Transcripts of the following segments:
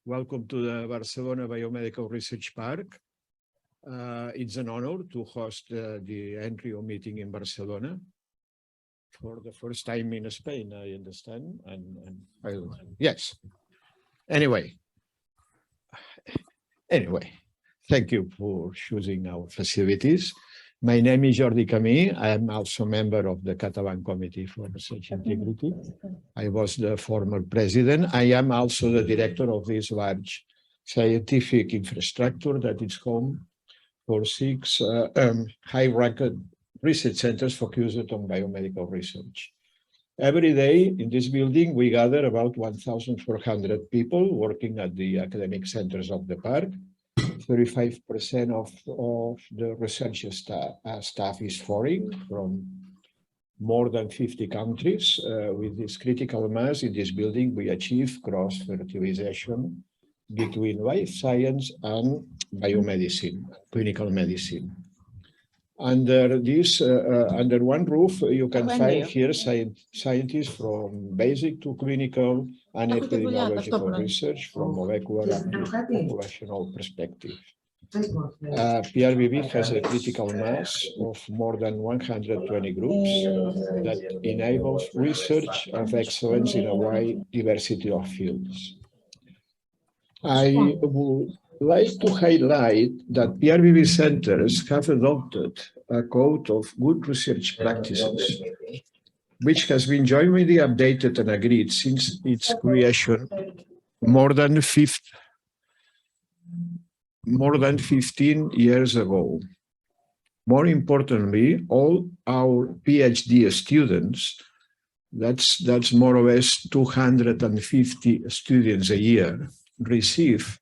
Welcome to the Barcelona Biomedical Research Park. It's an honor to host the ENRIO meeting in Barcelona for the first time in Spain, I understand. Yes. Anyway, thank you for choosing our facilities. My name is Jordi Camí. I am also a member of the Catalan Committee for Research Integrity. I was the former president. I am also the director of this large scientific infrastructure that is home for 6 high-ranked research centers focused on biomedical research. Every day in this building, we gather about 1,400 people working at the academic centers of the park. 35% of the research staff is foreign from more than 50 countries. With this critical mass in this building, we achieve cross-fertilization between life science and biomedicine, clinical medicine. Under this, under one roof, you can find here scientists from basic to clinical and epidemiological research from molecular and populational perspective. PRBB has a critical mass of more than 120 groups that enables research of excellence in a wide diversity of fields. I would like to highlight that PRBB centers have adopted a code of good research practices, which has been jointly updated and agreed since its creation more than 15 years ago. More importantly, all our PhD students, that's more or less 250 students a year, receive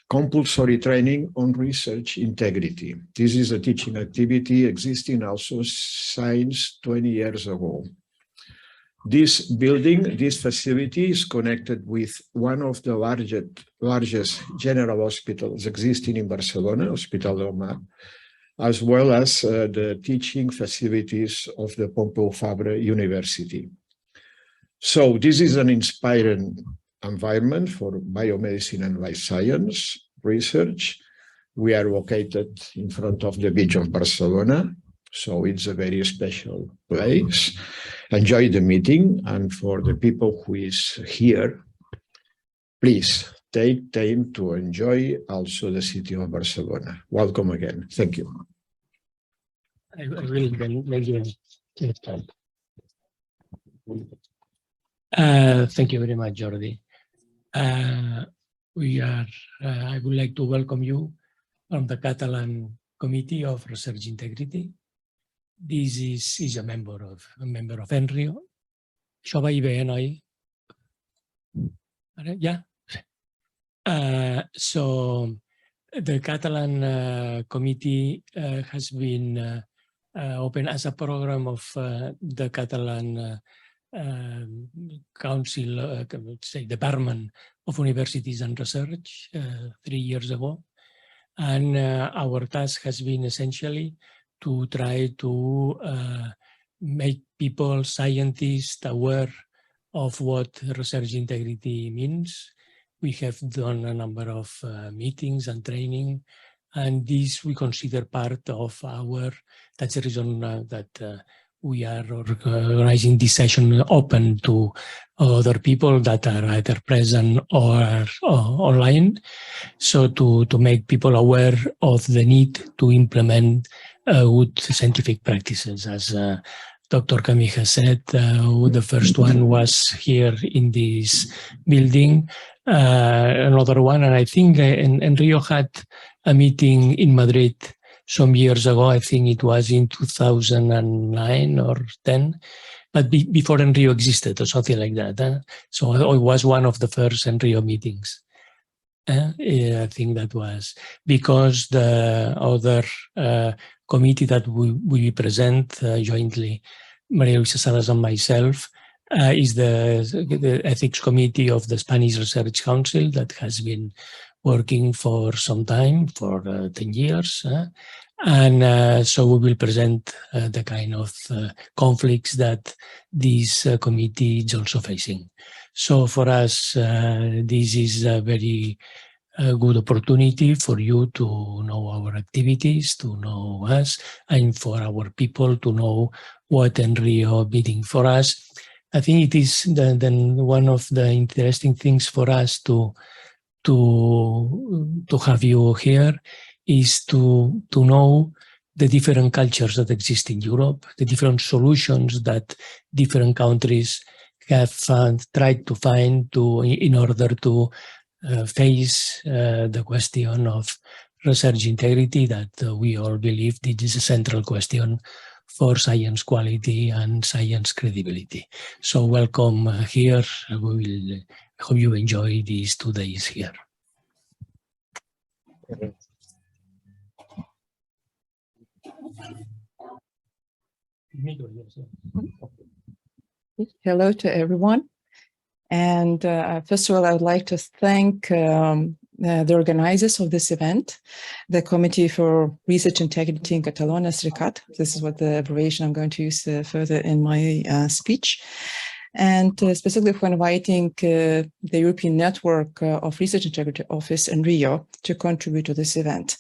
compulsory training on research integrity. This is a teaching activity existing also since 20 years ago. This building, this facility is connected with one of the largest general hospitals existing in Barcelona, Hospital del Mar, as well as the teaching facilities of the Pompeu Fabra University. So this is an inspiring environment for biomedicine and life science research. We are located in front of the beach of Barcelona, so it's a very special place. Enjoy the meeting, and for the people who is here, please take time to enjoy also the city of Barcelona. Welcome again. Thank you. I will then make you thank you very much, Jordi. I would like to welcome you from the Catalan Committee of Research Integrity. This is a member of ENRIO. Això va bé, noi? Yeah. So the Catalan Committee has been open as a program of the Catalan Council, Department of Universities and Research 3 years ago. And our task has been essentially to try to make people, scientists, aware of what research integrity means. We have done a number of meetings and training, and this we consider part of our, that's the reason that we are organizing this session open to other people that are either present or online. So to make people aware of the need to implement good scientific practices. As Dr. Camí has said, the first one was here in this building, another one, and I think ENRIO had a meeting in Madrid some years ago. I think it was in 2009 or 10, but before ENRIO existed or something like that. So it was one of the first ENRIO meetings. I think that was because the other committee that we present jointly, Maria Luisa Salas and myself, is the Ethics Committee of the Spanish Research Council that has been working for some time, for 10 years. And so we will present the kind of conflicts that this committee is also facing. So for us, this is a very good opportunity for you to know our activities, to know us, and for our people to know what ENRIO meaning for us. I think it is then one of the interesting things for us to have you here is to know the different cultures that exist in Europe, the different solutions that different countries have tried to find in order to face the question of research integrity that we all believe this is a central question for science quality and science credibility. So welcome here. We hope you enjoy these 2 days here. Hello to everyone. And first of all, I would like to thank the organizers of this event, the Committee for Research Integrity in Catalonia, CIR-CAT. This is what the abbreviation I'm going to use further in my speech. And specifically for inviting the European Network of Research Integrity Office ENRIO to contribute to this event.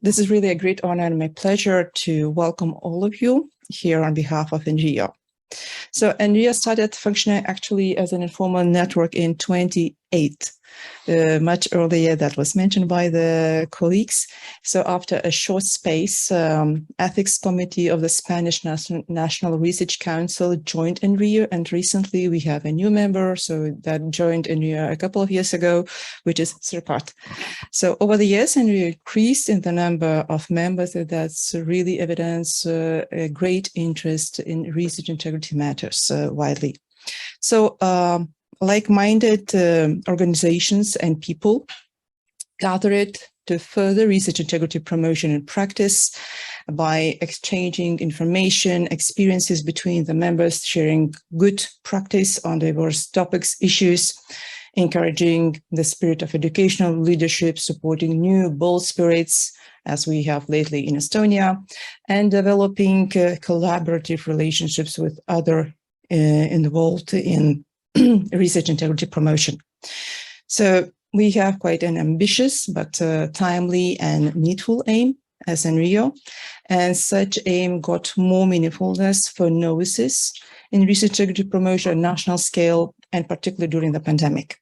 This is really a great honor and my pleasure to welcome all of you here on behalf of ENRIO. So ENRIO started functioning actually as an informal network in 2008, much earlier that was mentioned by the colleagues. So after a short space, Ethics Committee of the Spanish National Research Council joined ENRIO, and recently we have a new member, so that joined ENRIO a couple of years ago, which is CIR-CAT. So over the years, ENRIO increased in the number of members. That's really evidence a great interest in research integrity matters widely. So like-minded organizations and people gathered to further research integrity promotion and practice by exchanging information, experiences between the members, sharing good practice on diverse topics, issues, encouraging the spirit of educational leadership, supporting new bold spirits, as we have lately in Estonia, and developing collaborative relationships with others involved in research integrity promotion. So we have quite an ambitious but timely and needful aim as ENRIO, and such aim got more meaningfulness for novices in research integrity promotion at national scale, and particularly during the pandemic.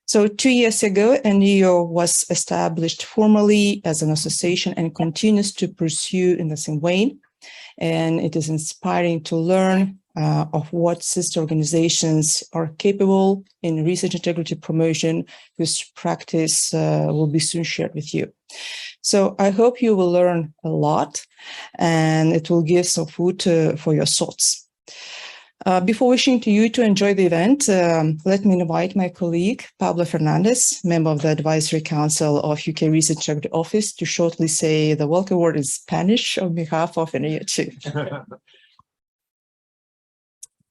So 2 years ago, ENRIO was established formally as an association and continues to pursue in the same way. And it is inspiring to learn of what sister organizations are capable in research integrity promotion, whose practice will be soon shared with you. So I hope you will learn a lot and it will give some food for your thoughts. Before wishing to you to enjoy the event, let me invite my colleague, Pablo Fernandez, member of the Advisory Council of UK Research Integrity Office, to shortly say the welcome word in Spanish on behalf of ENRIO too.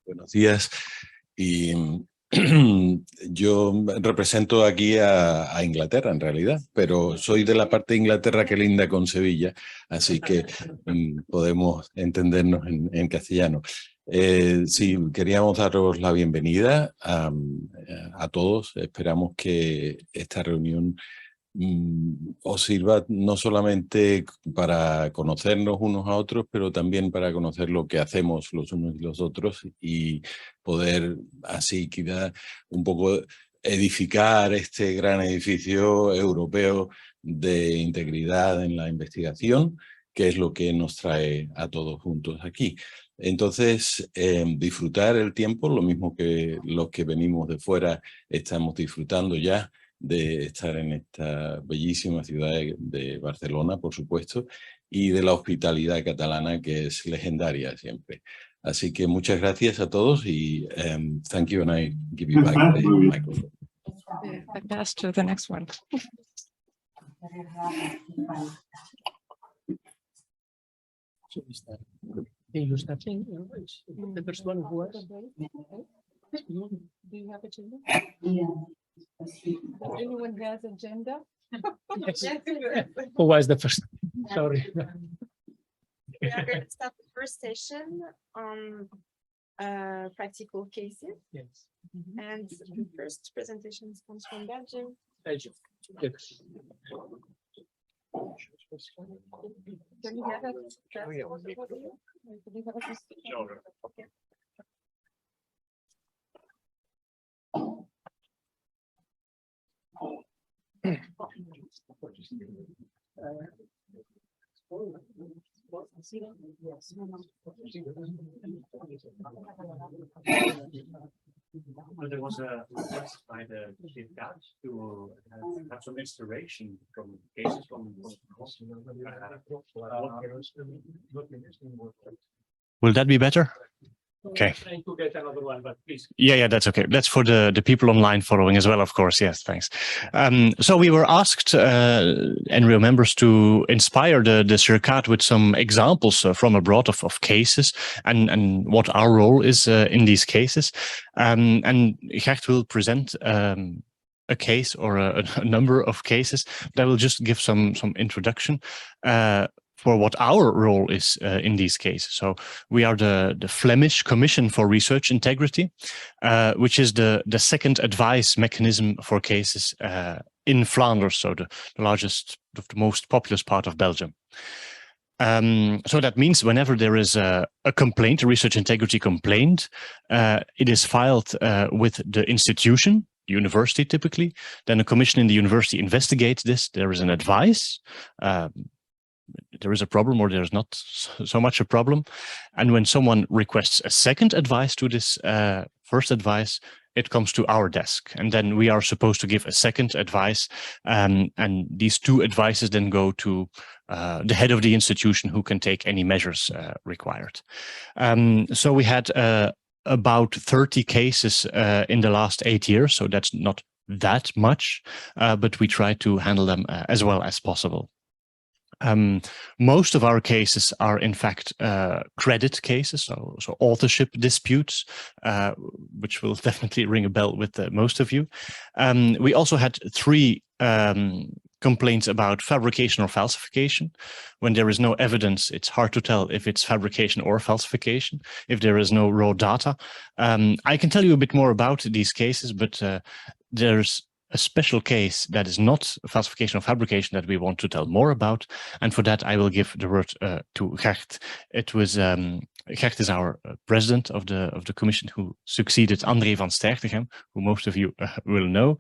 Buenos días. Y yo represento aquí a Inglaterra, en realidad, pero soy de la parte de Inglaterra que linda con Sevilla, así que podemos entendernos en castellano. Sí, queríamos daros la bienvenida a todos. Esperamos que esta reunión os sirva no solamente para conocernos unos a otros, pero también para conocer lo que hacemos los unos y los otros y poder así quizá un poco edificar este gran edificio europeo de integridad en la investigación, que es lo que nos trae a todos juntos aquí. Entonces, disfrutar el tiempo, lo mismo que los que venimos de fuera estamos disfrutando ya de estar en esta bellísima ciudad de Barcelona, por supuesto, y de la hospitalidad catalana, que es legendaria siempre. Así que muchas gracias a todos y thank you, and I give you back the microphone. I pass to the next one. You start saying, the first one who was. Do you have agenda? Anyone has agenda? Yes. Who was the first? Sorry. We are going to start the first session on practical cases. Yes. And the first presentation comes from Belgium. Belgium. Yes. Can you have a okay. There was a request by the CIR-CAT to have some inspiration from cases from. Will that be better? Okay. Trying to get another one, but please. Yeah, that's okay. That's for the people online following as well, of course. Yes, thanks. So we were asked, ENRIO members, to inspire the CIR-CAT with some examples from abroad of cases and what our role is in these cases. And Gert will present a case or a number of cases that will just give some introduction for what our role is in these cases. So we are the Flemish Commission for Research Integrity, which is the second advice mechanism for cases in Flanders, so the largest, the most populous part of Belgium. So that means whenever there is a complaint, a research integrity complaint, it is filed with the institution, university typically. Then a commission in the university investigates this. There is an advice. There is a problem or there's not so much a problem. And when someone requests a second advice to this first advice, it comes to our desk. And then we are supposed to give a second advice. And these two advices then go to the head of the institution, who can take any measures required. So we had about 30 cases in the last 8 years. So that's not that much, but we try to handle them as well as possible. Most of our cases are in fact credit cases, so authorship disputes, which will definitely ring a bell with most of you. We also had 3 complaints about fabrication or falsification. When there is no evidence, it's hard to tell if it's fabrication or falsification, if there is no raw data. I can tell you a bit more about these cases, but there's a special case that is not falsification or fabrication that we want to tell more about. And for that, I will give the word to Gert. It was Gert is our president of the commission, who succeeded André van Stertegem, who most of you will know.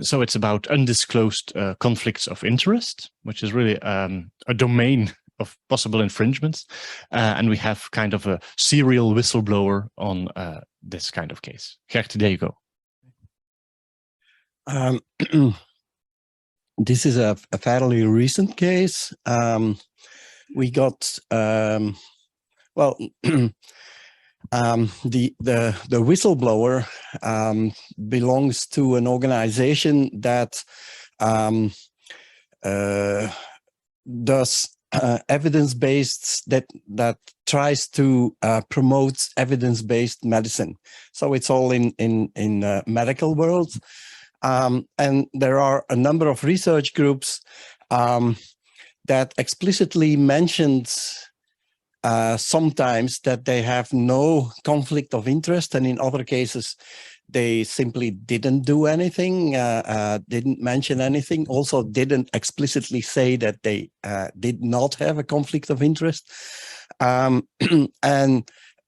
So it's about undisclosed conflicts of interest, which is really a domain of possible infringements. And we have kind of a serial whistleblower on this kind of case. Gert, there you go. This is a fairly recent case. We got well, the whistleblower belongs to an organization that does evidence-based, that tries to promote evidence-based medicine. So it's all in medical world. And there are a number of research groups that explicitly mentioned sometimes that they have no conflict of interest, and in other cases they simply didn't do anything, didn't mention anything, also didn't explicitly say that they did not have a conflict of interest. And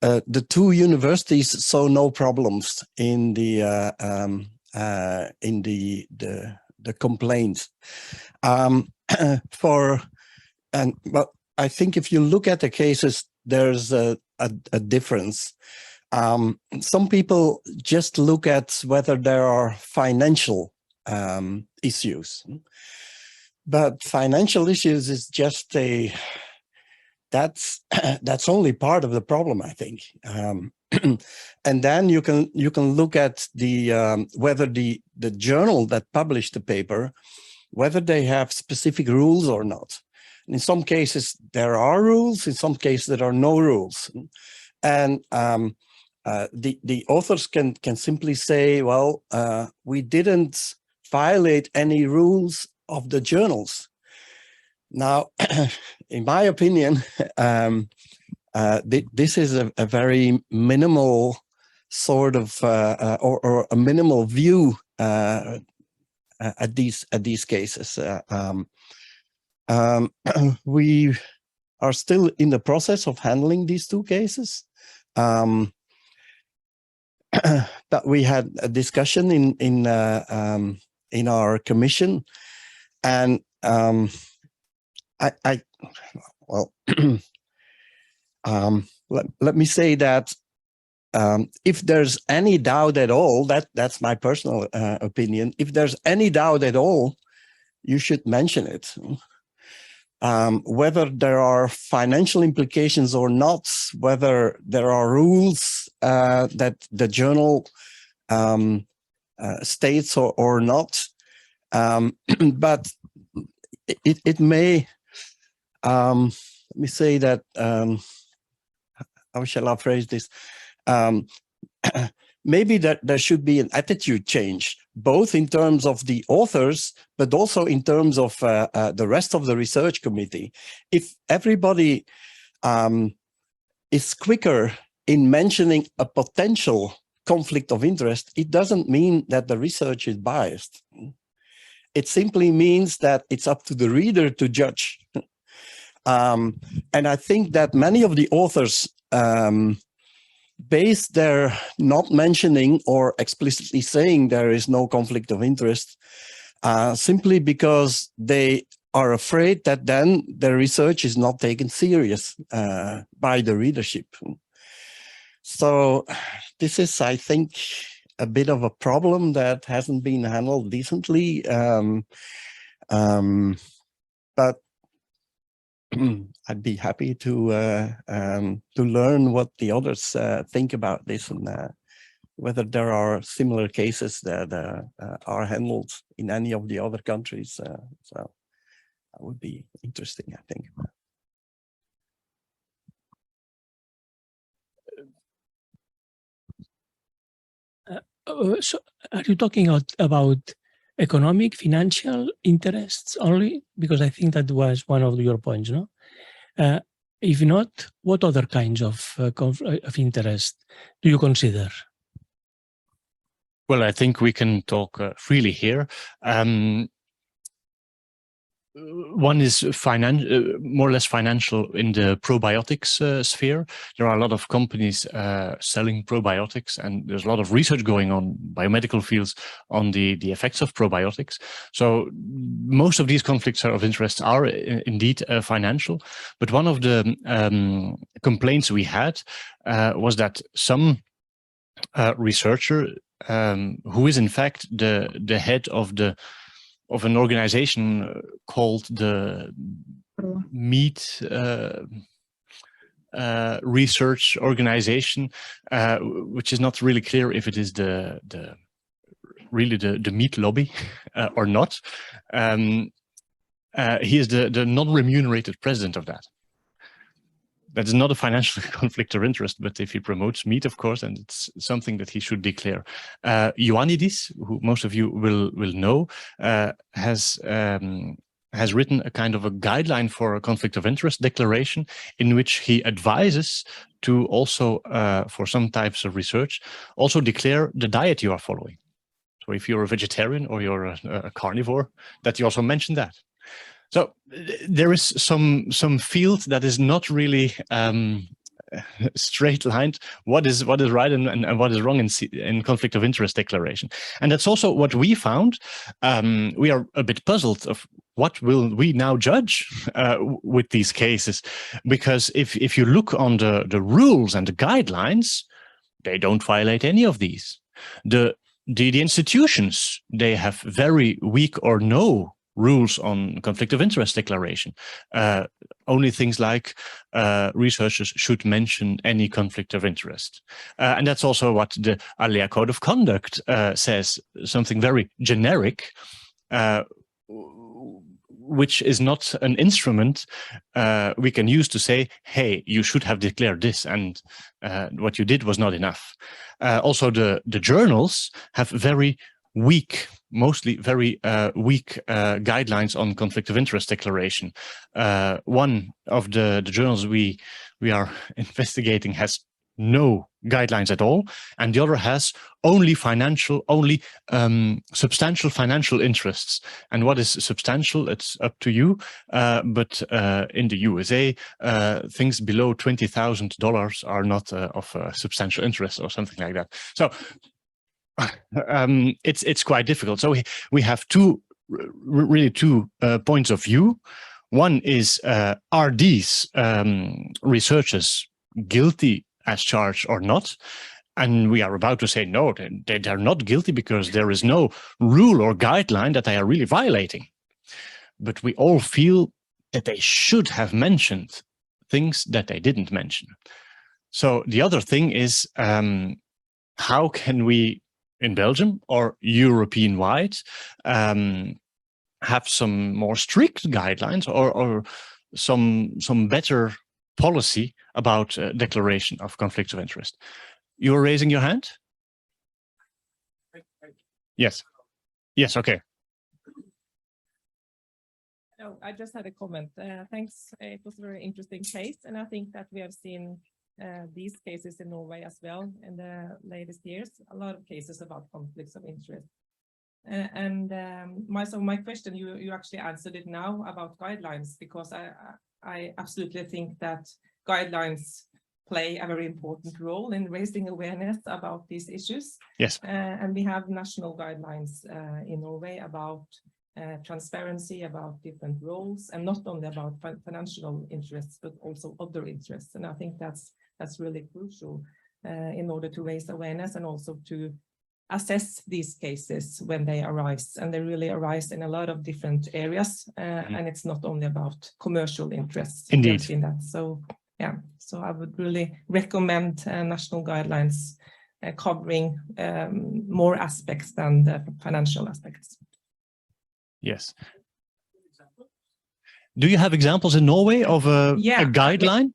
the 2 universities saw no problems in the complaints. But I think if you look at the cases, there's a difference. Some people just look at whether there are financial issues, but financial issues is just that's only part of the problem, I think. And then you can look at the whether the journal that published the paper, whether they have specific rules or not. And in some cases there are rules, in some cases there are no rules, and the authors can simply say, well, we didn't violate any rules of the journals. Now, in my opinion, this is a very minimal sort of or a minimal view at these cases. We are still in the process of handling these two cases. But we had a discussion in our commission, and let me say that if there's any doubt at all, that's my personal opinion. If there's any doubt at all, you should mention it. Whether there are financial implications or not, whether there are rules that the journal states or not, but it may, let me say that, how shall I phrase this? Maybe that there should be an attitude change, both in terms of the authors, but also in terms of the rest of the research committee. If everybody is quicker in mentioning a potential conflict of interest, it doesn't mean that the research is biased. It simply means that it's up to the reader to judge. And I think that many of the authors base their not mentioning or explicitly saying there is no conflict of interest simply because they are afraid that then their research is not taken serious by the readership. So this is, I think, a bit of a problem that hasn't been handled decently. But I'd be happy to learn what the others think about this, and whether there are similar cases that are handled in any of the other countries. So that would be interesting, I think. So are you talking about economic, financial interests only? Because I think that was one of your points, no? If not, what other kinds of interest do you consider? Well, I think we can talk freely here. One is more or less financial in the probiotics sphere. There are a lot of companies selling probiotics, and there's a lot of research going on biomedical fields on the effects of probiotics. So most of these conflicts of interest are indeed financial. But one of the complaints we had was that some researcher who is in fact the head of an organization called the Meat Research Organization, which is not really clear if it is really the meat lobby or not. He is the non-remunerated president of that. That is not a financial conflict of interest, but if he promotes meat, of course, and it's something that he should declare. Ioannidis, who most of you will know, has written a kind of a guideline for a conflict of interest declaration, in which he advises to also, for some types of research, also declare the diet you are following. So if you're a vegetarian or you're a carnivore, that you also mention that. So there is some field that is not really straight lined. What is right and what is wrong in conflict of interest declaration, and that's also what we found. We are a bit puzzled of what will we now judge with these cases, because if you look on the rules and the guidelines, they don't violate any of these. The institutions, they have very weak or no rules on conflict of interest declaration. Only things like researchers should mention any conflict of interest. And that's also what the ALEA Code of Conduct says, something very generic, which is not an instrument we can use to say, hey, you should have declared this, and what you did was not enough. Also, the journals have very weak, mostly very weak guidelines on conflict of interest declaration. One of the journals we we are investigating has no guidelines at all, and the other has only substantial financial interests. And what is substantial? It's up to you. But in the USA, things below $20,000 are not of substantial interest or something like that. So it's quite difficult. So we have two points of view. One is, are these researchers guilty as charged or not? And we are about to say, no, they're not guilty because there is no rule or guideline that they are really violating. But we all feel that they should have mentioned things that they didn't mention. So the other thing is, how can we, in Belgium or European-wide, have some more strict guidelines or some better policy about declaration of conflicts of interest? You're raising your hand? Yes. Yes, okay. No, I just had a comment. Thanks. It was a very interesting case. And I think that we have seen these cases in Norway as well in the latest years, a lot of cases about conflicts of interest. My question, you actually answered it now about guidelines, because I absolutely think that guidelines play a very important role in raising awareness about these issues. Yes. And we have national guidelines in Norway about transparency, about different roles, and not only about financial interests, but also other interests. And I think that's really crucial in order to raise awareness and also to assess these cases when they arise. And they really arise in a lot of different areas. And it's not only about commercial interests. Indeed. In that. So, yeah, so I would really recommend national guidelines covering more aspects than the financial aspects. Yes. Do you have examples in Norway of a guideline?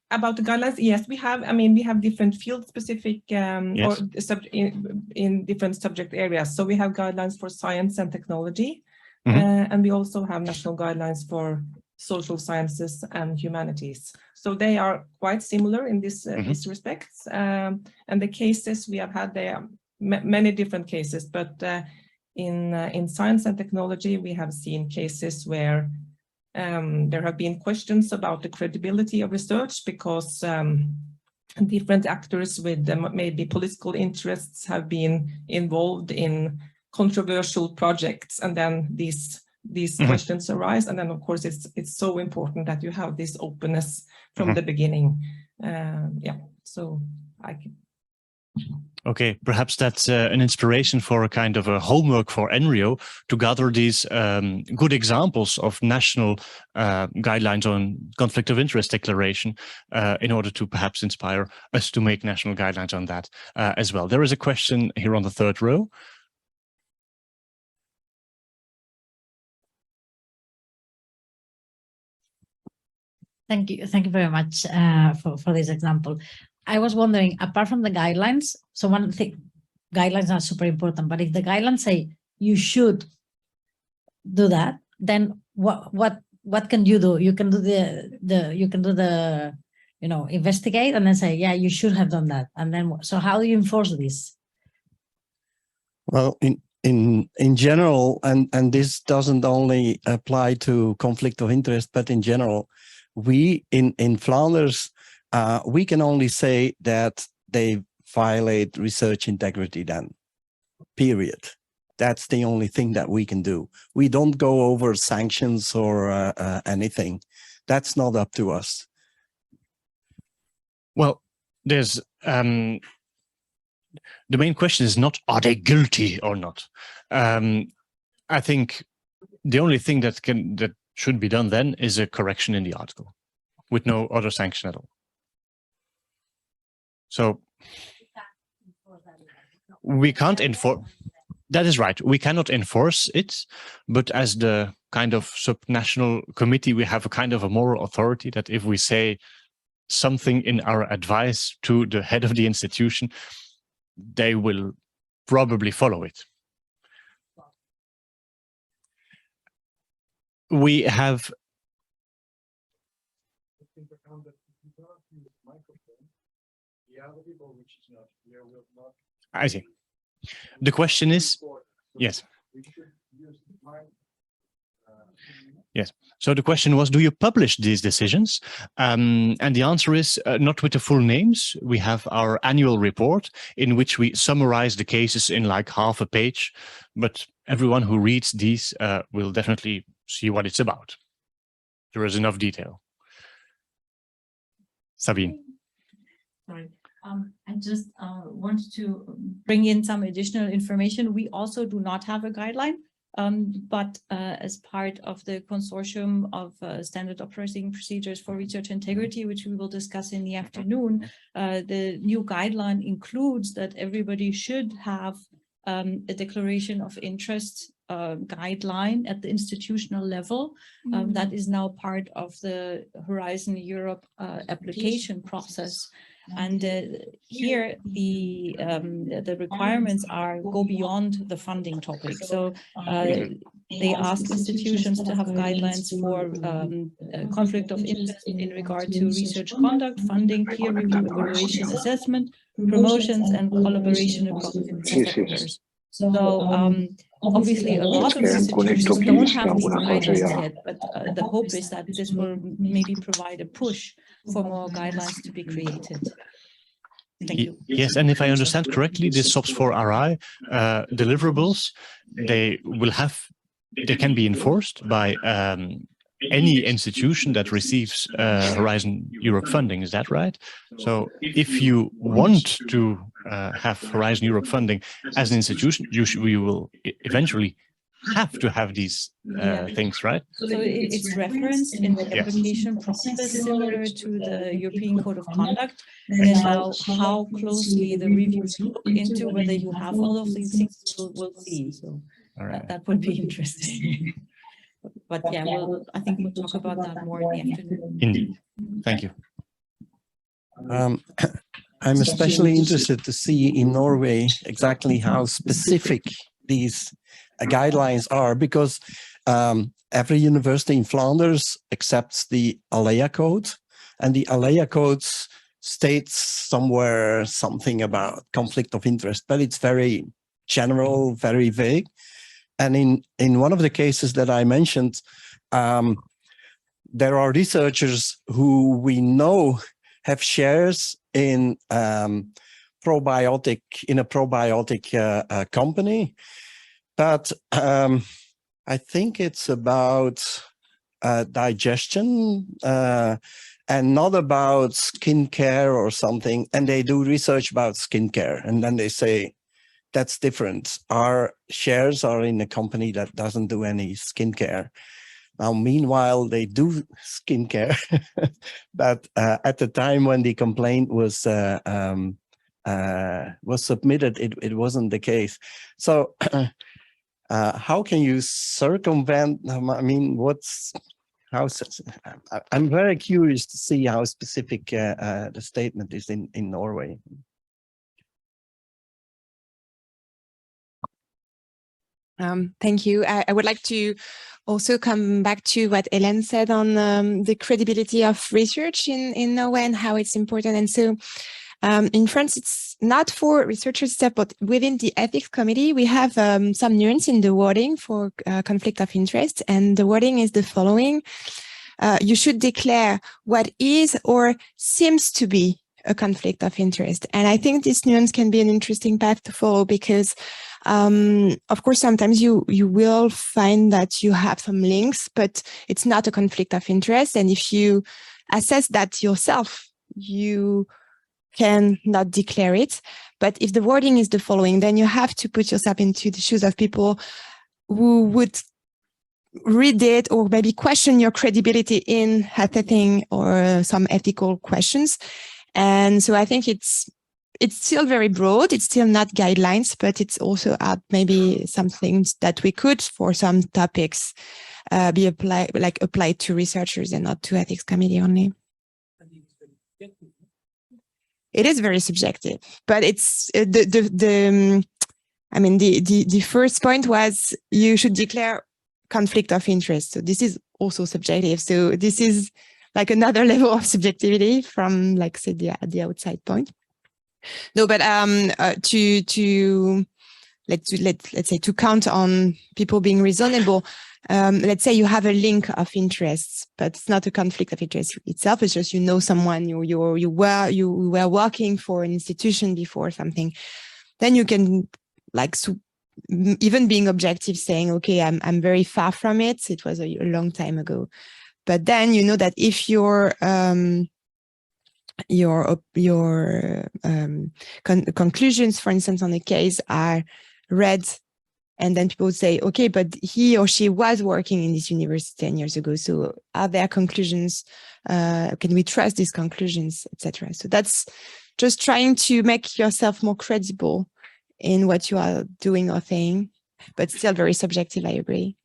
About the guidelines, yes, we have. I mean, we have different field-specific Yes. or in different subject areas. So we have guidelines for science and technology, and we also have national guidelines for social sciences and humanities. So they are quite similar in this these respects. And the cases we have had, there are many different cases, but in science and technology, we have seen cases where there have been questions about the credibility of research because different actors with maybe political interests have been involved in controversial projects, and then these questions arise. And then, of course, it's so important that you have this openness from the beginning. Yeah, so I can. Okay, perhaps that's an inspiration for a kind of a homework for ENRIO to gather these good examples of national guidelines on conflict of interest declaration in order to perhaps inspire us to make national guidelines on that as well. There is a question here on the third row. Thank you very much for this example. I was wondering, apart from the guidelines, so one thing, guidelines are super important, but if the guidelines say you should do that, then what can you do? You can do the investigate and then say, yeah, you should have done that. And then, so how do you enforce this? Well, in general, and this doesn't only apply to conflict of interest, but in general, we in Flanders, we can only say that they violate research integrity then, period. That's the only thing that we can do. We don't go over sanctions or anything. That's not up to us. Well, there's the main question is not, are they guilty or not? I think the only thing that should be done then is a correction in the article with no other sanction at all. So we can't enforce, that is right, we cannot enforce it, but as the kind of subnational committee, we have a kind of a moral authority that if we say something in our advice to the head of the institution, they will probably follow it. We have I see. The question is, yes. Yes. So the question was, do you publish these decisions? And the answer is not with the full names. We have our annual report in which we summarize the cases in like half a page, but everyone who reads these will definitely see what it's about. There is enough detail. Sabine. Sorry. I just wanted to bring in some additional information. We also do not have a guideline, but as part of the consortium of standard operating procedures for research integrity, which we will discuss in the afternoon, the new guideline includes that everybody should have a declaration of interest guideline at the institutional level. That is now part of the Horizon Europe application process. And here the requirements go beyond the funding topic. So they ask institutions to have guidelines for conflict of interest in regard to research conduct, funding, peer review, evaluation, assessment, promotions, and collaboration across sectors. So obviously, a lot of institutions don't have these guidelines yet, but the hope is that this will maybe provide a push for more guidelines to be created. Thank you. Yes, and if I understand correctly, the SOPs for RI deliverables, they can be enforced by any institution that receives Horizon Europe funding. Is that right? So if you want to have Horizon Europe funding as an institution, you will eventually have to have these things, right? So it's referenced in the application process, similar to the European Code of Conduct, and how closely the reviews look into whether you have all of these things, we'll see. So that would be interesting. But yeah, I think we'll talk about that more in the afternoon. Indeed. Thank you. I'm especially interested to see in Norway exactly how specific these guidelines are, because every university in Flanders accepts the ALEA code, and the ALEA code states somewhere something about conflict of interest, but it's very general, very vague. And in one of the cases that I mentioned, there are researchers who we know have shares in a probiotic company, but I think it's about digestion and not about skincare or something. And they do research about skincare, and then they say, that's different. Our shares are in a company that doesn't do any skincare. Now, meanwhile, they do skincare, but at the time when the complaint was submitted, it wasn't the case. So how can you circumvent? I mean, I'm very curious to see how specific the statement is in Norway. Thank you. I would like to also come back to what Hélène said on the credibility of research in Norway and how it's important. And so in France, it's not for researchers itself, but within the ethics committee, we have some nuance in the wording for conflict of interest. And the wording is the following. You should declare what is or seems to be a conflict of interest. And I think this nuance can be an interesting path to follow, because of course, sometimes you will find that you have some links, but it's not a conflict of interest. And if you assess that yourself, you can not declare it. But if the wording is the following, then you have to put yourself into the shoes of people who would read it or maybe question your credibility in assessing or some ethical questions. And so I think it's still very broad. It's still not guidelines, but it's also maybe some things that we could, for some topics, be applied to researchers and not to ethics committee only. It is very subjective, but it's the first point was you should declare conflict of interest. So this is also subjective. So this is like another level of subjectivity from, like, say, the outside point. No, but let's say to count on people being reasonable. Let's say you have a link of interests, but it's not a conflict of interest itself. It's just, you know, someone, you were working for an institution before something. Then you can, like, even being objective, saying, okay, I'm very far from it. It was a long time ago. But then you know that if your conclusions, for instance, on a case are read, and then people would say, okay, but he or she was working in this university 10 years ago. So are there conclusions? Can we trust these conclusions, etc.? So that's just trying to make yourself more credible in what you are doing or saying, but still very subjective, I agree.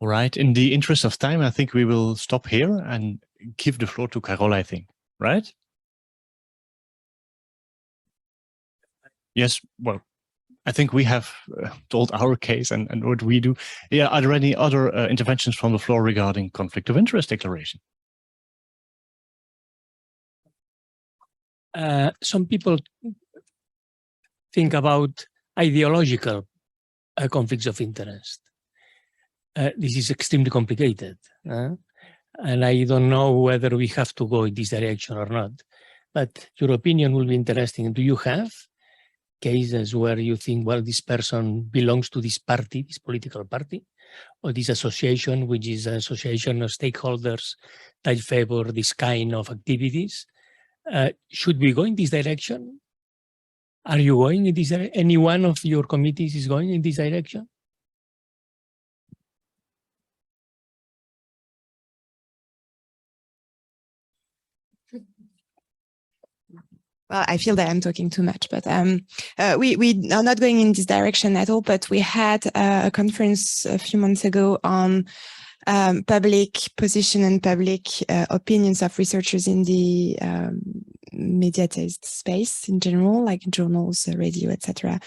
All right. In the interest of time, I think we will stop here and give the floor to Carol, I think, right? Yes, well, I think we have told our case and what we do. Yeah, are there any other interventions from the floor regarding conflict of interest declaration? Some people think about ideological conflicts of interest. This is extremely complicated. And I don't know whether we have to go in this direction or not. But your opinion will be interesting. Do you have cases where you think, well, this person belongs to this party, this political party, or this association, which is an association of stakeholders that favor this kind of activities? Should we go in this direction? Are you going in this direction? Any one of your committees is going in this direction? Well, I feel that I'm talking too much, but we are not going in this direction at all. But we had a conference a few months ago on public position and public opinions of researchers in the mediatized space in general, like journals, radio, etc.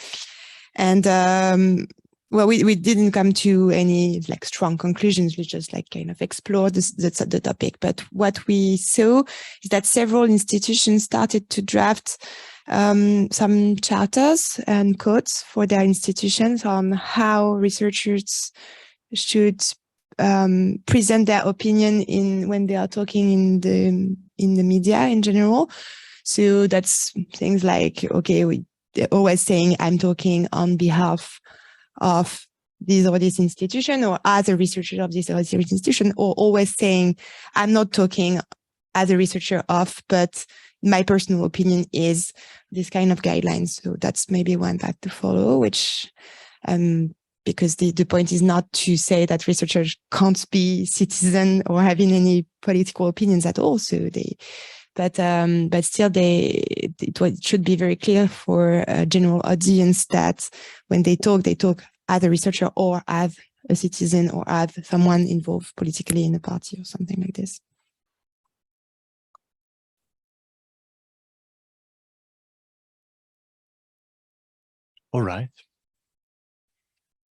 And well, we didn't come to any like strong conclusions. We just like kind of explored the topic. But what we saw is that several institutions started to draft some charters and codes for their institutions on how researchers should present their opinion when they are talking in the media in general. So that's things like, okay, they're always saying I'm talking on behalf of this or this institution, or as a researcher of this or this institution, or always saying I'm not talking as a researcher of, but my personal opinion is this kind of guidelines. So that's maybe one path to follow, which because the point is not to say that researchers can't be citizen or having any political opinions at all. So but still it should be very clear for a general audience that when they talk as a researcher or as a citizen or as someone involved politically in a party or something like this. All right.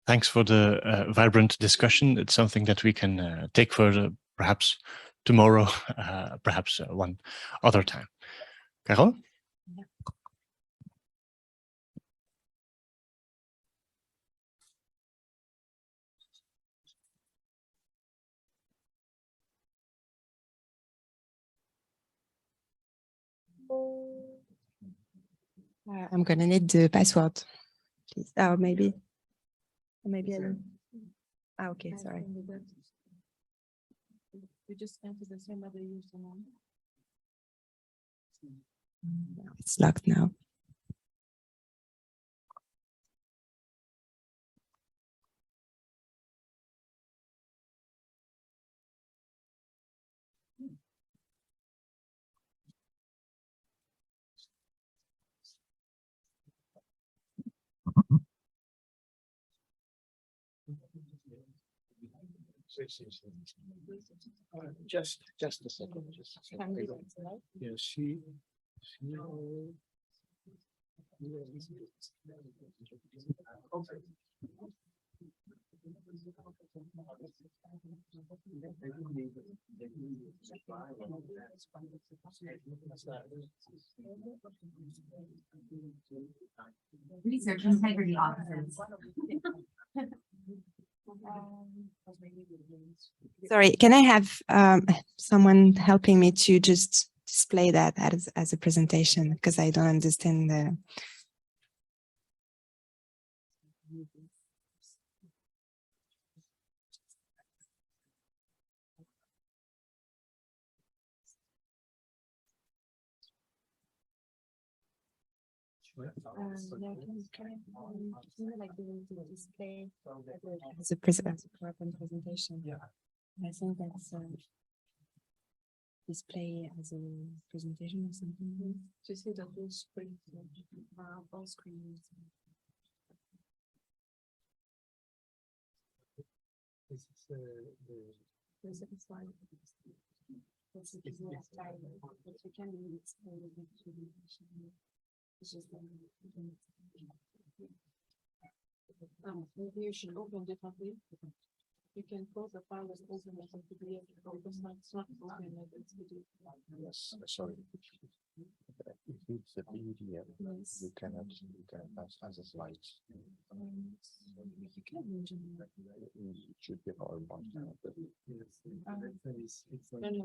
Thanks for the vibrant discussion. It's something that we can take further, perhaps tomorrow, perhaps one other time. Carol? Yeah. I'm gonna need the password, please. Oh, maybe I don't. Okay, sorry. You just enter the same other username. No, it's locked now. Just a second. Yes, she Research integrity officers. Sorry, can I have someone helping me to just display that as a presentation, because I don't understand the... as a presentation. Yeah, I think that's display as a presentation or something. To see the full screen, all screens. This is the second slide. This is the next slide, but we can explain it to the maybe you should open differently. You can close the file as open as a PDF. It's not open as a PDF. Yes, sorry. If it's a PDF, Yes. you cannot as a slides. You can imagine. It should be PowerPoint. No,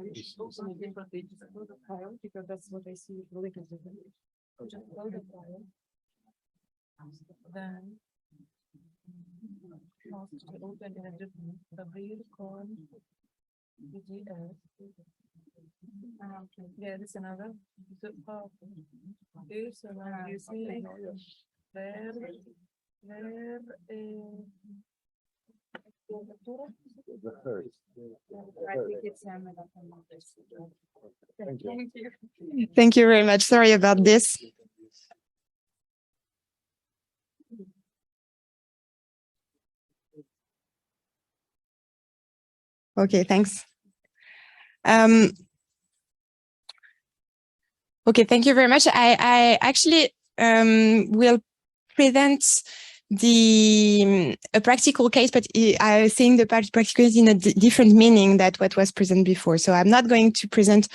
you should open it differently. Just close the file, because that's what I see really considerably. Just close the file. Then open in a different read con PDF. Yeah, this is another. This one you see where The first. I think it's Thank you. Thank you very much. Sorry about this. Okay, thanks. Okay, thank you very much. I actually will present a practical case, but I think the practical is in a different meaning than what was presented before. So I'm not going to present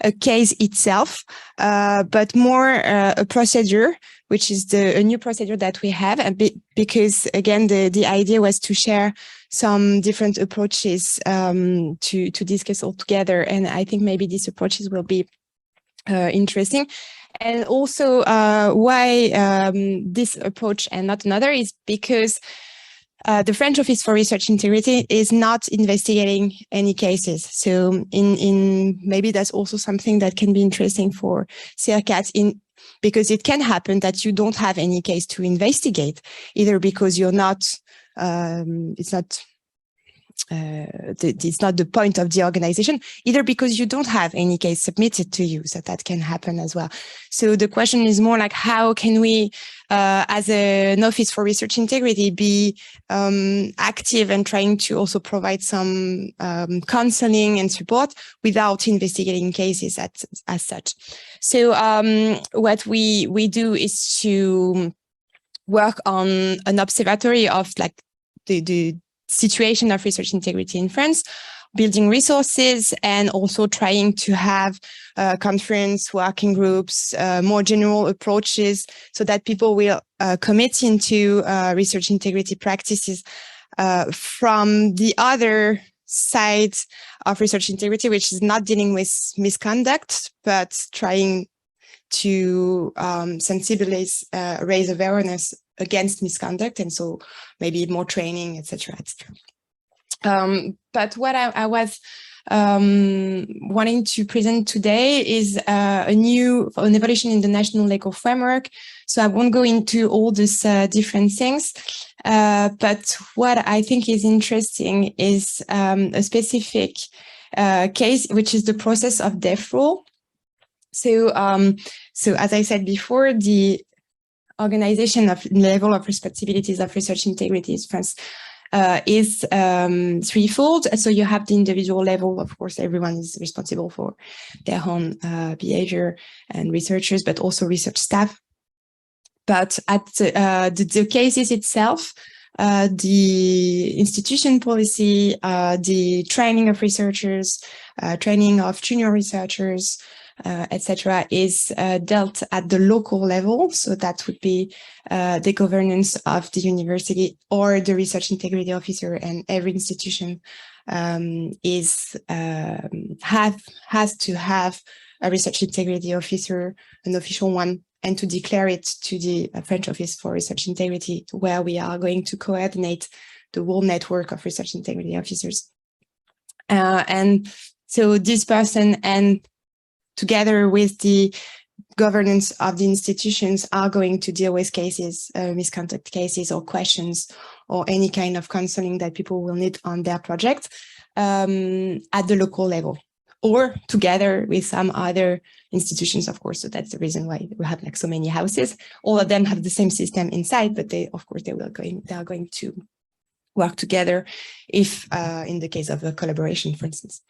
a case itself, but more a procedure, which is a new procedure that we have, because again, the idea was to share some different approaches to discuss all together. And I think maybe these approaches will be interesting. And also why this approach and not another is because the French Office for Research Integrity is not investigating any cases. So in maybe that's also something that can be interesting for CIR-CAT, because it can happen that you don't have any case to investigate, either because you're not, it's not the point of the organization, either because you don't have any case submitted to you. So that can happen as well. So the question is more like, how can we, as an Office for Research Integrity, be active and trying to also provide some counseling and support without investigating cases as such. So what we do is to work on an observatory of like the situation of research integrity in France, building resources, and also trying to have conference, working groups, more general approaches, so that people will commit into research integrity practices from the other side of research integrity, which is not dealing with misconduct, but trying to sensibilize, raise awareness against misconduct, and so maybe more training, etc., etc. But what I was wanting to present today is an evolution in the national legal framework. So I won't go into all these different things, but what I think is interesting is a specific case, which is the process of death row. So, so as I said before, the organization of level of responsibilities of research integrity in France is threefold. So you have the individual level, of course, everyone is responsible for their own behavior, and researchers, but also research staff. But at the cases itself, the institution policy, the training of researchers, training of junior researchers, etc., is dealt at the local level. So that would be the governance of the university or the research integrity officer, and every institution has to have a research integrity officer, an official one, and to declare it to the French Office for Research Integrity, where we are going to coordinate the whole network of research integrity officers. And so this person, and together with the governance of the institutions, are going to deal with cases, misconduct cases or questions or any kind of counseling that people will need on their project at the local level, or together with some other institutions, of course. So that's the reason why we have like so many houses. All of them have the same system inside, but they are going to work together if in the case of a collaboration, for instance.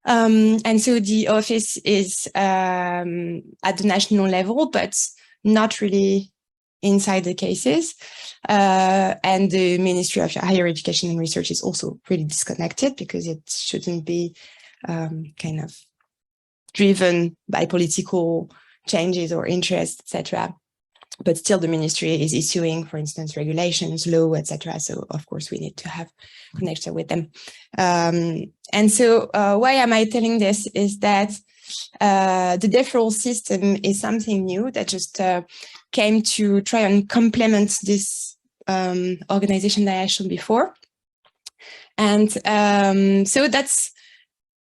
And so the office is at the national level, but not really inside the cases. And the Ministry of Higher Education and Research is also pretty disconnected, because it shouldn't be kind of driven by political changes or interests, etc. But still the ministry is issuing, for instance, regulations, law, etc. So of course we need to have connection with them. And so why am I telling this is that the deferral system is something new that just came to try and complement this organization that I showed before. And so that's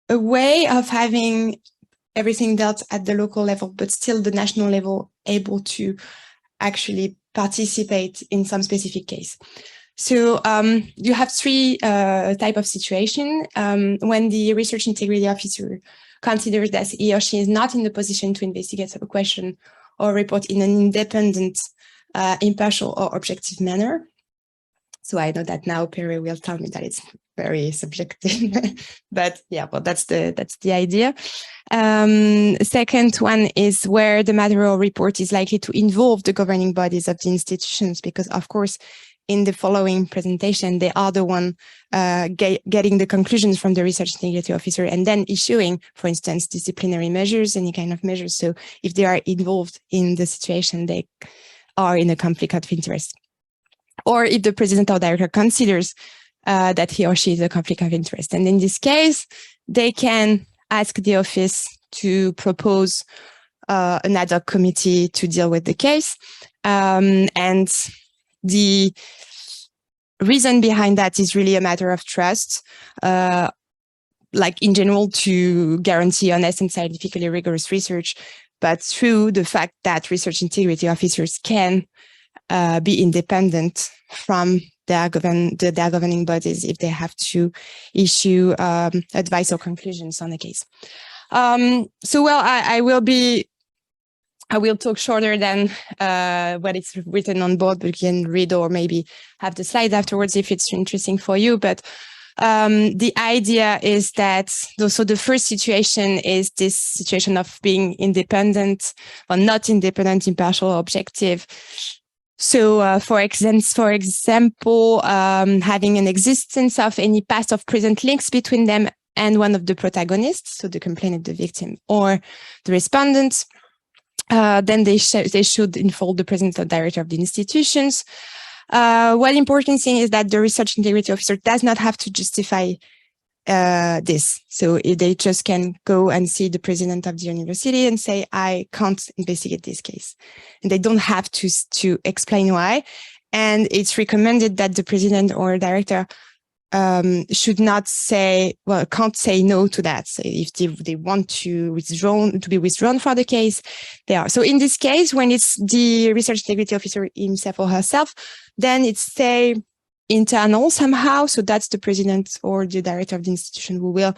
a way of having everything dealt at the local level, but still the national level able to actually participate in some specific case. So you have three type of situation. When the research integrity officer considers that he or she is not in the position to investigate a question or report in an independent, impartial or objective manner. So I know that now Perry will tell me that it's very subjective, but yeah, well, that's the idea. Second one is where the matter or report is likely to involve the governing bodies of the institutions, because of course, in the following presentation, they are the one getting the conclusions from the research integrity officer and then issuing, for instance, disciplinary measures, any kind of measures. So if they are involved in the situation, they are in a conflict of interest. Or if the president or director considers that he or she is a conflict of interest. And in this case, they can ask the office to propose an ad hoc committee to deal with the case. And the reason behind that is really a matter of trust, like in general, to guarantee honest and scientifically rigorous research, but through the fact that research integrity officers can be independent from their governing bodies if they have to issue advice or conclusions on the case. So, well, I will talk shorter than what is written on board, but you can read or maybe have the slides afterwards if it's interesting for you. But the idea is that, so the first situation is this situation of being independent or not independent, impartial, or objective. So, for example, having an existence of any past or present links between them and one of the protagonists, so the complainant, the victim, or the respondent, then they should involve the president or director of the institutions. One important thing is that the research integrity officer does not have to justify this. So they just can go and see the president of the university and say, I can't investigate this case. And they don't have to explain why. And it's recommended that the president or director should not say, well, can't say no to that. So if they want to be withdrawn for the case, they are. So in this case, when it's the research integrity officer himself or herself, then it's internal somehow. So that's the president or the director of the institution who will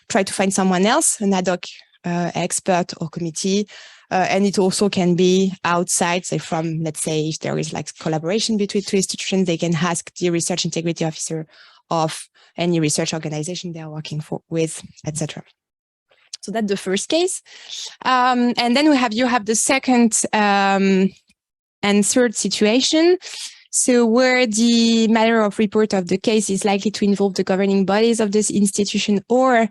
try to find someone else, an ad hoc expert or committee. And it also can be outside, say from, let's say, if there is like collaboration between two institutions, they can ask the research integrity officer of any research organization they are working with, etc. So that's the first case. And then you have the second and third situation. So where the matter of report of the case is likely to involve the governing bodies of this institution, or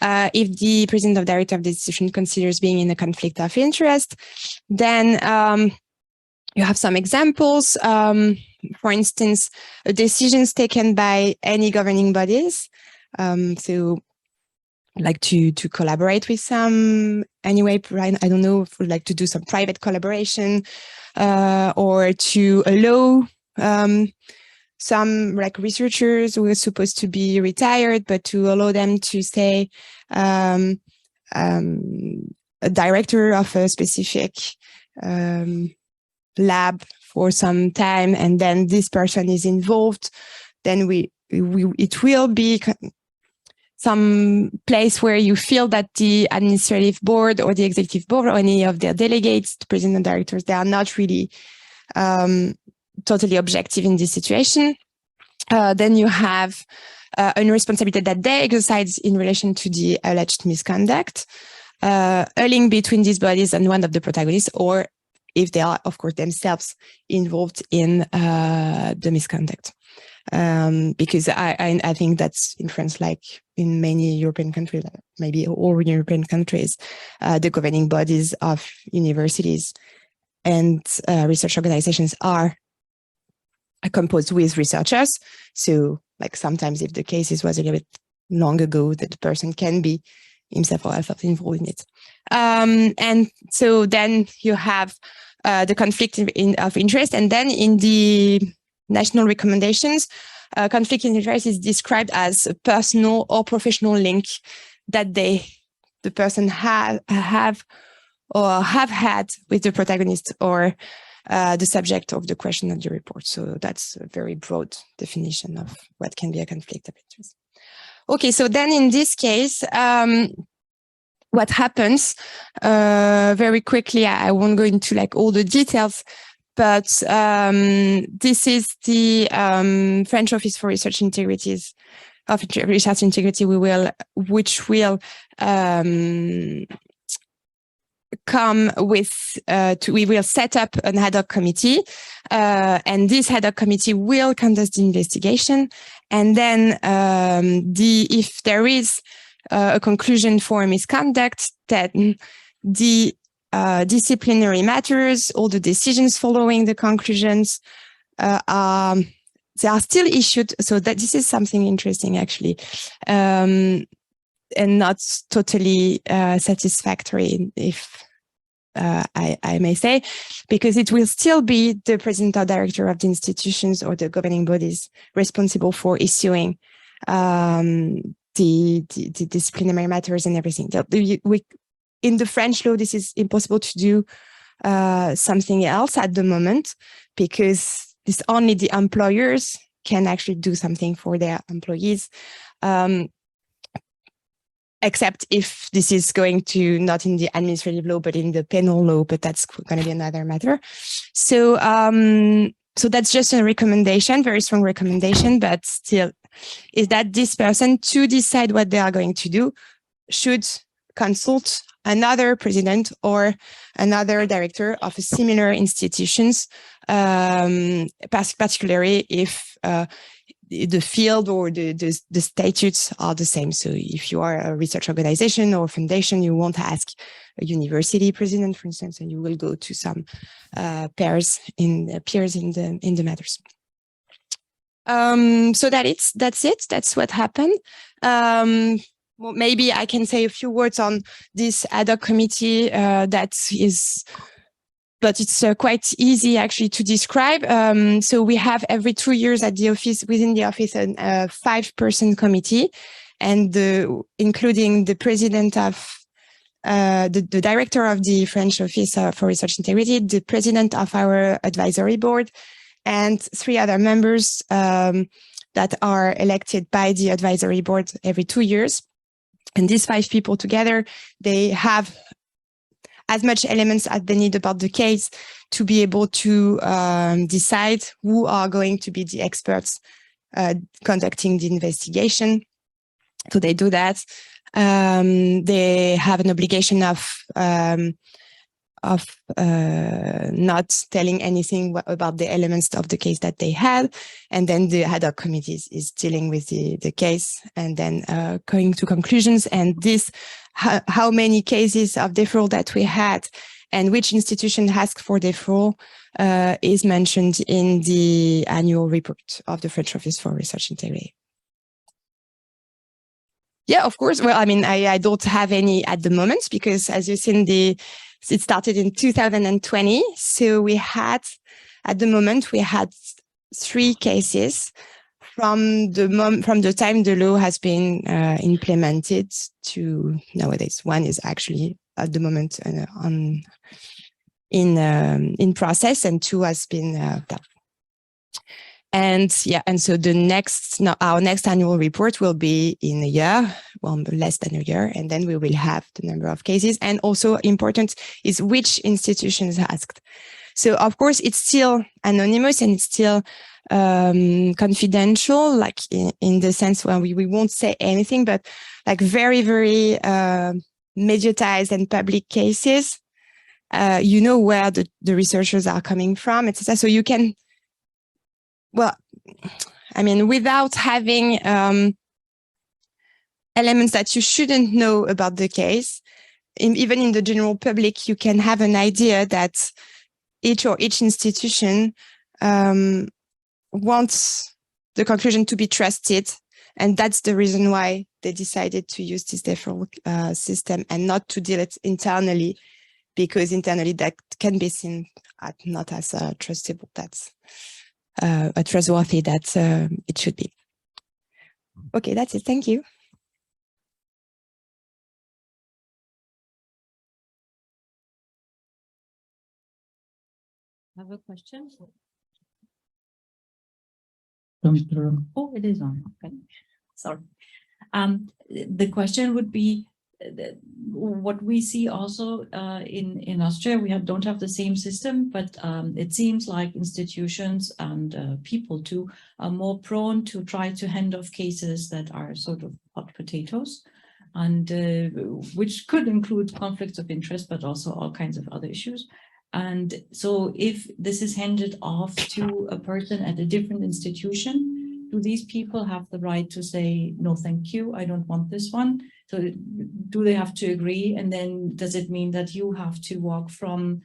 if the president or director of the institution considers being in a conflict of interest, then you have some examples. For instance, decisions taken by any governing bodies. So like to collaborate with some anyway, I don't know, if we'd like to do some private collaboration, or to allow some like researchers who are supposed to be retired, but to allow them to stay a director of a specific lab for some time, and then this person is involved, then it will be some place where you feel that the administrative board or the executive board or any of their delegates, the president and directors, they are not really totally objective in this situation. Then you have a responsibility that they exercise in relation to the alleged misconduct, a link between these bodies and one of the protagonists, or if they are, of course, themselves involved in the misconduct. Because I think that's in France, like in many European countries, maybe all European countries, the governing bodies of universities and research organizations are composed with researchers. So like sometimes if the cases was a little bit long ago, that the person can be himself or herself involved in it. And so then you have the conflict of interest, and then in the national recommendations, conflict of interest is described as a personal or professional link that the person have had with the protagonist or the subject of the question of the report. So that's a very broad definition of what can be a conflict of interest. Okay, so then in this case, what happens very quickly, I won't go into like all the details, but this is the French Office for Research Integrity, which will come with, we will set up an ad hoc committee, and this ad hoc committee will conduct the investigation. And then if there is a conclusion for misconduct, then the disciplinary matters, all the decisions following the conclusions, they are still issued. So that this is something interesting, actually, and not totally satisfactory, if I may say, because it will still be the president or director of the institutions or the governing bodies responsible for issuing the disciplinary matters and everything. In the French law, this is impossible to do something else at the moment, because it's only the employers can actually do something for their employees, except if this is going to not in the administrative law, but in the penal law, but that's going to be another matter. So, so that's just a recommendation, very strong recommendation, but still, is that this person, to decide what they are going to do, should consult another president or another director of a similar institutions, particularly if the field or the statutes are the same. So if you are a research organization or foundation, you won't ask a university president, for instance, and you will go to some peers in the matters. So that's it. That's what happened. Well, maybe I can say a few words on this ad hoc committee but it's quite easy actually to describe. So we have every 2 years at the office, within the office, a 5-person committee, and including the president of the director of the French Office for Research Integrity, the president of our advisory board, and 3 other members that are elected by the advisory board every 2 years. And these 5 people together, they have as much elements as they need about the case to be able to decide who are going to be the experts conducting the investigation. So they do that. They have an obligation of not telling anything about the elements of the case that they had. And then the ad hoc committee is dealing with the case and then going to conclusions. And this, how many cases of deferral that we had and which institution asked for deferral is mentioned in the annual report of the French Office for Research Integrity. Yeah, of course. Well, I mean, I don't have any at the moment because, as you've seen, it started in 2020. So we had, at the moment, we had 3 cases from the time the law has been implemented to nowadays. One is actually at the moment in process, and 2 has been done. And yeah, and so our next annual report will be in a year, well, less than a year, and then we will have the number of cases. And also important is which institutions asked. So of course it's still anonymous and it's still confidential, like in the sense where we won't say anything, but like very, very mediatized and public cases, you know where the researchers are coming from, etc. So you can, well, I mean, without having elements that you shouldn't know about the case, even in the general public, you can have an idea that each institution wants the conclusion to be trusted. And that's the reason why they decided to use this deferral system and not to deal it internally, because internally that can be seen not as trustable. That's trustworthy that it should be. Okay, that's it. Thank you. Have a question? Oh, it is on. Okay, sorry. The question would be, what we see also in Austria, we don't have the same system, but it seems like institutions and people too are more prone to try to hand off cases that are sort of hot potatoes, and which could include conflicts of interest, but also all kinds of other issues. And so if this is handed off to a person at a different institution, do these people have the right to say, no, thank you, I don't want this one? So do they have to agree? And then does it mean that you have to walk from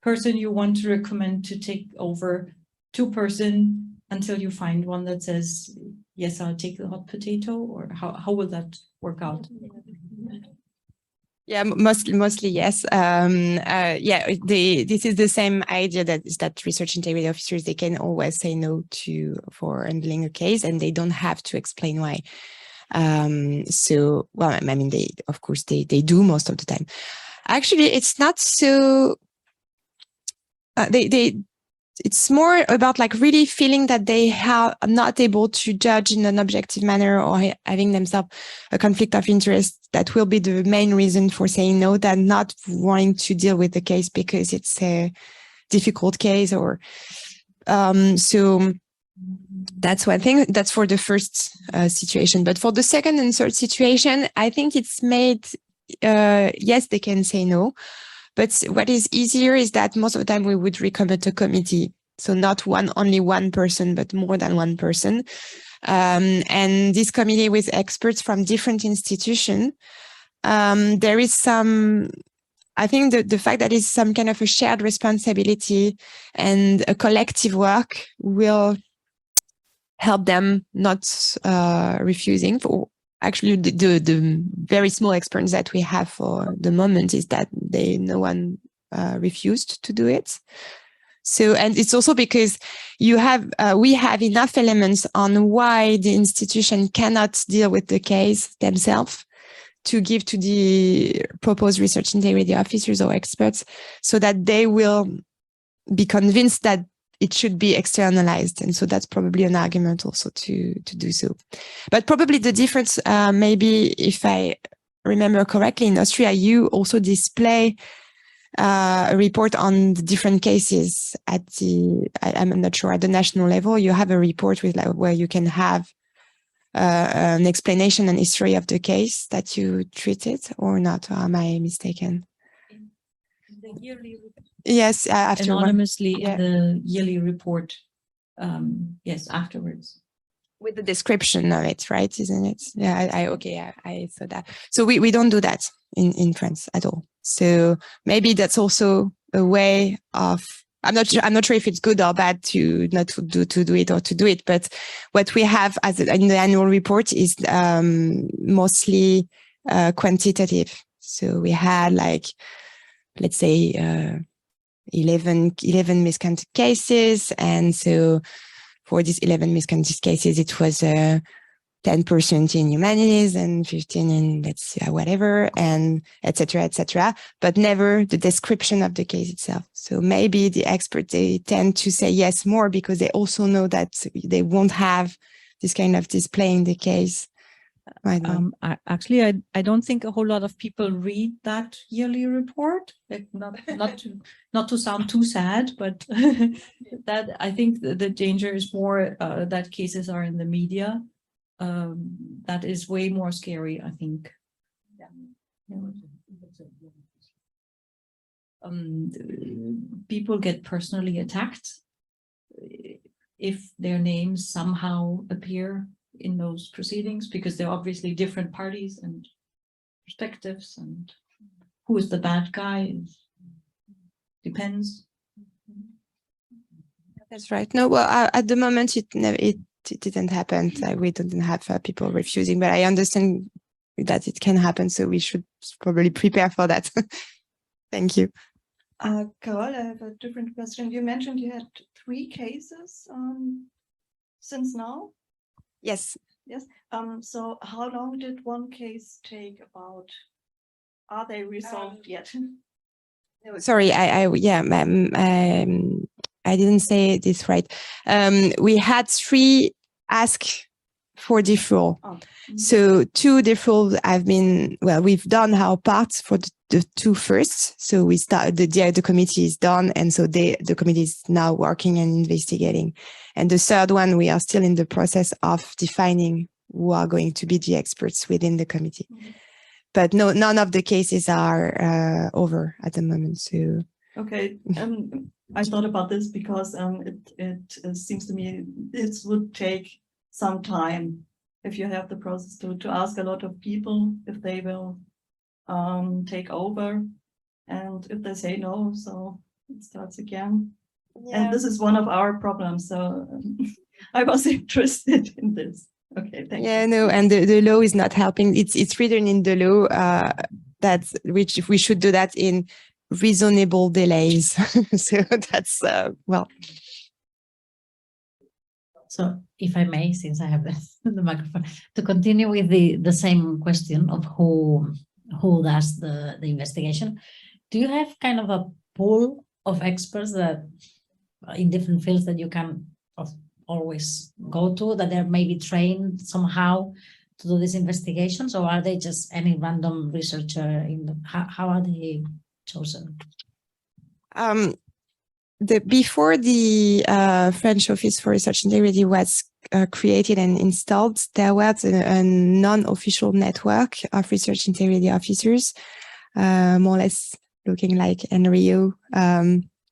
person you want to recommend to take over to person until you find one that says, yes, I'll take the hot potato? Or how will that work out? Yeah, mostly yes. Yeah, this is the same idea that research integrity officers, they can always say no for handling a case, and they don't have to explain why. So, well, I mean, of course they do most of the time. Actually, it's not so. It's more about like really feeling that they are not able to judge in an objective manner, or having themselves a conflict of interest. That will be the main reason for saying no, than not wanting to deal with the case because it's a difficult case. Or so that's one thing. That's for the first situation. But for the second and third situation, I think it's made, yes, they can say no. But what is easier is that most of the time we would recommend a committee. So not only one person, but more than one person. And this committee with experts from different institutions, there is some, I think the fact that it's some kind of a shared responsibility and a collective work will help them not refusing. Actually, the very small experience that we have for the moment is that no one refused to do it. So, and it's also because we have enough elements on why the institution cannot deal with the case themselves to give to the proposed research integrity officers or experts, so that they will be convinced that it should be externalized. And so that's probably an argument also to do so. But probably the difference, maybe if I remember correctly, in Austria, you also display a report on the different cases at I'm not sure, at the national level. You have a report with where you can have an explanation and history of the case that you treated, or not? Or am I mistaken? yearly Yes, after anonymously yeah. in the yearly report. Yes, afterwards. With the description of it, right? Isn't it? Yeah, I saw that. So we don't do that in France at all. So maybe that's also a way of, I'm not sure if it's good or bad to not to do it or to do it, but what we have as in the annual report is mostly quantitative. So we had like, let's say 11 misconduct cases, and so for these 11 misconduct cases, it was 10% in humanities and 15 in let's whatever, and etc., but never the description of the case itself. So maybe the experts, they tend to say yes more because they also know that they won't have this kind of displaying the case. Actually, I don't think a whole lot of people read that yearly report. Like not to sound too sad, but that I think the danger is more that cases are in the media. That is way more scary, I think. People get personally attacked if their names somehow appear in those proceedings, because they're obviously different parties and perspectives, and who is the bad guy depends. That's right. No, well, at the moment it didn't happen. We didn't have people refusing, but I understand that it can happen, so we should probably prepare for that. Thank you. Carol, I have a different question. You mentioned you had 3 cases since now. Yes. Yes. So how long did one case take about? Are they resolved yet? Sorry, I didn't say this right. We had 3 asks for deferral. So 2 deferrals have been, well, we've done our part for the 2 first. So we started, the committee is done. And so the committee is now working and investigating. And the 3rd one, we are still in the process of defining who are going to be the experts within the committee. But no, none of the cases are over at the moment. So okay. I thought about this because it seems to me this would take some time if you have the process to ask a lot of people if they will take over, and if they say no, so it starts again. Yeah. And this is one of our problems. So I was interested in this. Okay, thank you. Yeah, no, and the law is not helping. It's written in the law that which we should do that in reasonable delays. So that's well. So if I may, since I have the microphone, to continue with the same question of who does the investigation, do you have kind of a pool of experts that in different fields that you can always go to, that they're maybe trained somehow to do these investigations, or are they just any random researcher? How are they chosen? Before the French Office for Research Integrity was created and installed, there was a non-official network of research integrity officers, more or less looking like ENRIO.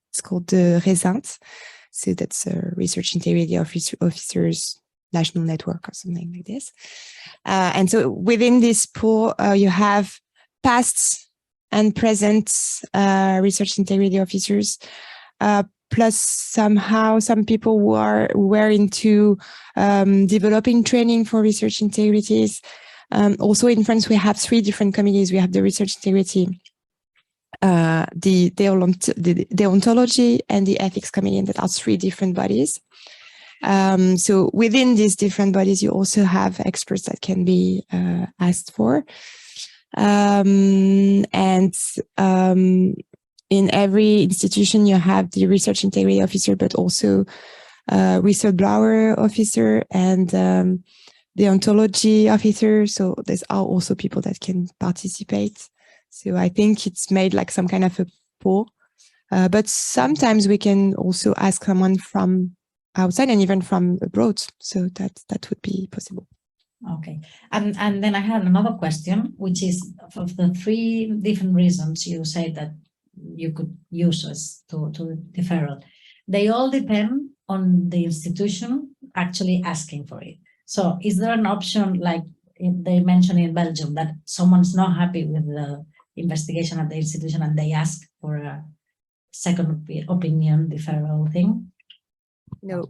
It's called the RESINT. So that's a Research Integrity Officers National Network or something like this. And so within this pool, you have past and present research integrity officers, plus somehow some people who were into developing training for research integrities. Also in France, we have 3 different committees. We have the research integrity, the deontology, and the ethics committee, and that are 3 different bodies. So within these different bodies, you also have experts that can be asked for. In every institution, you have the research integrity officer, but also whistleblower officer and the ontology officer. So there's also people that can participate. So I think it's made like some kind of a pool. But sometimes we can also ask someone from outside and even from abroad. So that would be possible. Okay. And then I had another question, which is of the 3 different reasons you say that you could use as to deferral. They all depend on the institution actually asking for it. So is there an option like they mentioned in Belgium that someone's not happy with the investigation at the institution and they ask for a second opinion deferral thing? No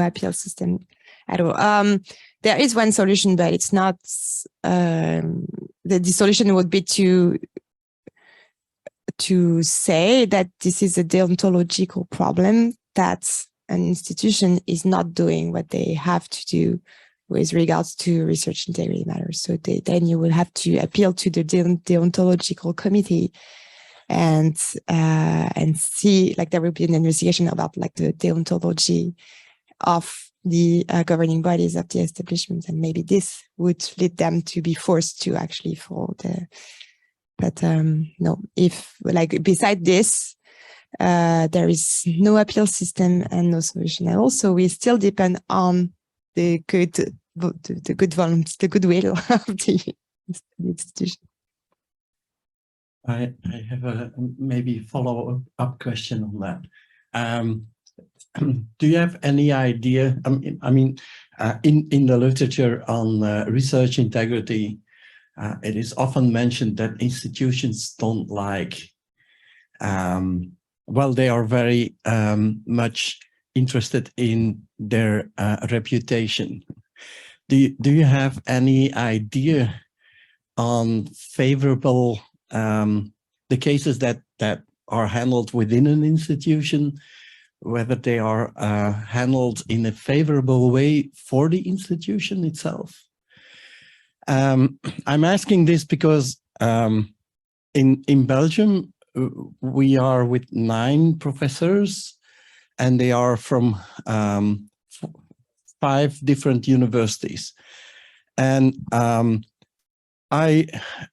appeal system at all. There is one solution, but it's not, the solution would be to say that this is a deontological problem, that an institution is not doing what they have to do with regards to research integrity matters. So then you will have to appeal to the deontological committee and see, like, there will be an investigation about like the deontology of the governing bodies of the establishment, and maybe this would lead them to be forced to actually follow the. But no, if like beside this, there is no appeal system and no solution at all. So we still depend on the goodwill of the institution. I have a maybe follow-up question on that. Do you have any idea? I mean, in the literature on research integrity, it is often mentioned that institutions don't like. Well, they are very much interested in their reputation. Do you have any idea on favorable the cases that are handled within an institution, whether they are handled in a favorable way for the institution itself? I'm asking this because in Belgium, we are with 9 professors, and they are from 5 different universities. And I'm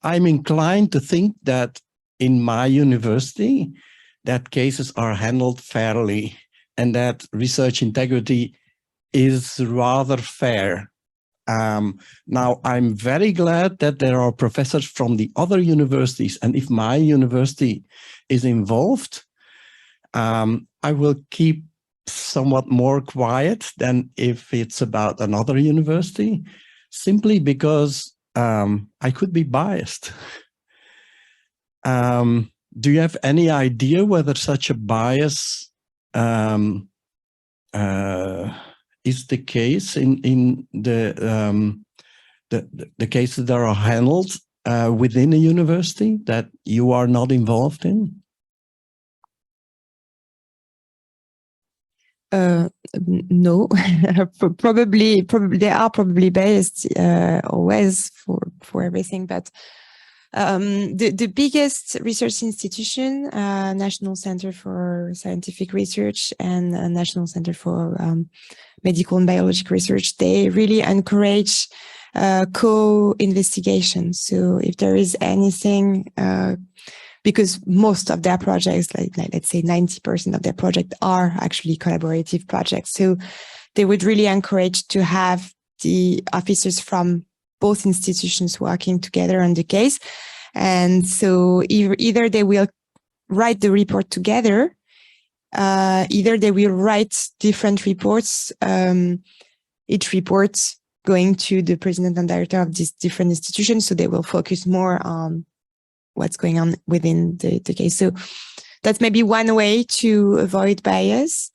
inclined to think that in my university, that cases are handled fairly and that research integrity is rather fair. Now, I'm very glad that there are professors from the other universities, and if my university is involved, I will keep somewhat more quiet than if it's about another university, simply because I could be biased. Do you have any idea whether such a bias is the case in the cases that are handled within a university that you are not involved in? No, probably they are probably based always for everything, but the biggest research institution, National Center for Scientific Research and National Center for Medical and Biological Research, they really encourage co-investigation. So if there is anything, because most of their projects, like let's say 90% of their projects are actually collaborative projects. So they would really encourage to have the officers from both institutions working together on the case. And so either they will write the report together, either they will write different reports, each report going to the president and director of these different institutions. So they will focus more on what's going on within the case. So that's maybe one way to avoid bias.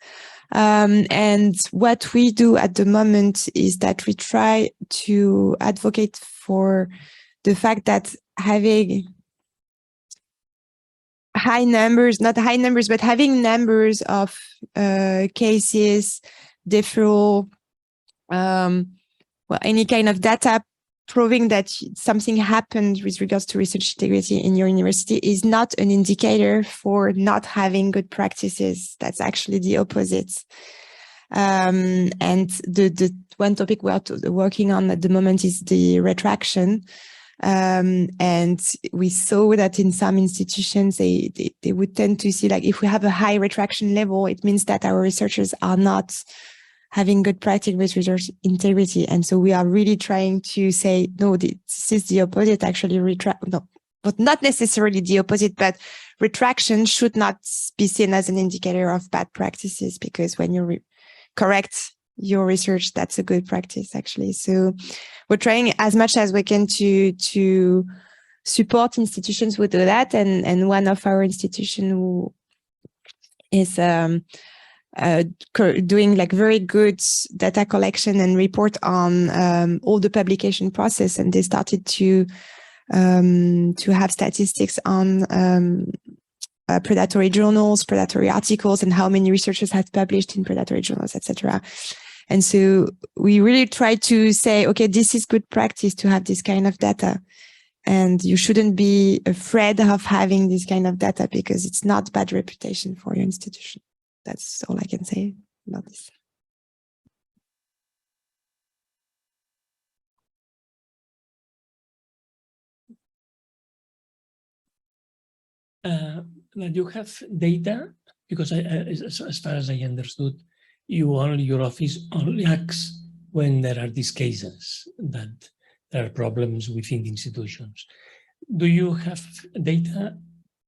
And what we do at the moment is that we try to advocate for the fact that having high numbers, not high numbers, but having numbers of cases, deferral, well, any kind of data proving that something happened with regards to research integrity in your university is not an indicator for not having good practices. That's actually the opposite. And the one topic we're working on at the moment is the retraction. And we saw that in some institutions, they would tend to see, like, if we have a high retraction level, it means that our researchers are not having good practice with research integrity. And so we are really trying to say, no, this is the opposite, actually. but not necessarily the opposite, but retraction should not be seen as an indicator of bad practices, because when you correct your research, that's a good practice actually. So we're trying as much as we can to support institutions who do that. And one of our institutions who is doing like very good data collection and report on all the publication process, and they started to have statistics on predatory journals, predatory articles, and how many researchers have published in predatory journals, etc. And so we really try to say, okay, this is good practice to have this kind of data, and you shouldn't be afraid of having this kind of data because it's not bad reputation for your institution. That's all I can say about this. You have data, because as far as I understood, your office only acts when there are these cases that there are problems within the institutions. Do you have data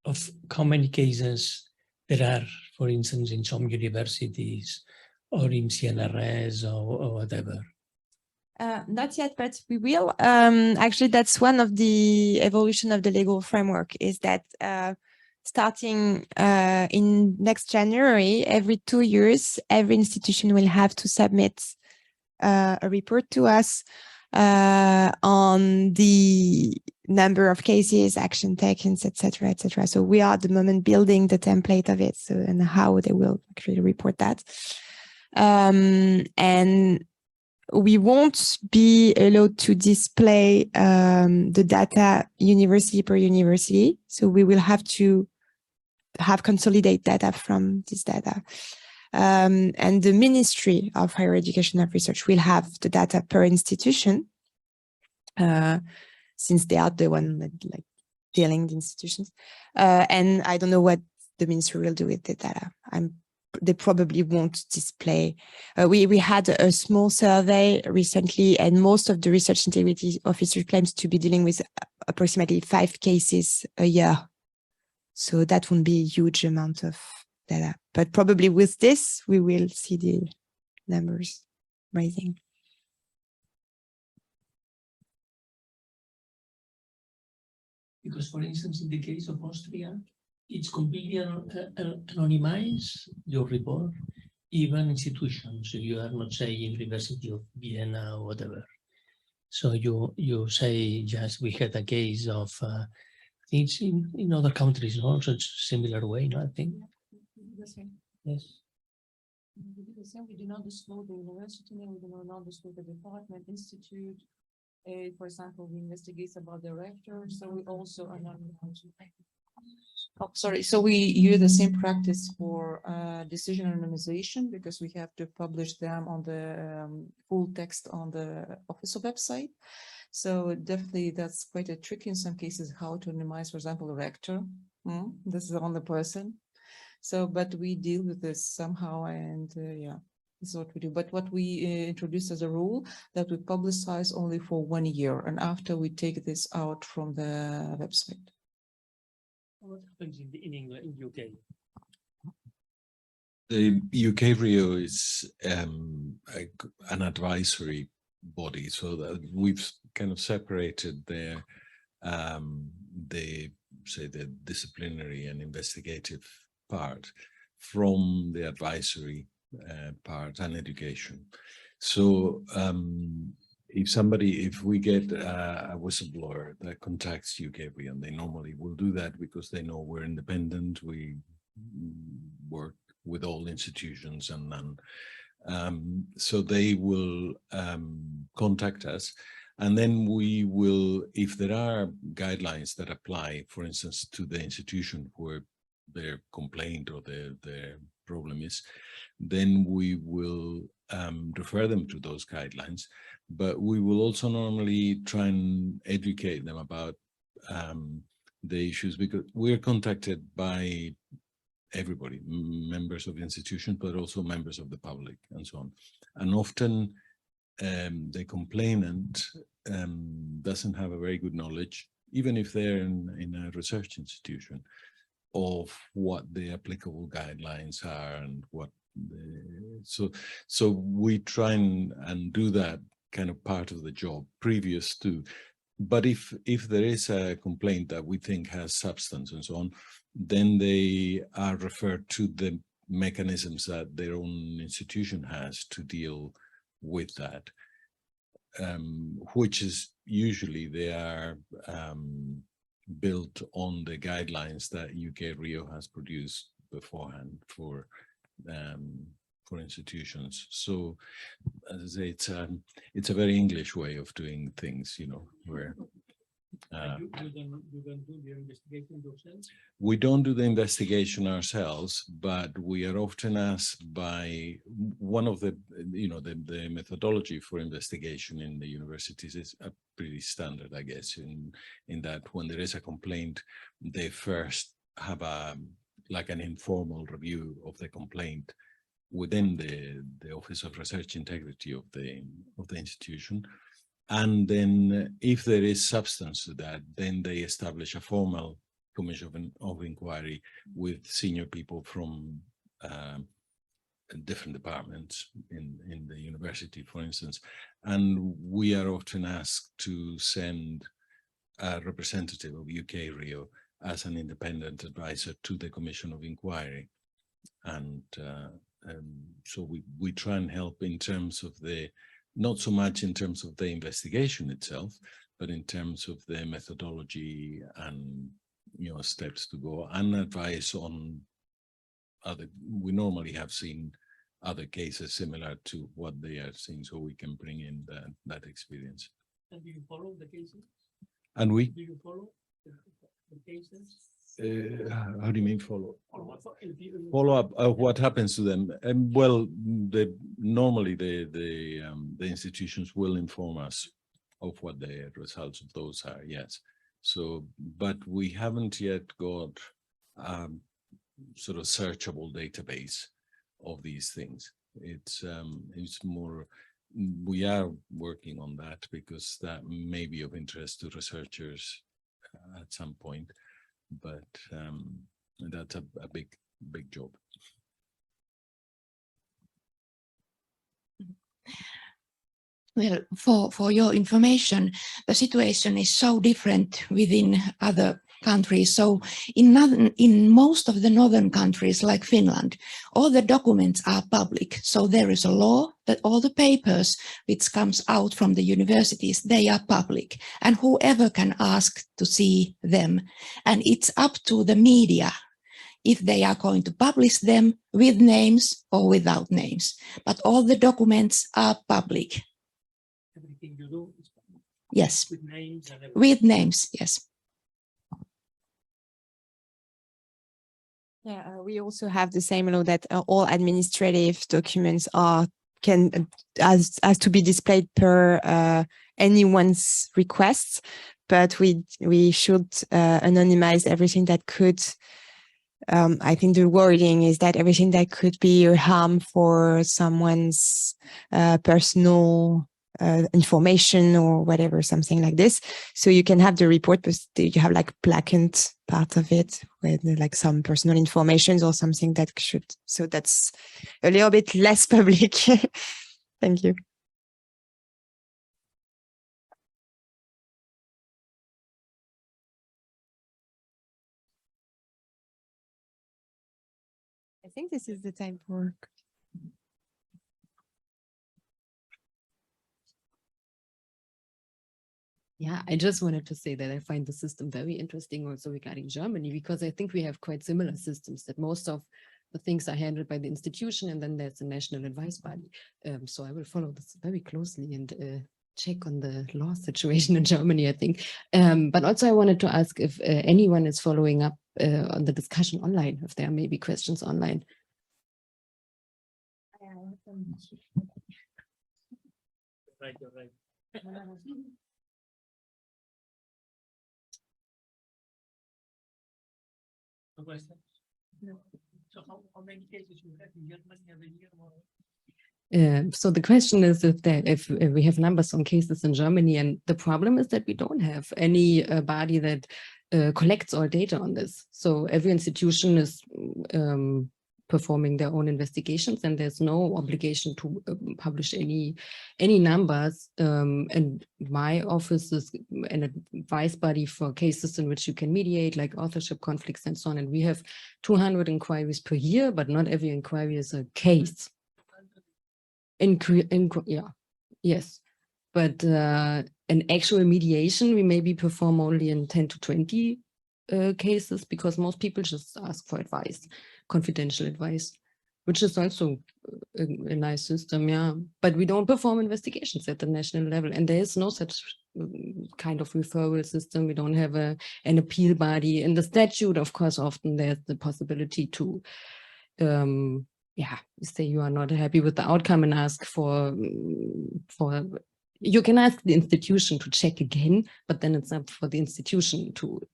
of how many cases there are, for instance, in some universities or in CNRS or whatever? Not yet, but we will. Actually, that's one of the evolution of the legal framework, is that starting in next January, every 2 years, every institution will have to submit a report to us on the number of cases, action taken, etc., etc. So we are at the moment building the template of it, so and how they will actually report that. And we won't be allowed to display the data university per university. So we will have to have consolidate data from this data. And the Ministry of Higher Education and Research will have the data per institution, since they are the one that, like, dealing the institutions. And I don't know what the ministry will do with the data. They probably won't display. We had a small survey recently, and most of the research integrity officers claims to be dealing with approximately 5 cases a year. So that won't be a huge amount of data. But probably with this, we will see the numbers rising. Because, for instance, in the case of Austria, it's completely anonymized, your report, even institutions. So you are not saying University of Vienna or whatever. So you say, just we had a case of, it's in other countries, also it's similar way, no, I think. Yes. We do the same. We do not disclose the university name. We do not disclose the department, institute. For example, we investigate about the rector. So we also anonymize. Oh, sorry. So we use the same practice for decision anonymization, because we have to publish them on the full text on the official website. So definitely that's quite a tricky in some cases how to anonymize, for example, a rector. This is the only person. So, but we deal with this somehow, and yeah, this is what we do. But what we introduced as a rule that we publicize only for 1 year, and after we take this out from the website. What happens in England, in UK? The UK ENRIO is an advisory body, so that we've kind of separated the disciplinary and investigative part from the advisory part and education. So if we get a whistleblower that contacts UK ENRIO, and they normally will do that because they know we're independent, we work with all institutions and none. So they will contact us, and then we will, if there are guidelines that apply, for instance, to the institution where their complaint or their problem is, then we will refer them to those guidelines. But we will also normally try and educate them about the issues, because we're contacted by everybody, members of the institution, but also members of the public and so on. And often the complainant doesn't have a very good knowledge even if they're in a research institution, of what the applicable guidelines are and what so we try and do that kind of part of the job previous to. But if there is a complaint that we think has substance and so on, then they are referred to the mechanisms that their own institution has to deal with that, which is usually they are built on the guidelines that UK-RIO has produced beforehand for institutions. So, as I say, it's a very English way of doing things, you know, where You don't do the investigation yourselves? we don't do the investigation ourselves, but we are often asked by one of the, you know, the methodology for investigation in the universities is a pretty standard, I guess, in that when there is a complaint, they first have like an informal review of the complaint within the Office of Research Integrity of the institution. And then if there is substance to that, then they establish a formal commission of inquiry with senior people from different departments in the university, for instance. And we are often asked to send a representative of UK-RIO as an independent advisor to the commission of inquiry. And so we try and help in terms of not so much in terms of the investigation itself, but in terms of the methodology and, you know, steps to go, and advice on other. We normally have seen other cases similar to what they are seeing, so we can bring in that experience. And do you follow the cases? And we Do you follow the cases? How do you mean follow? Follow Follow up of what happens to them. Well, normally the institutions will inform us of what the results of those are. Yes. So, but we haven't yet got sort of searchable database of these things. It's more. We are working on that because that may be of interest to researchers at some point. But that's a big job. Well, for your information, the situation is so different within other countries. So in most of the northern countries like Finland, all the documents are public. So there is a law that all the papers which comes out from the universities, they are public, and whoever can ask to see them. And it's up to the media if they are going to publish them with names or without names. But all the documents are public. Everything you do is public. Yes. With names and everything. With names, yes. Yeah, we also have the same law that all administrative documents has to be displayed per anyone's requests, but we should anonymize everything that could. I think the wording is that everything that could be a harm for someone's personal information or whatever, something like this. So you can have the report, but you have like blackened part of it with like some personal information or something that should. So that's a little bit less public. Thank you. I think this is the time for. Yeah, I just wanted to say that I find the system very interesting also regarding Germany, because I think we have quite similar systems, that most of the things are handled by the institution and then there's a national advice body. So I will follow this very closely and check on the law situation in Germany, I think. But also I wanted to ask if anyone is following up on the discussion online, if there are maybe questions online. Right, you're right. No questions? No. So how many cases you have in Germany every year? So the question is if we have numbers on cases in Germany, and the problem is that we don't have any body that collects all data on this. So every institution is performing their own investigations, and there's no obligation to publish any numbers. And my office is an advice body for cases in which you can mediate, like authorship conflicts and so on. And we have 200 inquiries per year, but not every inquiry is a case. Yes, but an actual mediation we maybe perform only in 10 to 20 cases, because most people just ask for advice, confidential advice, which is also a nice system, yeah. But we don't perform investigations at the national level, and there is no such kind of referral system. We don't have an appeal body. In the statute, of course, often there's the possibility to say you are not happy with the outcome and ask for you can ask the institution to check again, but then it's up for the institution to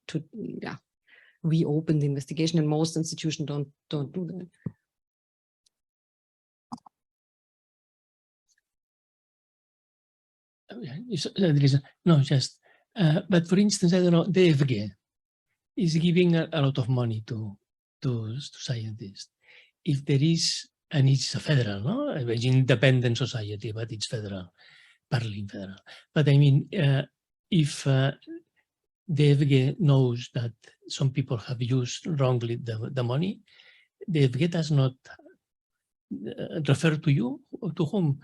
reopen the investigation, and most institutions don't do that. But for instance, I don't know, DFG is giving a lot of money to scientists. If there is, and it's a federal, no? It's an independent society, but it's federal, partly federal. But I mean, if DFG knows that some people have used wrongly the money, DFG does not refer to you, or to whom?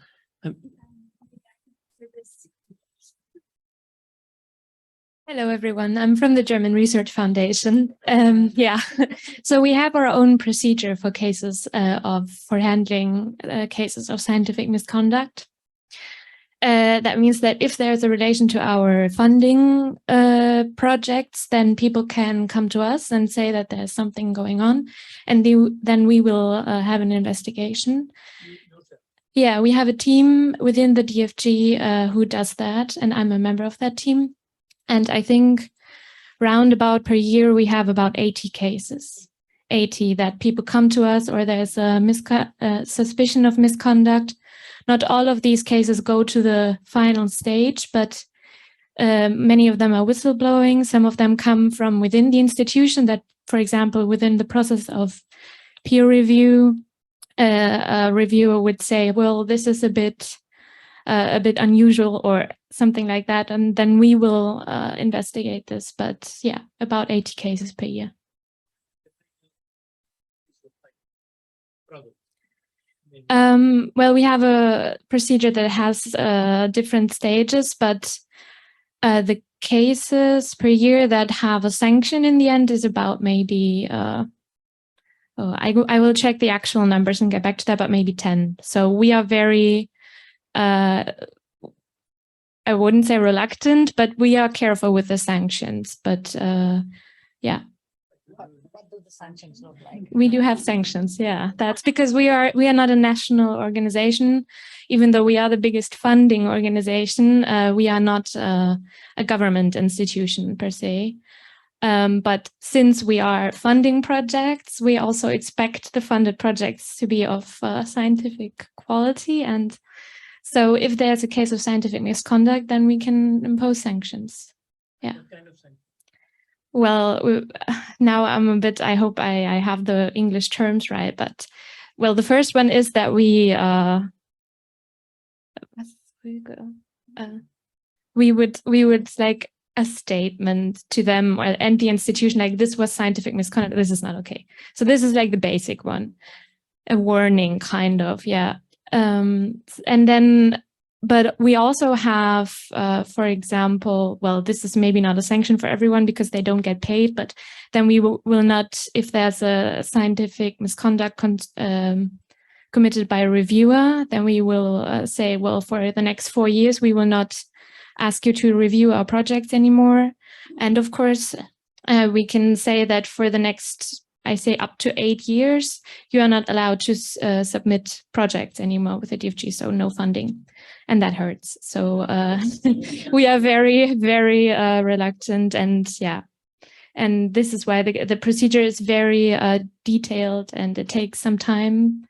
Hello, everyone. I'm from the German Research Foundation. So we have our own procedure for cases for handling cases of scientific misconduct. That means that if there's a relation to our funding projects, then people can come to us and say that there's something going on, and then we will have an investigation. Yeah, we have a team within the DFG who does that, and I'm a member of that team. And I think roundabout per year, we have about 80 cases, 80 that people come to us, or there's a suspicion of misconduct. Not all of these cases go to the final stage, but many of them are whistleblowing. Some of them come from within the institution that, for example, within the process of peer review, a reviewer would say, well, this is a bit unusual or something like that, and then we will investigate this. But yeah, about 80 cases per year. Well, we have a procedure that has different stages, but the cases per year that have a sanction in the end is about maybe, I will check the actual numbers and get back to that, but maybe 10. So we are very, I wouldn't say reluctant, but we are careful with the sanctions. But yeah. What do the sanctions look like? We do have sanctions, yeah. That's because we are not a national organization. Even though we are the biggest funding organization, we are not a government institution per se. But since we are funding projects, we also expect the funded projects to be of scientific quality. And so if there's a case of scientific misconduct, then we can impose sanctions. Yeah. What kind of sanctions? Well, now I'm a bit, I hope I have the English terms right, but well, the first one is that we would like a statement to them and the institution, like, this was scientific misconduct, this is not okay. So this is like the basic one, a warning kind of, yeah. And then, but we also have, for example, well, this is maybe not a sanction for everyone because they don't get paid, but then we will not, if there's a scientific misconduct committed by a reviewer, then we will say, well, for the next 4 years, we will not ask you to review our projects anymore. And of course, we can say that for the next, I say up to 8 years, you are not allowed to submit projects anymore with the DFG, so no funding. And that hurts. So we are very, very reluctant, and yeah. And this is why the procedure is very detailed, and it takes some time.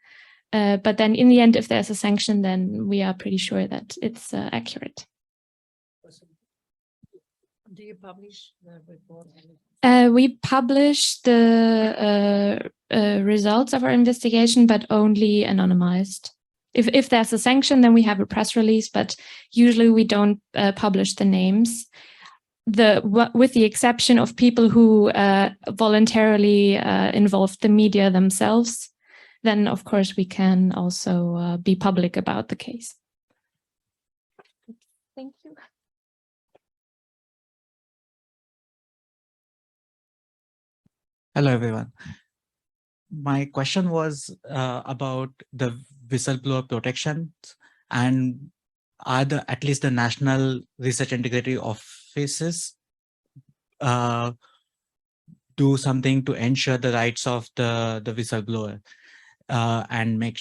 But then in the end, if there's a sanction, then we are pretty sure that it's accurate. Do you publish the report? We publish the results of our investigation, but only anonymized. If there's a sanction, then we have a press release, but usually we don't publish the names. With the exception of people who voluntarily involved the media themselves, then of course we can also be public about the case. Thank you. Hello, everyone. My question was about the whistleblower protection, and are at least the National Research Integrity Offices do something to ensure the rights of the whistleblower and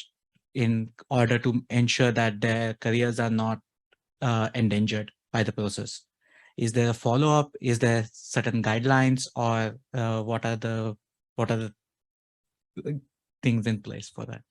in order to ensure that their careers are not endangered by the process? Is there a follow-up? Is there certain guidelines, or what are the things in place for that?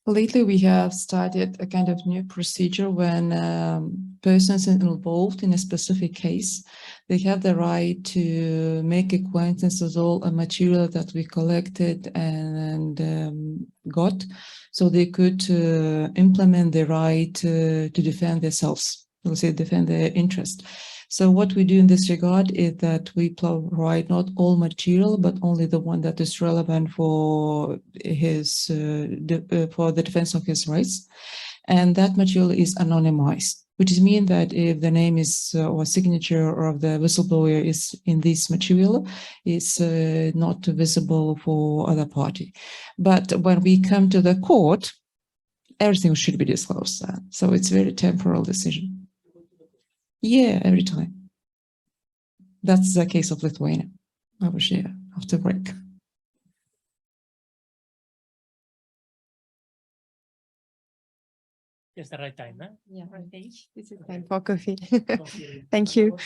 Lately, we have started a kind of new procedure when persons involved in a specific case, they have the right to make acquaintance with all the material that we collected and got, so they could implement the right to defend themselves, let's say defend their interest. So what we do in this regard is that we provide not all material, but only the one that is relevant for his for the defense of his rights, and that material is anonymized, which means that if the name is or signature of the whistleblower is in this material, it's not visible for other party. But when we come to the court, everything should be disclosed. So it's a very temporal decision. Yeah, every time. That's the case of Lithuania. I will share after break. It's the right time, huh? Yeah, okay. This is time for coffee. Thank you.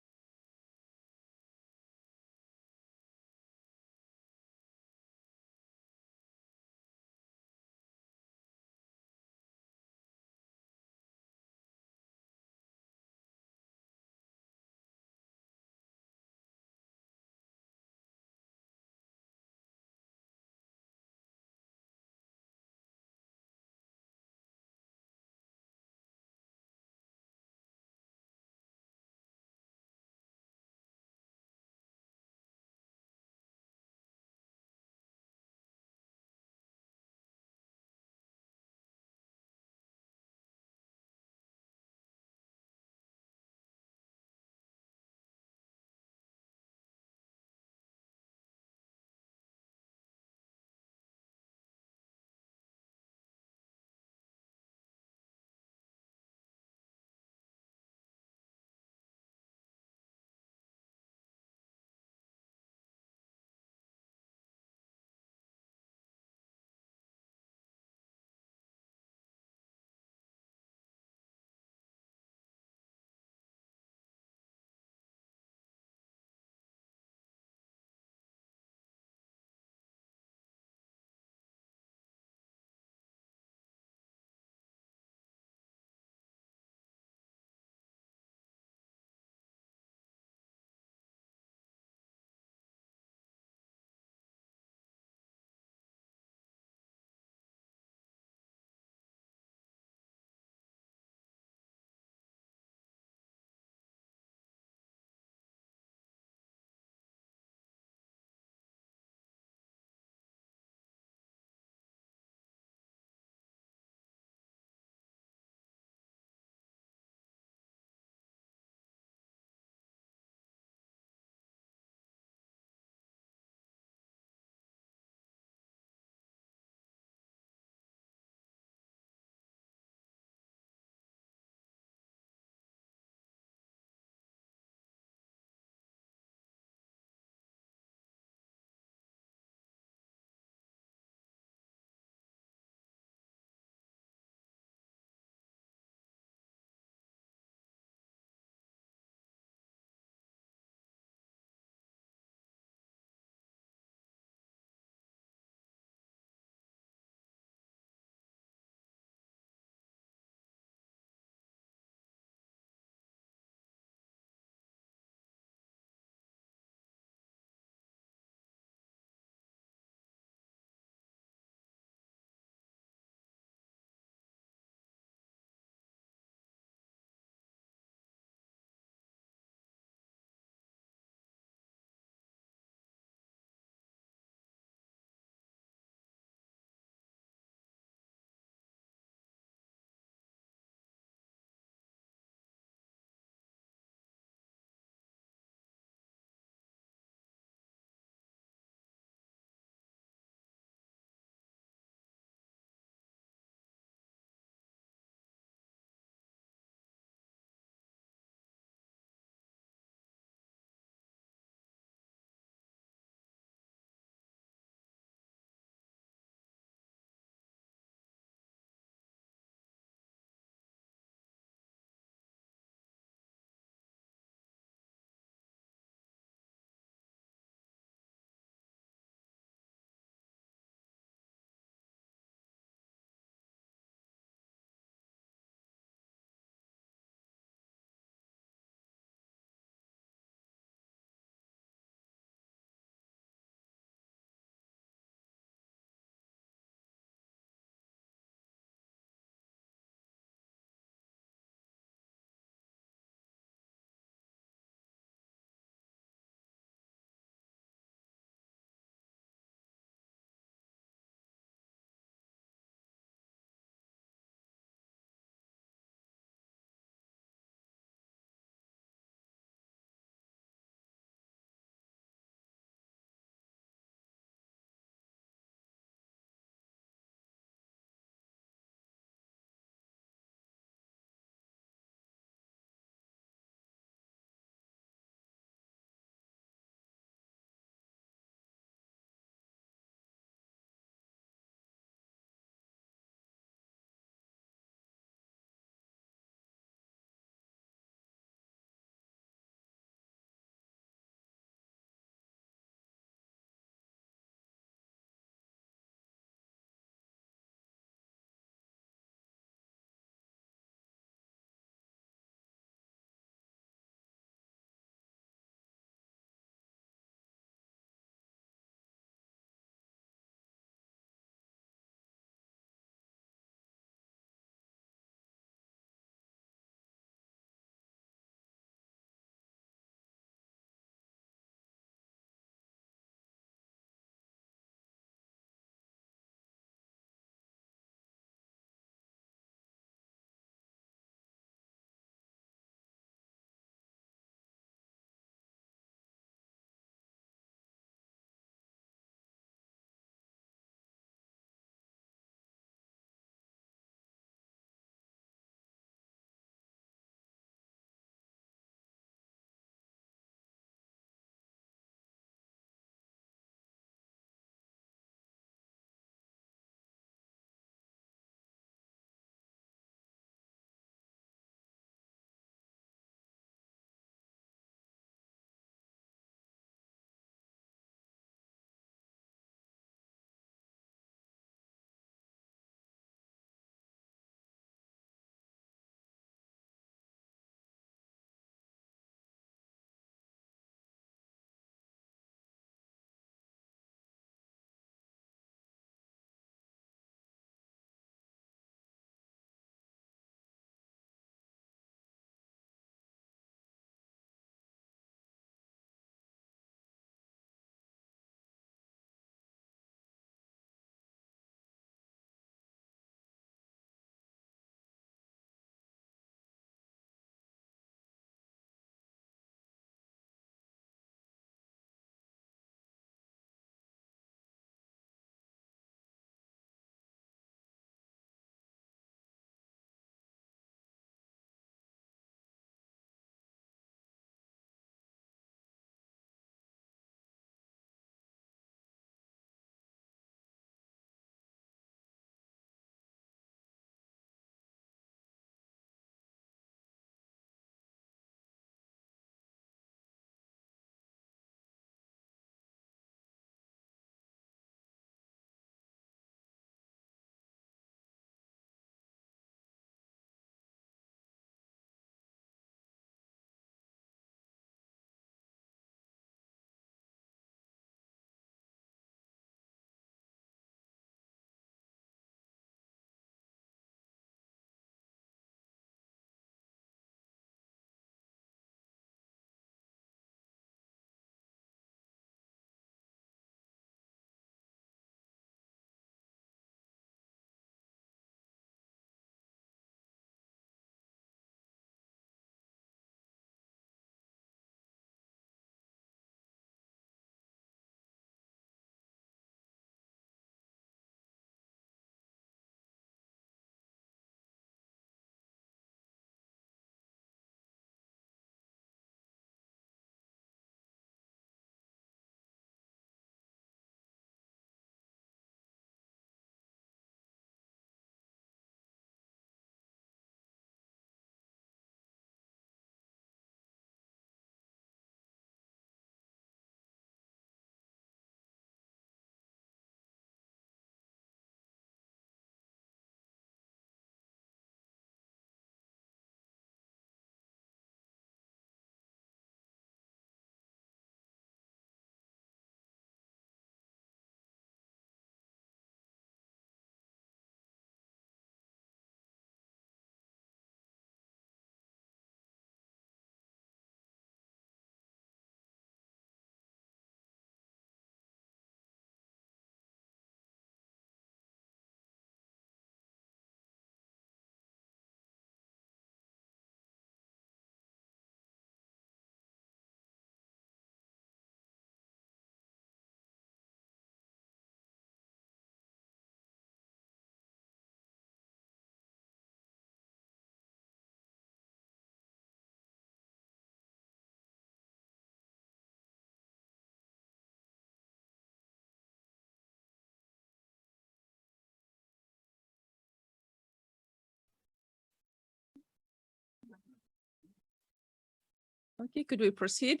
Okay, could we proceed?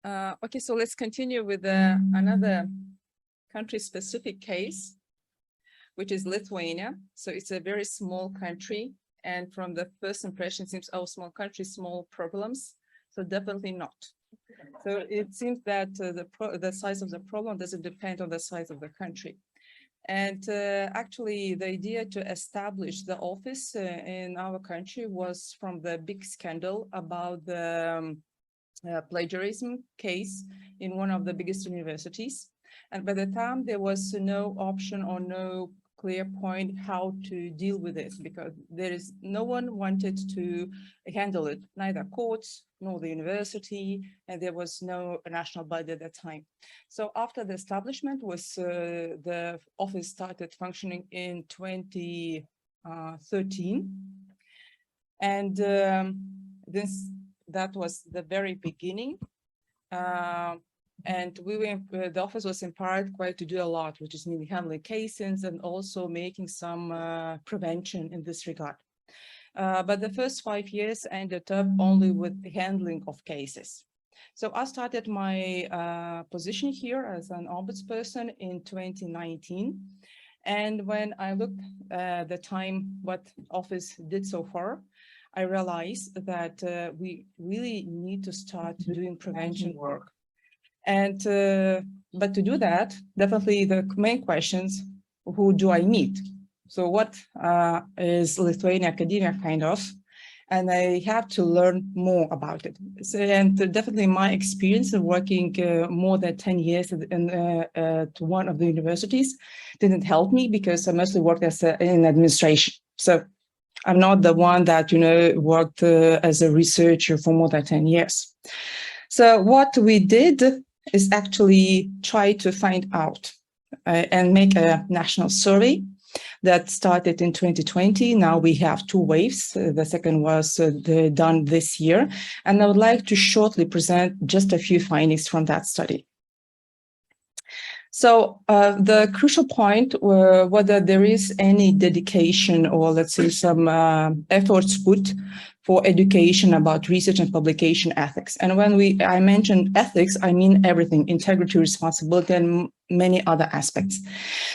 Okay, so let's continue with another country-specific case, which is Lithuania. So it's a very small country, and from the first impression, it seems, oh, small country, small problems. So definitely not. So it seems that the size of the problem doesn't depend on the size of the country. And actually, the idea to establish the office in our country was from the big scandal about the plagiarism case in one of the biggest universities. And by the time there was no option or no clear point how to deal with it, because no one wanted to handle it, neither courts nor the university, and there was no national body at that time. So after the establishment the office started functioning in 2013, and that was the very beginning. And the office was empowered quite to do a lot, which is mainly handling cases and also making some prevention in this regard. But the first 5 years ended up only with the handling of cases. So I started my position here as an ombudsperson in 2019. And when I looked at the time what office did so far, I realized that we really need to start doing prevention work. And but to do that, definitely the main questions: who do I meet? So what is Lithuania academia kind of? And I have to learn more about it. So, and definitely my experience of working more than 10 years to one of the universities didn't help me, because I mostly worked in administration. So I'm not the one that, worked as a researcher for more than 10 years. So what we did is actually try to find out and make a national survey that started in 2020. Now we have 2 waves. The second was done this year. And I would like to shortly present just a few findings from that study. So the crucial point were whether there is any dedication or, let's say, some efforts put for education about research and publication ethics. And when I mentioned ethics, I mean everything: integrity, responsibility, and many other aspects.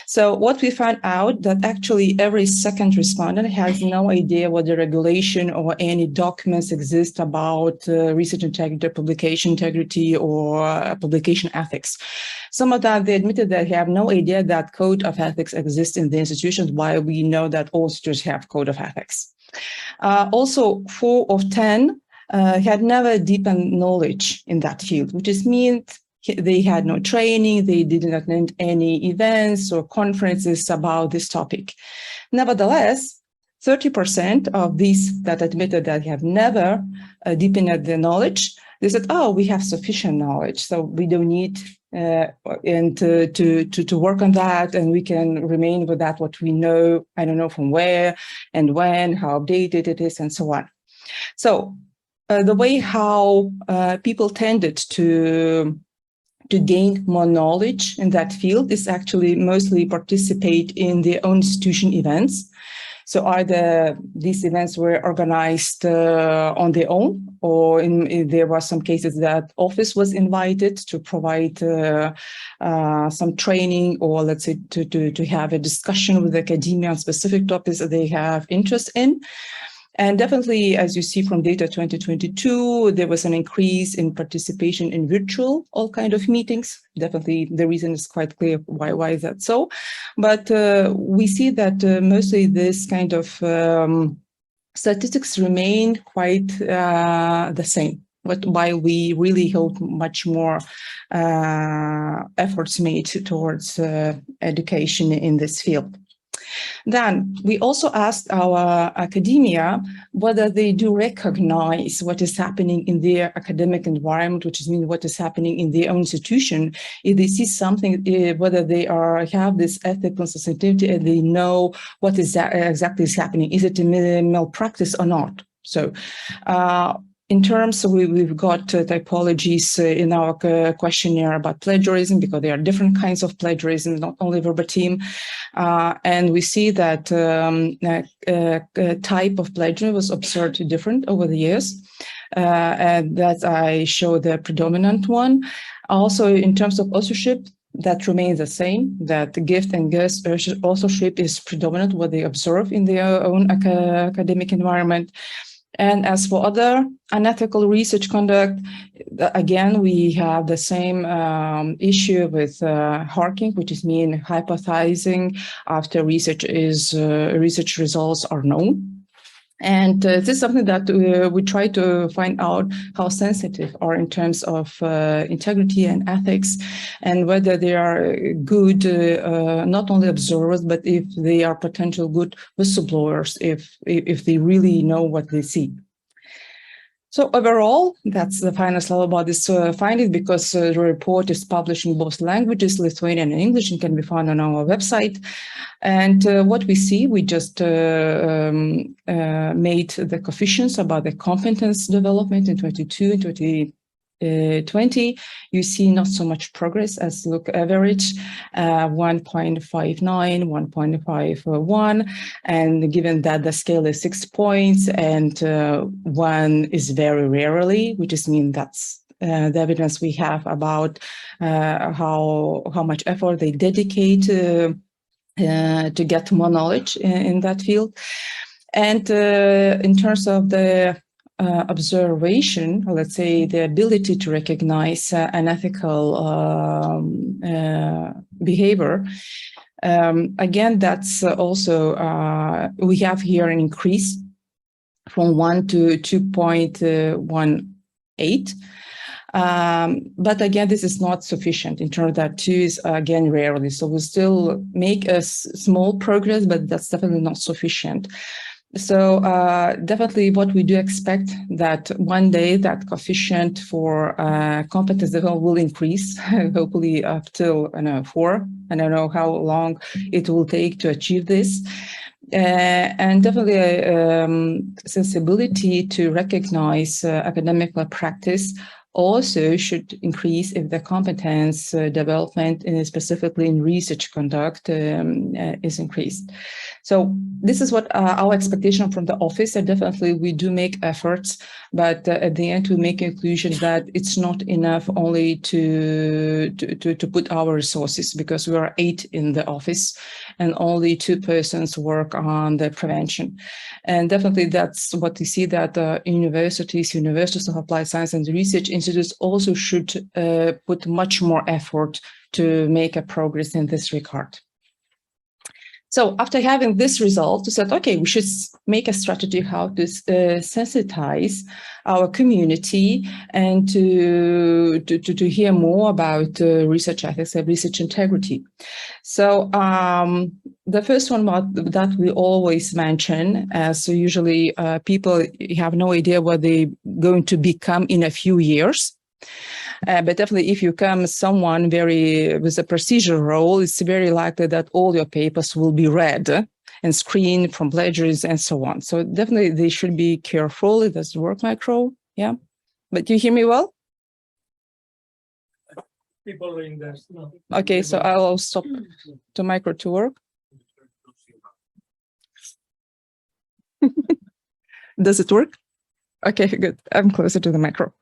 So what we found out that actually every second respondent has no idea what the regulation or any documents exist about research integrity, publication integrity, or publication ethics. Some of that, they admitted that they have no idea that code of ethics exists in the institutions, while we know that all institutes have code of ethics. Also, 4 of 10 had never deepened knowledge in that field, which is means they had no training, they didn't attend any events or conferences about this topic. Nevertheless, 30% of these that admitted that they have never deepened their knowledge, they said, oh, we have sufficient knowledge, so we don't need to work on that, and we can remain with that, what we know, I don't know from where and when, how updated it is, and so on. So the way how people tended to gain more knowledge in that field is actually mostly participate in their own institution events. So either these events were organized on their own, or there were some cases that office was invited to provide some training, or let's say to have a discussion with academia on specific topics that they have interest in. And definitely, as you see from data 2022, there was an increase in participation in virtual, all kind of meetings. Definitely, the reason is quite clear why is that so. But we see that mostly this kind of statistics remain quite the same. While we really hold much more efforts made towards education in this field. Then we also asked our academia whether they do recognize what is happening in their academic environment, which means what is happening in their own institution. If they see something, whether they have this ethical sensitivity and they know what is exactly is happening. Is it a malpractice or not? So In terms, we've got typologies in our questionnaire about plagiarism, because there are different kinds of plagiarism, not only verbatim. And we see that type of plagiarism was observed different over the years. And that I show the predominant one. Also, in terms of authorship, that remains the same, that gift and guest authorship is predominant, what they observe in their own academic environment. And as for other unethical research conduct, again, we have the same issue with harking, which is mean hypothesizing after research results are known. And this is something that we try to find out how sensitive are in terms of integrity and ethics, and whether they are good, not only observers, but if they are potential good whistleblowers, if they really know what they see. So overall, that's the final slide about this finding, because the report is published in both languages, Lithuanian and English, and can be found on our website. And what we see, we just made the coefficients about the competence development in 22 and 2020. You see not so much progress as look average, 1.59, 1.51, and given that the scale is 6 points and 1 is very rarely, which is mean that's the evidence we have about how much effort they dedicate to get more knowledge in that field. And in terms of the observation, or let's say the ability to recognize unethical behavior, again, that's also, we have here an increase from 1 to 2.18. But again, this is not sufficient in terms that 2 is again rarely. So we still make a small progress, but that's definitely not sufficient. So definitely what we do expect that one day that coefficient for competence development will increase, hopefully up till 4. I don't know how long it will take to achieve this. And definitely sensibility to recognize academic practice also should increase if the competence development, and specifically in research conduct, is increased. So this is what our expectation from the office, and definitely we do make efforts, but at the end we make a conclusion that it's not enough only to put our resources, because we are 8 in the office and only 2 persons work on the prevention. And definitely that's what we see, that universities of applied science and research institutes also should put much more effort to make a progress in this regard. So after having this result, we said, okay, we should make a strategy how to sensitize our community and to hear more about research ethics and research integrity. So the first one that we always mention, as usually people have no idea what they're going to become in a few years. But definitely if you come someone with a procedure role, it's very likely that all your papers will be read and screened from plagiarism and so on. So definitely they should be careful. It doesn't work, micro. Yeah. But you hear me well? People in there. No. Okay, so I'll stop the micro to work. Does it work? Okay, good. I'm closer to the micro.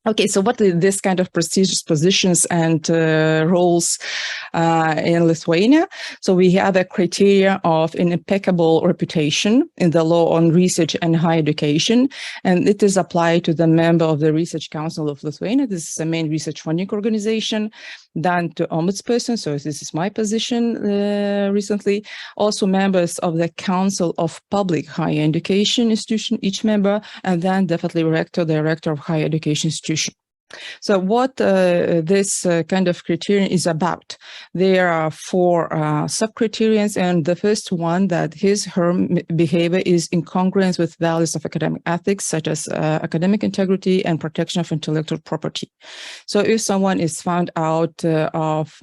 Okay, so what are this kind of prestigious positions and roles in Lithuania? So we have a criteria of an impeccable reputation in the law on research and higher education, and it is applied to the member of the Research Council of Lithuania. This is the main research funding organization. Then to ombudsperson, so this is my position recently. Also members of the Council of Public Higher Education Institution, each member, and then definitely director of higher education institution. So what this kind of criterion is about? There are 4 sub-criterions, and the first one that her behavior is in congruence with values of academic ethics, such as academic integrity and protection of intellectual property. So if someone is found out of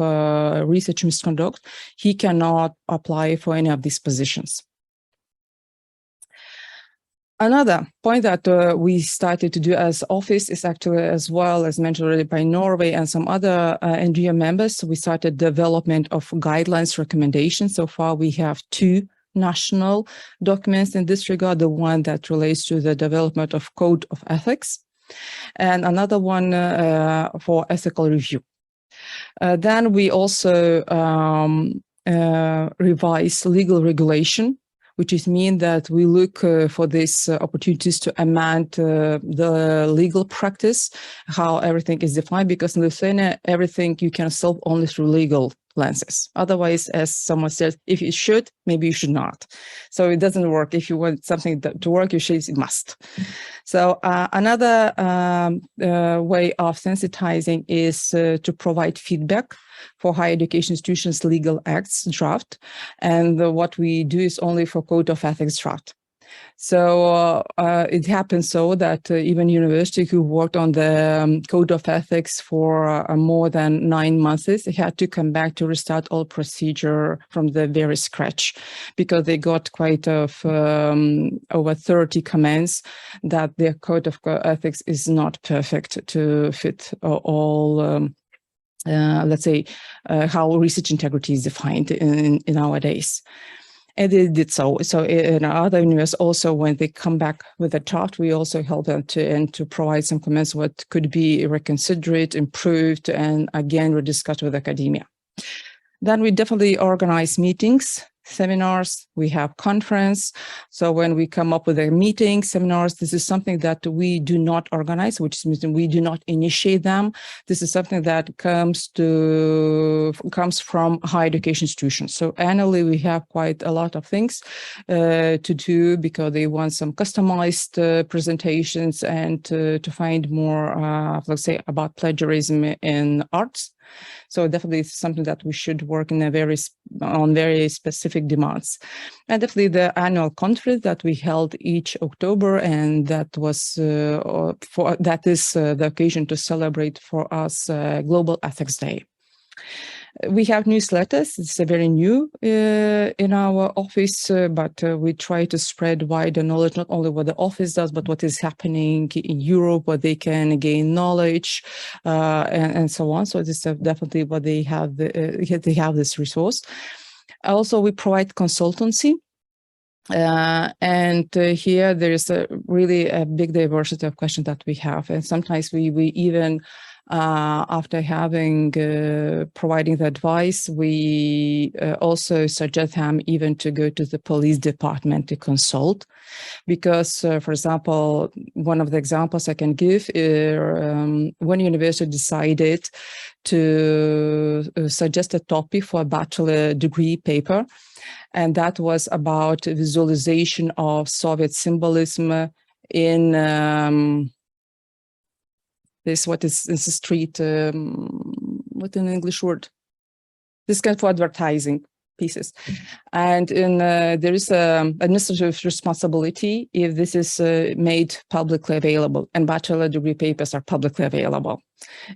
research misconduct, he cannot apply for any of these positions. Another point that we started to do as office is actually, as well as mentioned already by Norway and some other ENRIO members, we started development of guidelines recommendations. So far, we have 2 national documents in this regard, the one that relates to the development of code of ethics, and another one for ethical review. Then we also revise legal regulation, which is mean that we look for these opportunities to amend the legal practice, how everything is defined, because in Lithuania, everything you can solve only through legal lenses. Otherwise, as someone says, if you should, maybe you should not. So it doesn't work. If you want something to work, you should, it must. So another way of sensitizing is to provide feedback for higher education institutions' legal acts draft. And what we do is only for code of ethics draft. So it happens so that even university who worked on the code of ethics for more than 9 months, they had to come back to restart all procedure from the very scratch, because they got quite of over 30 comments that their code of ethics is not perfect to fit all let's say, how research integrity is defined in nowadays. And they did so. So in other universities also, when they come back with a draft, we also help them to provide some comments what could be reconsidered, improved, and again, rediscussed with academia. Then we definitely organize meetings, seminars, we have conference. So when we come up with a meeting, seminars, this is something that we do not organize, which means we do not initiate them. This is something that comes from higher education institutions. So annually, we have quite a lot of things to do, because they want some customized presentations and to find more, let's say, about plagiarism in arts. So definitely it's something that we should work in on very specific demands. And definitely the annual conference that we held each October, and that was that is the occasion to celebrate for us Global Ethics Day. We have newsletters. It's very new in our office, but we try to spread wider knowledge, not only what the office does, but what is happening in Europe, where they can gain knowledge, and so on. So this is definitely what they have. They have this resource. Also, we provide consultancy. And here there is really a big diversity of questions that we have. And sometimes we even after having providing the advice, we also suggest them even to go to the police department to consult, because, for example, one of the examples I can give is one university decided to suggest a topic for a bachelor degree paper, and that was about visualization of Soviet symbolism in this, what is this street, what an English word? This kind of advertising pieces. And in there is administrative responsibility if this is made publicly available, and bachelor degree papers are publicly available.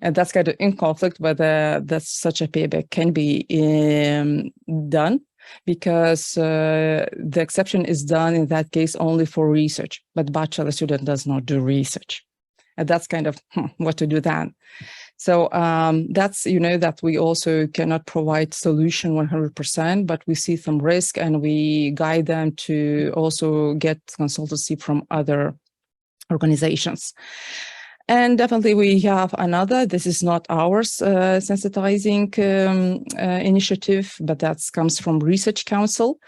And that's kind of in conflict whether that such a paper can be done, because the exception is done in that case only for research, but bachelor student does not do research. And that's kind of what to do then. So that's, that we also cannot provide solution 100%, but we see some risk and we guide them to also get consultancy from other organizations. And definitely we have another, this is not ours, sensitizing initiative, but that comes from Research Council.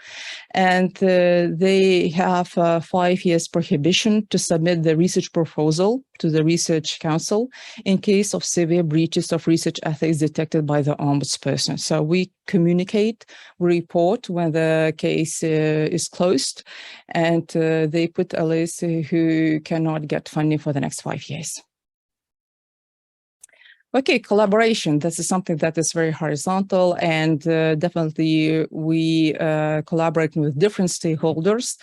And they have 5 years prohibition to submit the research proposal to the Research Council in case of severe breaches of research ethics detected by the ombudsperson. So we communicate, we report when the case is closed, and they put a list who cannot get funding for the next 5 years. Okay, collaboration. This is something that is very horizontal, and definitely we collaborate with different stakeholders,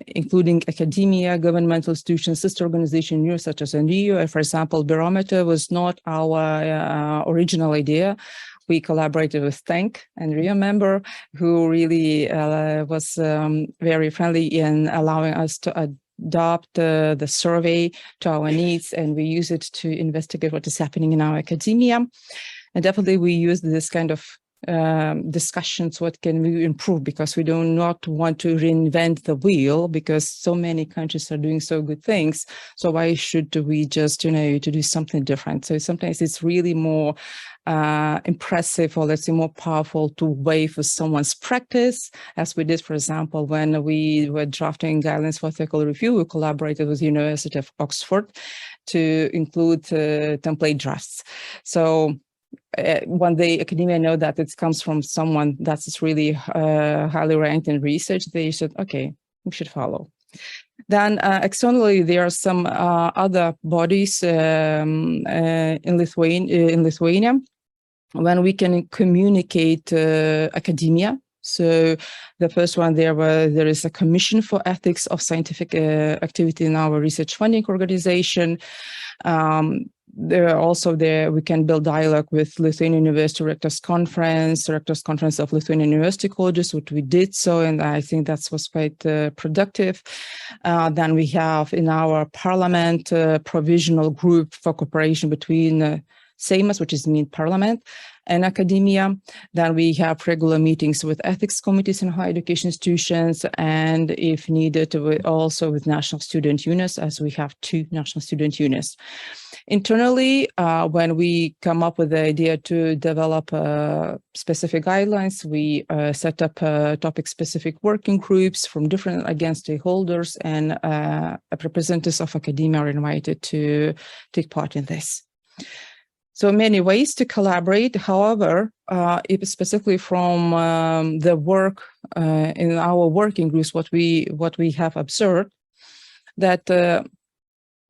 including academia, governmental institutions, sister organizations, such as ENRIO. For example, Barometer was not our original idea. we collaborated with Thank ENRIO member, who really was very friendly in allowing us to adopt the survey to our needs, and we use it to investigate what is happening in our academia. And definitely we use this kind of discussions, what can we improve, because we do not want to reinvent the wheel, because so many countries are doing so good things. So why should we just, to do something different? So sometimes it's really more impressive, or let's say more powerful, to wait for someone's practice, as we did, for example, when we were drafting guidelines for ethical review. We collaborated with the University of Oxford to include template drafts. So when the academia know that it comes from someone that's really highly ranked in research, they said, okay, we should follow. Then externally, there are some other bodies in Lithuania when we can communicate academia. So the first one, there is a Commission for Ethics of Scientific Activity in our research funding organization. We can build dialogue with Lithuanian University Rectors Conference of Lithuanian University Colleges, which we did so, and I think that was quite productive. Then we have in our parliament provisional group for cooperation between SEIMAS, which is mean parliament, and academia. Then we have regular meetings with ethics committees in higher education institutions, and if needed, also with national student unions, as we have 2 national student unions. Internally, when we come up with the idea to develop specific guidelines, we set up topic-specific working groups from different, again, stakeholders, and representatives of academia are invited to take part in this. So many ways to collaborate. However, if specifically from the work in our working groups, what we have observed, that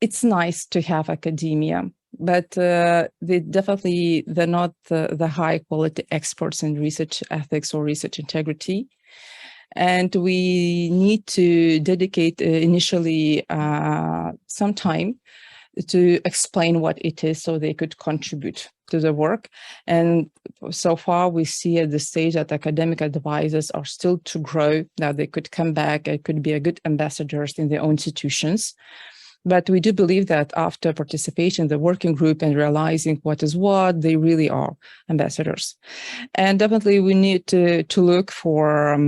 it's nice to have academia, but they're not the high quality experts in research ethics or research integrity. And we need to dedicate initially some time to explain what it is, so they could contribute to the work. And so far we see at the stage that academic advisors are still to grow, that they could come back and could be a good ambassadors in their own institutions. But we do believe that after participation in the working group and realizing what is what, they really are ambassadors. And definitely we need to look for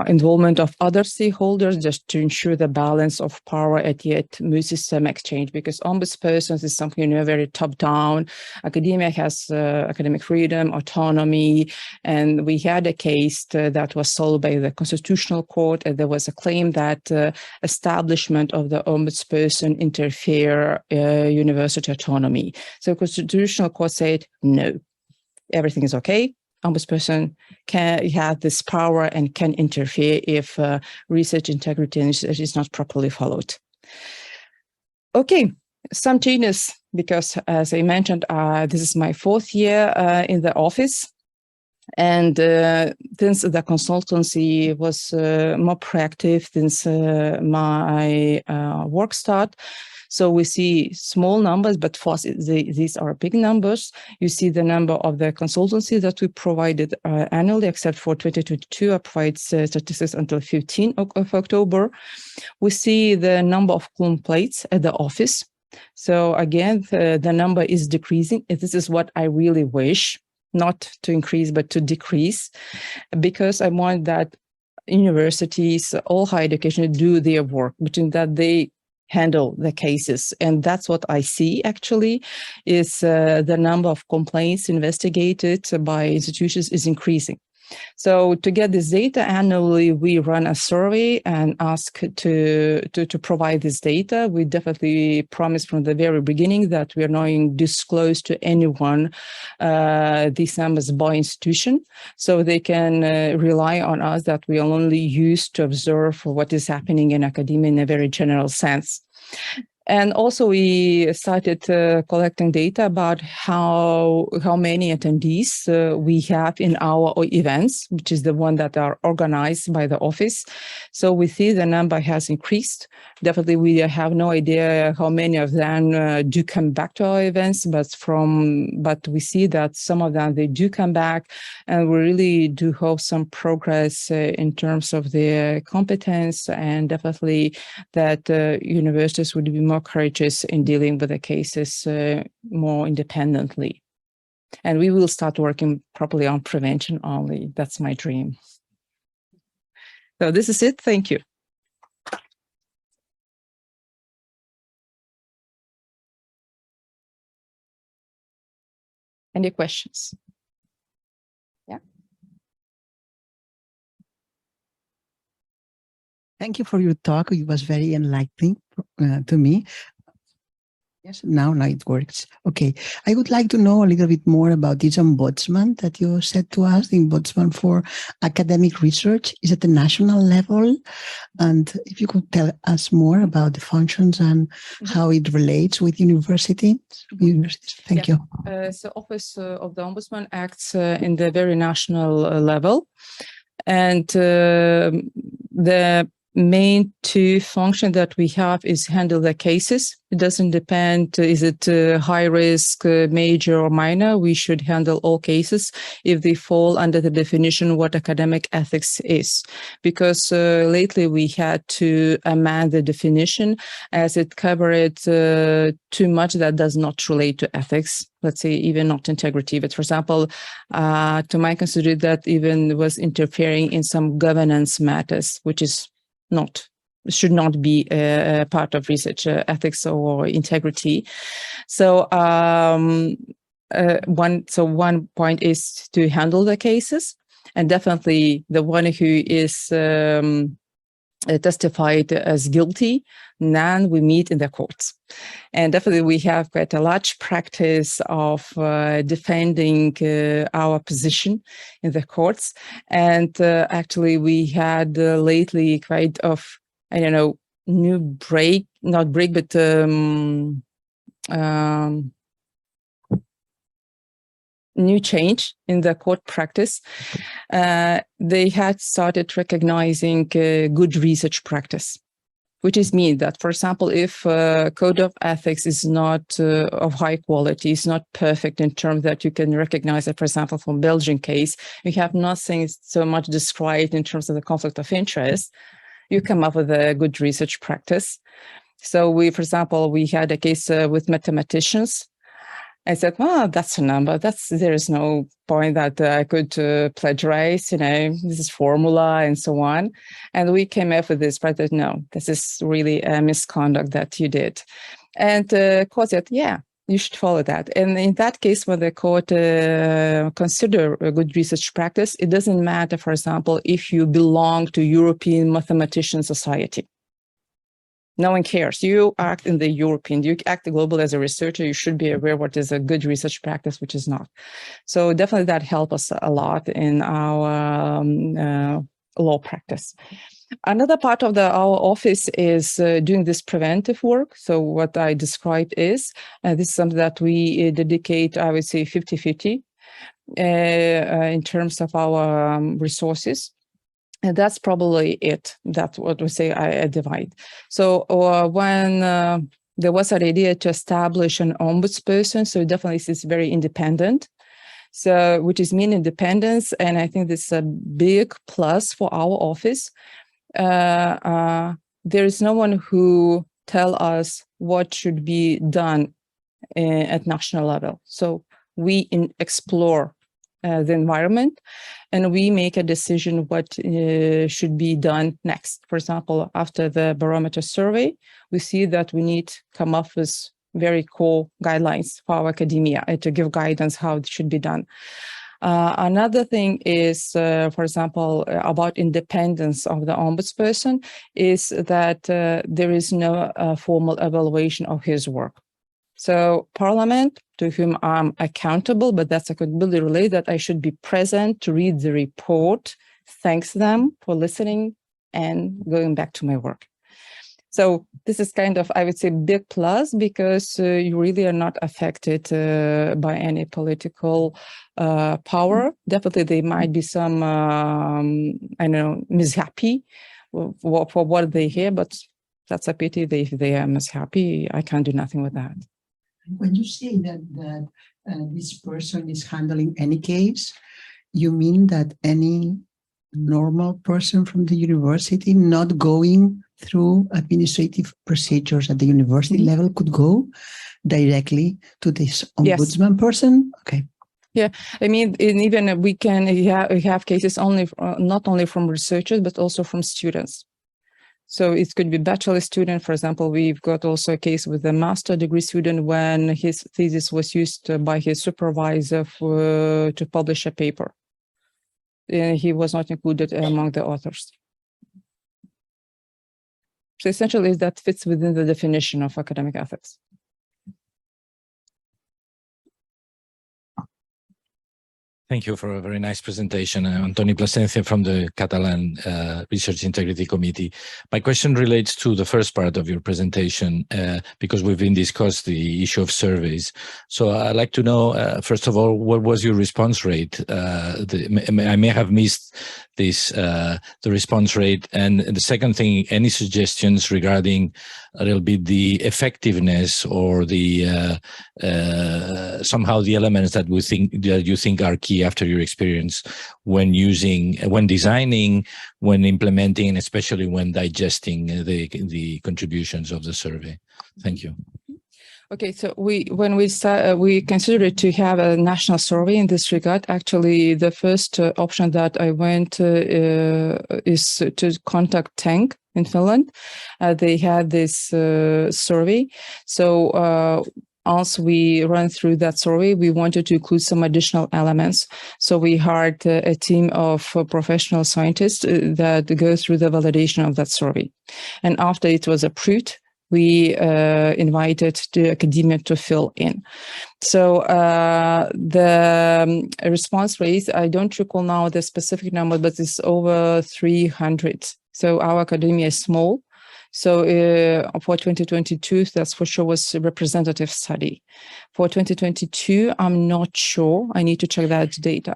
involvement of other stakeholders, just to ensure the balance of power at yet multi-system exchange, because ombudspersons is something, very top-down. Academia has academic freedom, autonomy, and we had a case that was solved by the Constitutional Court, and there was a claim that establishment of the ombudsperson interfere university autonomy. So Constitutional Court said, no, everything is okay. Ombudsperson can have this power and can interfere if research integrity is not properly followed. Okay, some changes, because as I mentioned, this is my 4th year in the office. And since the consultancy was more proactive since my work start, so we see small numbers, but for us, these are big numbers. You see the number of the consultancy that we provided annually, except for 2022, I provide statistics until 15th of October. We see the number of complaints at the office. So again, the number is decreasing. This is what I really wish, not to increase, but to decrease, because I want that universities, all higher education, do their work, between that they handle the cases. And that's what I see actually, is the number of complaints investigated by institutions is increasing. So to get this data annually, we run a survey and ask to provide this data. We definitely promise from the very beginning that we are not going to disclose to anyone these numbers by institution, so they can rely on us that we are only used to observe what is happening in academia in a very general sense. And also we started collecting data about how many attendees we have in our events, which is the one that are organized by the office. So we see the number has increased. Definitely we have no idea how many of them do come back to our events, but we see that some of them, they do come back, and we really do hope some progress in terms of their competence, and definitely that universities would be more courageous in dealing with the cases more independently. And we will start working properly on prevention only. That's my dream. So this is it. Thank you. Any questions? Yeah. Thank you for your talk. It was very enlightening to me. Yes, now it works. Okay. I would like to know a little bit more about this ombudsman that you said to us, the ombudsman for academic research. Is at the national level? And if you could tell us more about the functions and how it relates with universities. Thank you. So Office of the Ombudsman acts in the very national level. And the main two functions that we have is handle the cases. It doesn't depend, is it high risk, major or minor? We should handle all cases if they fall under the definition what academic ethics is. Because lately we had to amend the definition as it covered too much that does not relate to ethics. Let's say even not integrity, but for example, to my consider that even was interfering in some governance matters, which is should not be a part of research ethics or integrity. So one point is to handle the cases, and definitely the one who is testified as guilty, then we meet in the courts. And definitely we have quite a large practice of defending our position in the courts. And actually we had lately quite of, I don't know, new change in the court practice. They had started recognizing good research practice, which is mean that, for example, if code of ethics is not of high quality, is not perfect in terms that you can recognize it, for example, from Belgian case, you have nothing so much described in terms of the conflict of interest, you come up with a good research practice. So we, for example, we had a case with mathematicians. I said, well, that's a number. There is no point that I could plagiarize, this is formula and so on. And we came up with this, but no, this is really a misconduct that you did. And court said, yeah, you should follow that. And in that case, when the court consider a good research practice, it doesn't matter, for example, if you belong to European Mathematician Society. No one cares. You act in the European, you act global as a researcher, you should be aware what is a good research practice, which is not. So definitely that helped us a lot in our law practice. Another part of our office is doing this preventive work. So what I described is, this is something that we dedicate, I would say 50-50 in terms of our resources. And that's probably it. That's what we say I divide. So when there was an idea to establish an ombudsperson, so definitely it's very independent. So which is mean independence, and I think this is a big plus for our office. There is no one who tell us what should be done at national level. So we explore the environment, and we make a decision what should be done next. For example, after the barometer survey, we see that we need to come up with very core guidelines for our academia to give guidance how it should be done. Another thing is, for example, about independence of the ombudsperson is that there is no formal evaluation of his work. So Parliament, to whom I'm accountable, but that's accountability related, that I should be present to read the report, thanks them for listening and going back to my work. So this is kind of, I would say, big plus because you really are not affected by any political power. Definitely, there might be some, I don't know, mishappy for what they hear, but that's a pity. If they are mishappy, I can't do nothing with that. When you say that this person is handling any case, you mean that any normal person from the university not going through administrative procedures at the university level could go directly to this ombudsman person? Okay. Yeah, I mean, even we have cases only not only from researchers but also from students. So it could be bachelor student, for example. We've got also a case with a master degree student when his thesis was used by his supervisor to publish a paper. He was not included among the authors. So essentially, that fits within the definition of academic ethics. Thank you for a very nice presentation. Antoni Plasencia from the Catalan Research Integrity Committee. My question relates to the first part of your presentation because we've been discussed the issue of surveys. So I'd like to know, first of all, what was your response rate? I may have missed this, the response rate. And the second thing, any suggestions regarding a little bit the effectiveness or the somehow the elements that you think are key after your experience when designing, when implementing, and especially when digesting the contributions of the survey. Thank you. Okay, so when we considered to have a national survey in this regard, actually the first option that I went is to contact Tank in Finland. They had this survey. So as we ran through that survey, we wanted to include some additional elements. So we hired a team of professional scientists that go through the validation of that survey. And after it was approved, we invited the academia to fill in. So the response rate, I don't recall now the specific number, but it's over 300. So our academia is small. So for 2022, that's for sure was a representative study. For 2022, I'm not sure. I need to check that data.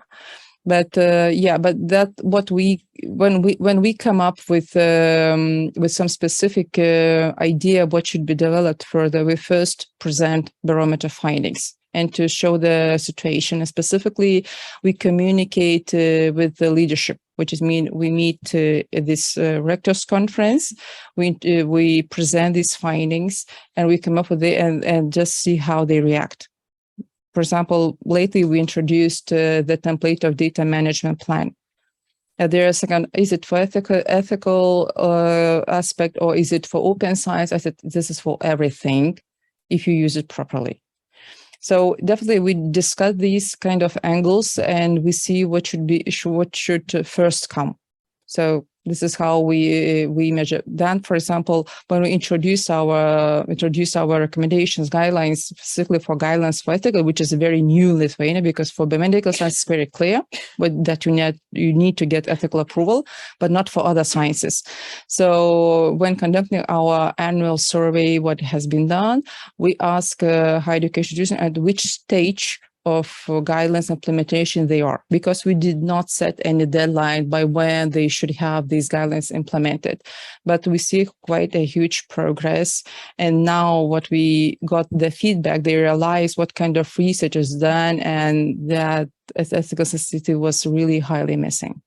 But yeah, but that what when we come up with some specific idea of what should be developed further, we first present barometer findings and to show the situation. And specifically, we communicate with the leadership, which is we meet at this rectors conference. We present these findings and we come up with it and just see how they react. For example, lately we introduced the template of data management plan. There is second, is it for ethical aspect or is it for open science? I said, this is for everything if you use it properly. So definitely we discuss these kind of angles and we see what should first come. So this is how we measure. Then, for example, when we introduce our recommendations, guidelines, specifically for guidelines for ethical, which is very new in Lithuania, because for biomedical science it's very clear, but that you need to get ethical approval, but not for other sciences. So when conducting our annual survey, what has been done, we ask higher education institutions at which stage of guidelines implementation they are, because we did not set any deadline by when they should have these guidelines implemented. But we see quite a huge progress. And now what we got the feedback, they realize what kind of research is done and that ethical sensitivity was really highly missing.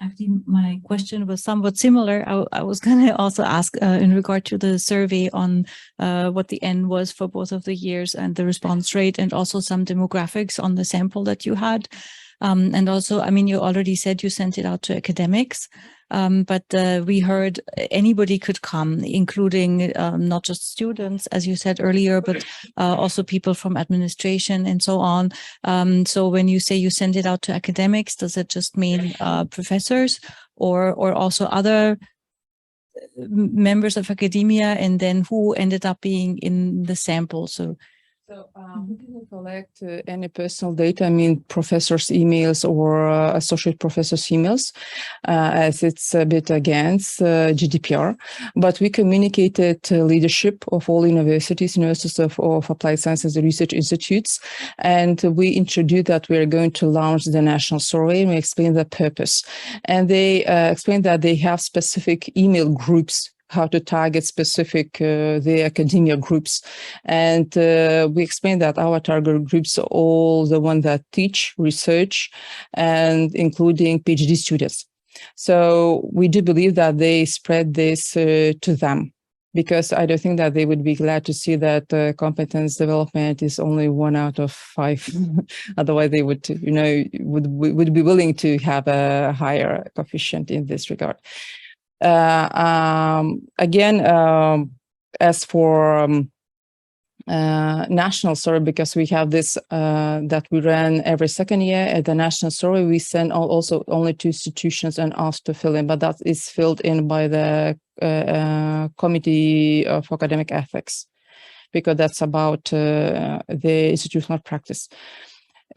Actually, my question was somewhat similar. I was going to also ask in regard to the survey on what the N was for both of the years and the response rate, and also some demographics on the sample that you had. And also, I mean, you already said you sent it out to academics, but we heard anybody could come, including not just students, as you said earlier, but also people from administration and so on. So when you say you send it out to academics, does it just mean professors or also other members of academia? And then who ended up being in the sample? So So we didn't collect any personal data, I mean professors' emails or associate professors' emails, as it's a bit against GDPR. But we communicated to leadership of all universities of applied sciences and research institutes, and we introduced that we are going to launch the national survey, and we explained the purpose. And they explained that they have specific email groups, how to target specific the academia groups. And we explained that our target groups are all the ones that teach, research, and including PhD students. So we do believe that they spread this to them, because I don't think that they would be glad to see that competence development is only 1 out of 5. Otherwise, they would, would be willing to have a higher coefficient in this regard. As for national survey, because we have this that we ran every second year at the national survey, we send also only 2 institutions and asked to fill in, but that is filled in by the Committee of Academic Ethics, because that's about the institutional practice.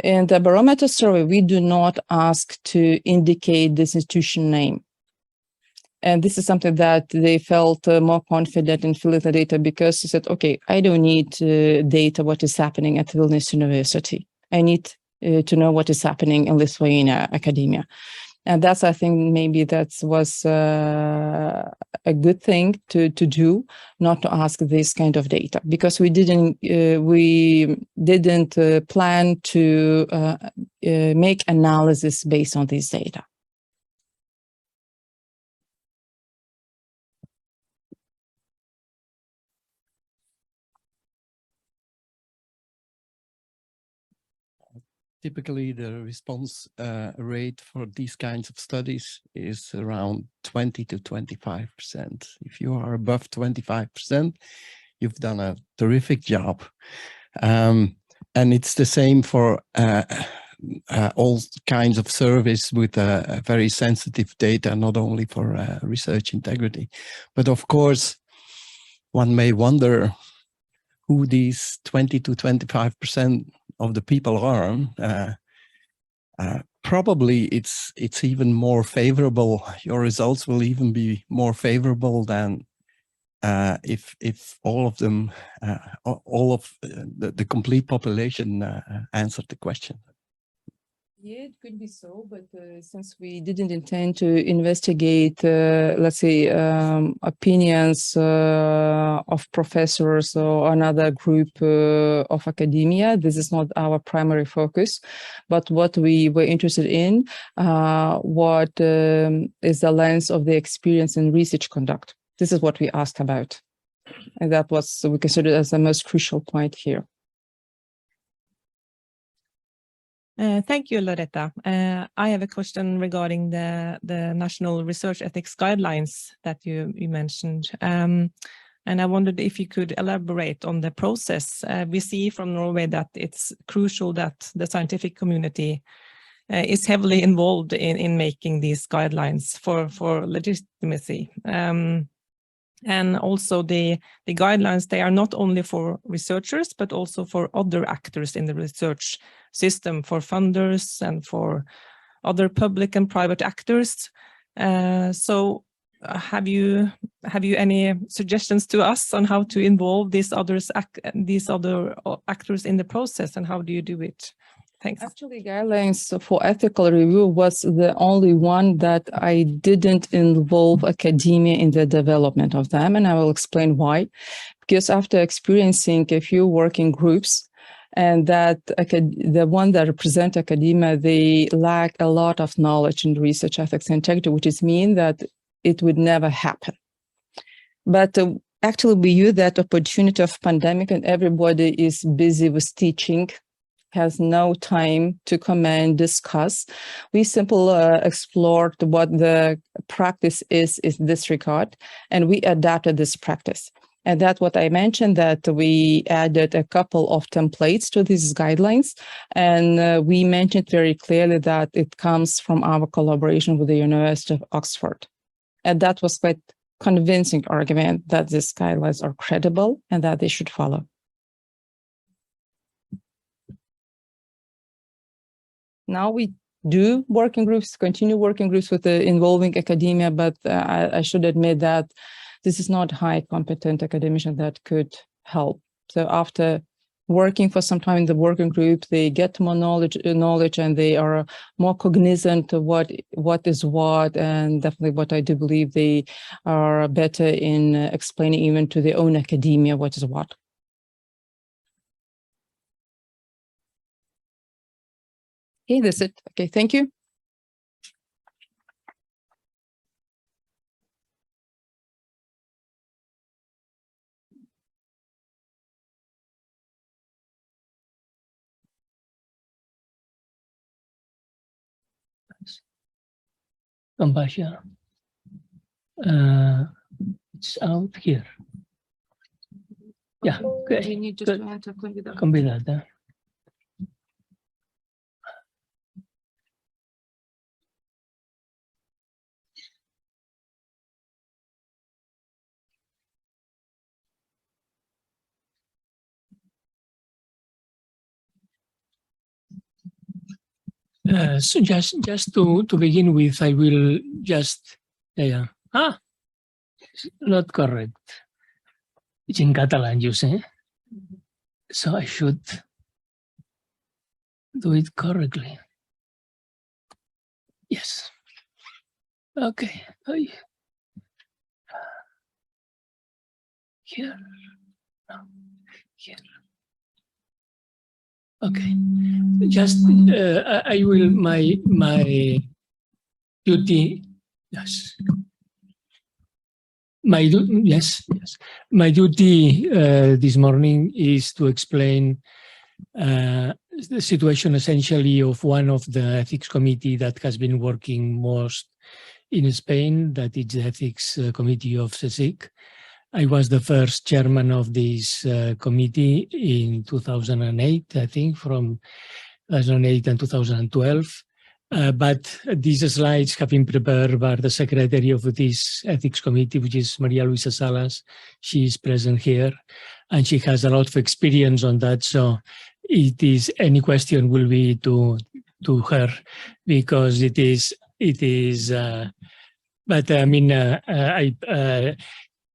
In the barometer survey, we do not ask to indicate this institution name. And this is something that they felt more confident in filling the data, because they said, okay, I don't need data what is happening at Vilnius University. I need to know what is happening in Lithuania academia. And that's, I think, maybe that was a good thing to do, not to ask this kind of data, because we didn't plan to make analysis based on this data. Typically, the response rate for these kinds of studies is around 20 to 25%. If you are above 25%, you've done a terrific job. And it's the same for all kinds of surveys with very sensitive data, not only for research integrity. But of course, one may wonder who these 20 to 25% of the people are. Probably it's even more favorable. Your results will even be more favorable than if all of them, all of the complete population answered the question. Yeah, it could be so, but since we didn't intend to investigate, let's say, opinions of professors or another group of academia, this is not our primary focus. But what we were interested in, what is the lens of the experience in research conduct. This is what we asked about. And that was, we considered as the most crucial point here. Thank you, Loretta. I have a question regarding the National Research Ethics Guidelines that you mentioned. And I wondered if you could elaborate on the process. We see from Norway that it's crucial that the scientific community is heavily involved in making these guidelines for legitimacy. And also the guidelines, they are not only for researchers, but also for other actors in the research system, for funders and for other public and private actors. So have you any suggestions to us on how to involve these other actors in the process, and how do you do it? Thanks. Actually, guidelines for ethical review was the only one that I didn't involve academia in the development of them, and I will explain why. Because after experiencing a few working groups, and that the one that represent academia, they lack a lot of knowledge in research ethics and integrity, which is mean that it would never happen. But actually, we use that opportunity of pandemic, and everybody is busy with teaching, has no time to come and discuss. We simply explored what the practice is in this regard, and we adapted this practice. And that's what I mentioned, that we added a couple of templates to these guidelines. And we mentioned very clearly that it comes from our collaboration with the University of Oxford. And that was quite convincing argument that these guidelines are credible and that they should follow. now we do working groups, continue working groups with the involving academia, but I should admit that this is not high competent academician that could help. So after working for some time in the working group, they get more knowledge, and they are more cognizant of what is what, and definitely what I do believe they are better in explaining even to their own academia what is what. Okay, that's it. Okay, thank you. Compassion. It's out here. Yeah, okay. Do you need just to enter convidado? Convidada. So just to begin with, I will just not correct. It's in Catalan, you say. So I should do it correctly. Yes. Okay. Here. No. Here. Okay. Just I will my duty. Yes. My duty this morning is to explain the situation essentially of one of the ethics committee that has been working most in Spain, that is the ethics committee of CSIC. I was the first chairman of this committee in 2008, I think, from 2008 and 2012. But these slides have been prepared by the secretary of this ethics committee, which is Maria Luisa Salas. She is present here, and she has a lot of experience on that. So it is, any question will be to her, because it is. But I mean,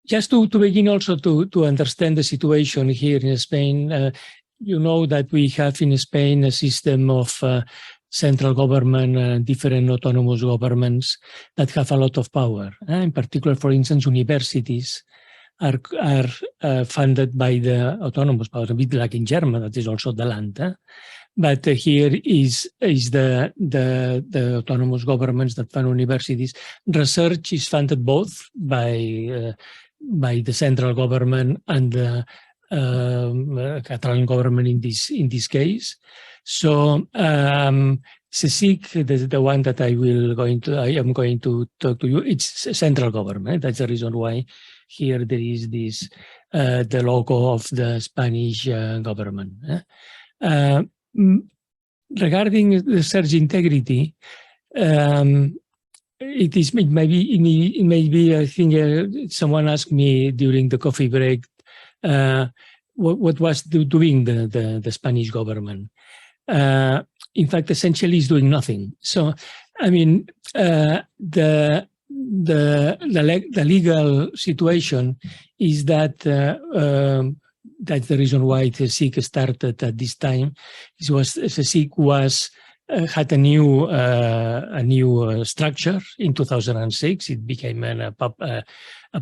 just to begin also to understand the situation here in Spain. You know that we have in Spain a system of central government and different autonomous governments that have a lot of power. In particular, for instance, universities are funded by the autonomous power, a bit like in Germany, that is also the land. But here is the autonomous governments that fund universities. Research is funded both by the central government and the Catalan government in this case. So CSIC, the one that I am going to talk to you, it's central government. That's the reason why here there is this the logo of the Spanish government. Regarding research integrity, it may be. I think someone asked me during the coffee break what was doing the Spanish government. In fact, essentially, is doing nothing. So, I mean, the legal situation is that that's the reason why the CIC started at this time. CIC had a new structure in 2006. It became a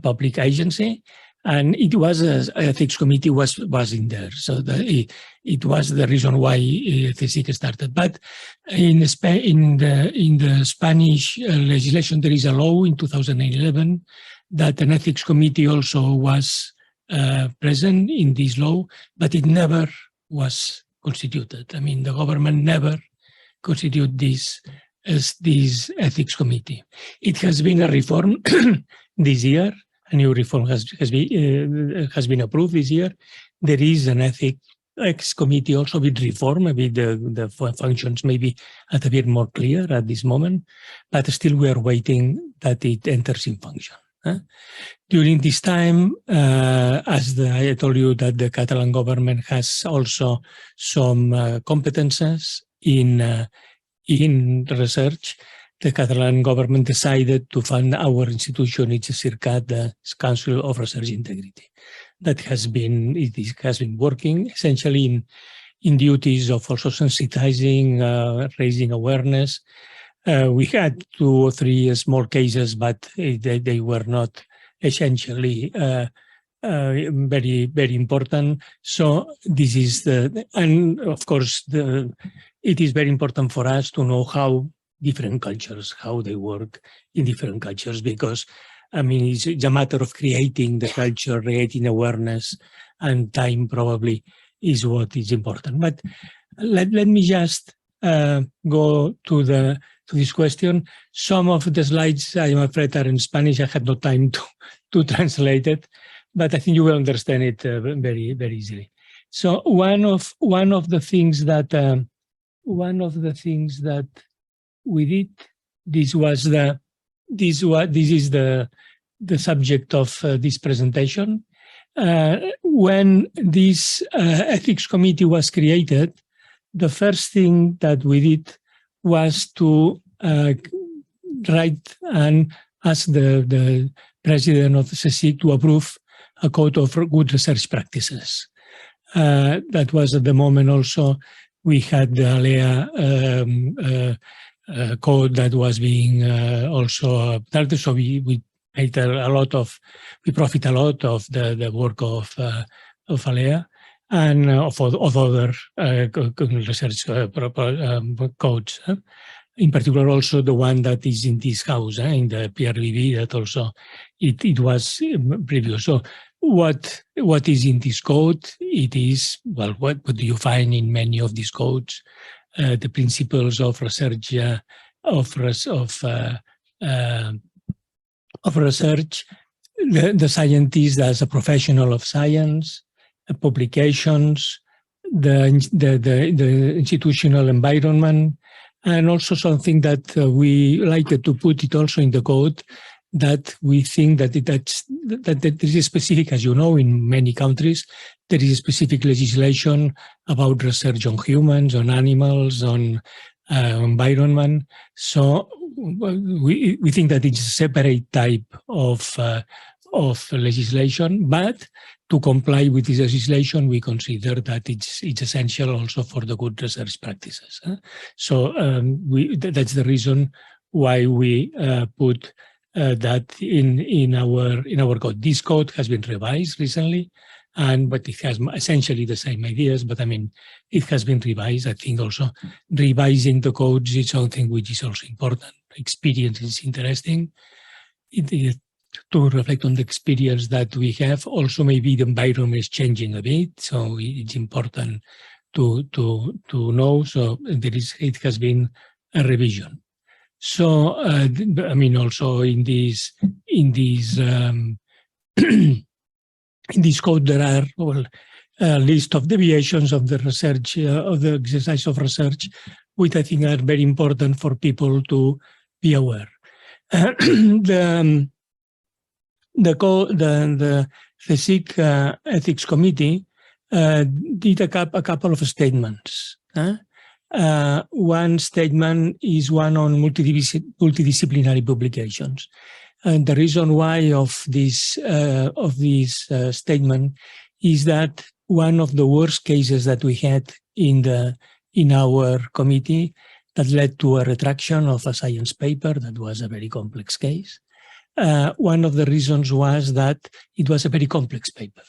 public agency. And it was an ethics committee was in there, so it was the reason why the CIC started. But in the Spanish legislation, there is a law in 2011 that an ethics committee also was present in this law, but it never was constituted. I mean, the government never constituted this as this ethics committee. It has been a reform this year. A new reform has been approved this year. There is an ethics committee also with reform. Maybe the functions maybe a bit more clear at this moment, but still we are waiting that it enters in function. During this time, I told you that the Catalan government has also some competences in in research, the Catalan government decided to fund our institution, it's CIR-CAT, the Council of Research Integrity. That has been working essentially in duties of also sensitizing, raising awareness. We had 2 or 3 small cases, but they were not essentially very, very important. So this is and of course, it is very important for us to know how different cultures, how they work in different cultures, because I mean, it's a matter of creating the culture, creating awareness, and time probably is what is important. But let me just go to this question. Some of the slides, I'm afraid, are in Spanish. I had no time to translate it, but I think you will understand it very, very easily. So one of the things that we did, this is the subject of this presentation. When this ethics committee was created, the first thing that we did was to write and ask the president of the CSIC to approve a code of good research practices. That was at the moment also we had the ALEA code that was being also started, so we made we profit a lot of the work of ALEA and of other research codes. In particular, also the one that is in this house, in the PRBB, that also it was previous. So what is in this code? It is, well, what do you find in many of these codes? The principles of research, research, the scientist as a professional of science, publications, the institutional environment, and also something that we like to put it also in the code, that we think that there is specific, as you know, in many countries, there is specific legislation about research on humans, on animals, on environment. So we think that it's a separate type of legislation, but to comply with this legislation, we consider that it's essential also for the good research practices. So that's the reason why we put that in our code. This code has been revised recently, but it has essentially the same ideas. But I mean, it has been revised. I think also revising the codes is something which is also important. Experience is interesting. To reflect on the experience that we have. Also, maybe the environment is changing a bit, so it's important to know. So it has been a revision. So I mean, also in this code there are a list of deviations of the research of the exercise of research, which I think are very important for people to be aware. The CSIC Ethics Committee did a couple of statements. One statement is one on multidisciplinary publications. And the reason why of this statement is that one of the worst cases that we had in our committee that led to a retraction of a science paper that was a very complex case. One of the reasons was that it was a very complex paper.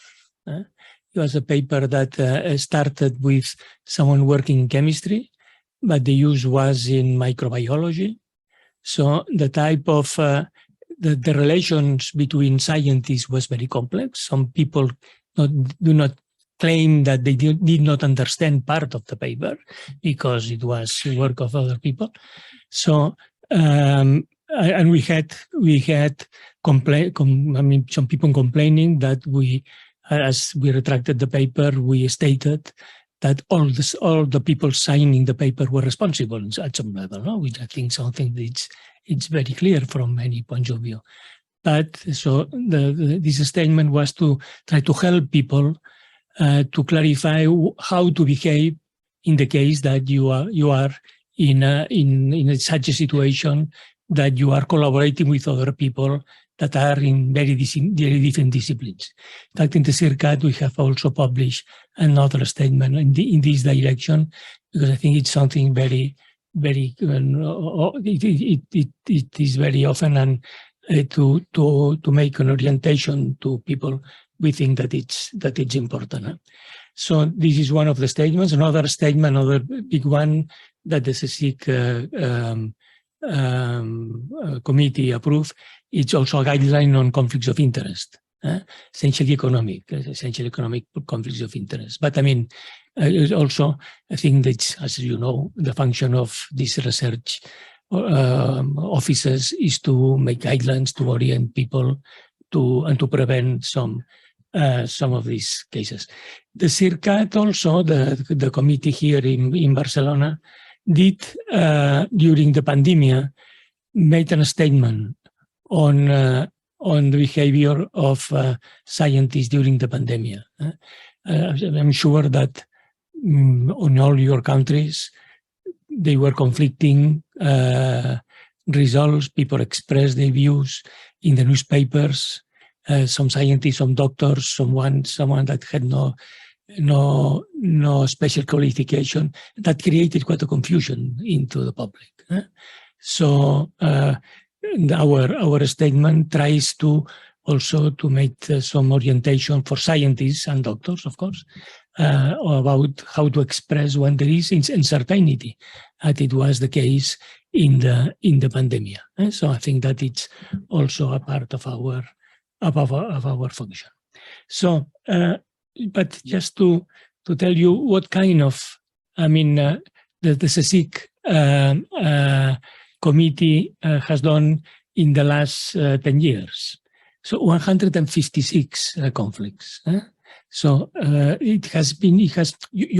It was a paper that started with someone working in chemistry, but the use was in microbiology. So the type of, the relations between scientists was very complex. Some people do not claim that they did not understand part of the paper because it was work of other people. So, and we had some people complaining that as we retracted the paper, we stated that all the people signing the paper were responsible at some level, no? Which I think something that it's very clear from any point of view. But so this statement was to try to help people to clarify how to behave in the case that you are in such a situation that you are collaborating with other people that are in very different disciplines. In fact, in the CIR-CAT, we have also published another statement in this direction, because I think it's something very, very, it is very often, and to make an orientation to people, we think that it's important. So this is one of the statements. Another statement, another big one that the CSIC committee approved, it's also a guideline on conflicts of interest, essentially economic conflicts of interest. But I mean, also, I think that, as you know, the function of these research offices is to make guidelines, to orient people, and to prevent some of these cases. The CIR-CAT also, the committee here in Barcelona, did during the pandemic made a statement on the behavior of scientists during the pandemic. I'm sure that on all your countries they were conflicting results. People expressed their views in the newspapers. Some scientists, some doctors, someone that had no special qualification, that created quite a confusion into the public. So our statement tries to also to make some orientation for scientists and doctors, of course, about how to express when there is uncertainty, as it was the case in the pandemic. So I think that it's also a part of our function. So, but just to tell you what kind of, I mean, the CSIC committee has done in the last 10 years. So 156 conflicts. So you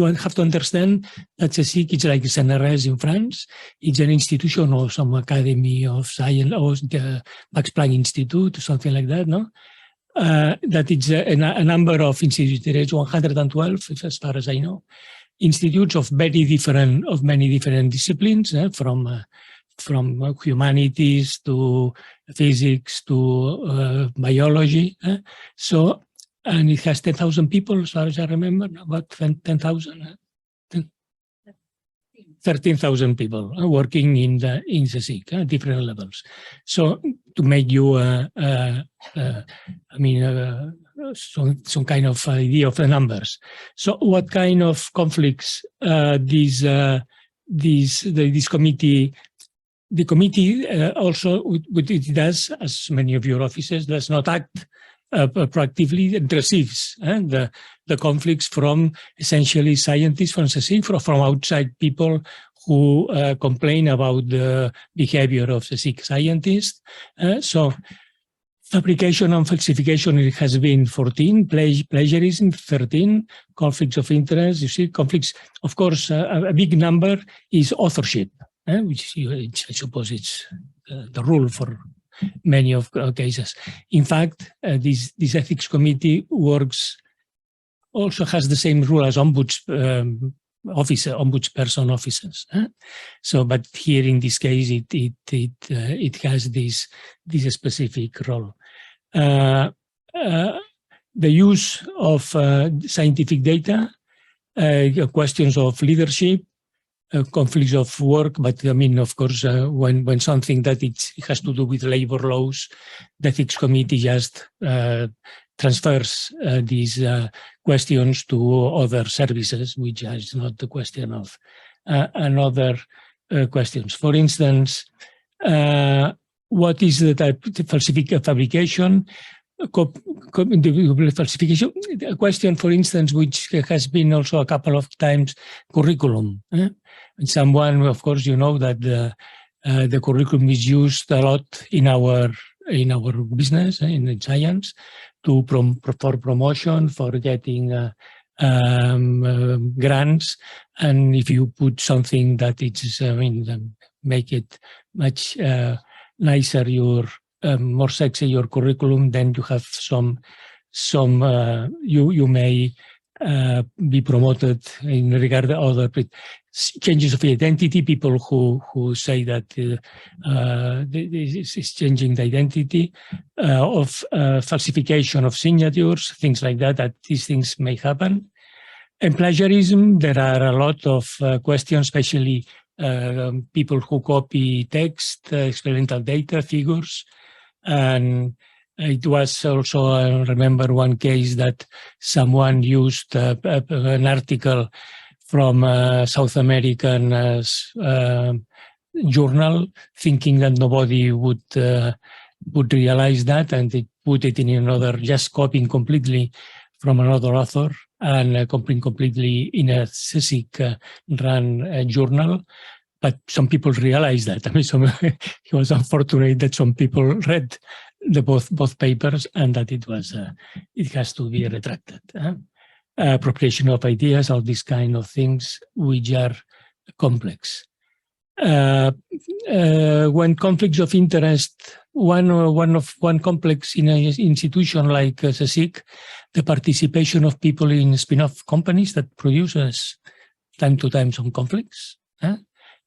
have to understand that CSIC is like CNRS in France. It's an institution or some academy of science or the Max Planck Institute or something like that, no? That it's a number of institutes. There is 112, as far as I know, institutes of many different disciplines, from humanities to physics to biology. So, and it has 10,000 people, as far as I remember, about 10,000, 13,000 people working in the CSIC, different levels. So to make you, some kind of idea of the numbers. So what kind of conflicts this committee? The committee also, what it does, as many of your offices, does not act proactively. It receives the conflicts from essentially scientists from CSIC, from outside people who complain about the behavior of CSIC scientists. So fabrication and falsification, it has been 14, plagiarism 13, conflicts of interest. You see, conflicts, of course, a big number is authorship, which I suppose it's the rule for many of cases. In fact, this ethics committee also has the same rule as ombudsperson offices. So, but here in this case, it has this specific role. The use of scientific data, questions of leadership, conflicts of work, but I mean, of course, when something that it has to do with labor laws, the ethics committee just transfers these questions to other services, which is not the question of another questions. For instance, what is the type of fabrication? Falsification, a question, for instance, which has been also a couple of times, curriculum. And someone, of course, you know that the curriculum is used a lot in our business, in science, for promotion, for getting grants. And if you put something that it's, make it much nicer, more sexy your curriculum, then you have you may be promoted in regard to other. changes of identity, people who say that this is changing the identity, of falsification of signatures, things like that, that these things may happen. And plagiarism, there are a lot of questions, especially people who copy text, experimental data, figures. And it was also, I remember one case that someone used an article from a South American journal, thinking that nobody would realize that, and they put it in another, just copying completely from another author and copying completely in a CSIC run journal. But some people realized that. I mean, it was unfortunate that some people read the both papers and that it has to be retracted. Appropriation of ideas, all these kind of things, which are complex. When conflicts of interest, one complex in an institution like CSIC, the participation of people in spin-off companies that produces time to time some conflicts,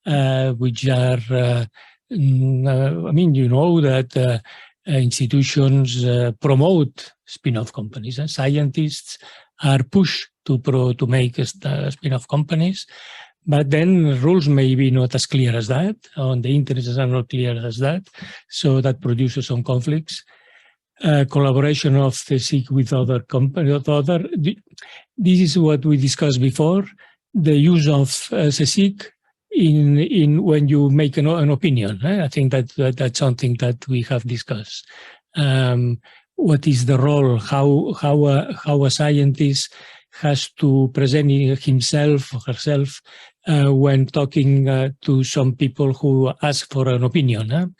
which are, I mean, you know that institutions promote spin-off companies, and scientists are pushed to make spin-off companies, but then rules may be not as clear as that, or the interests are not clear as that, so that produces some conflicts. Collaboration of CSIC with other companies, this is what we discussed before, the use of CSIC in when you make an opinion. I think that's something that we have discussed. What is the role? How a scientist has to present himself or herself when talking to some people who ask for an opinion.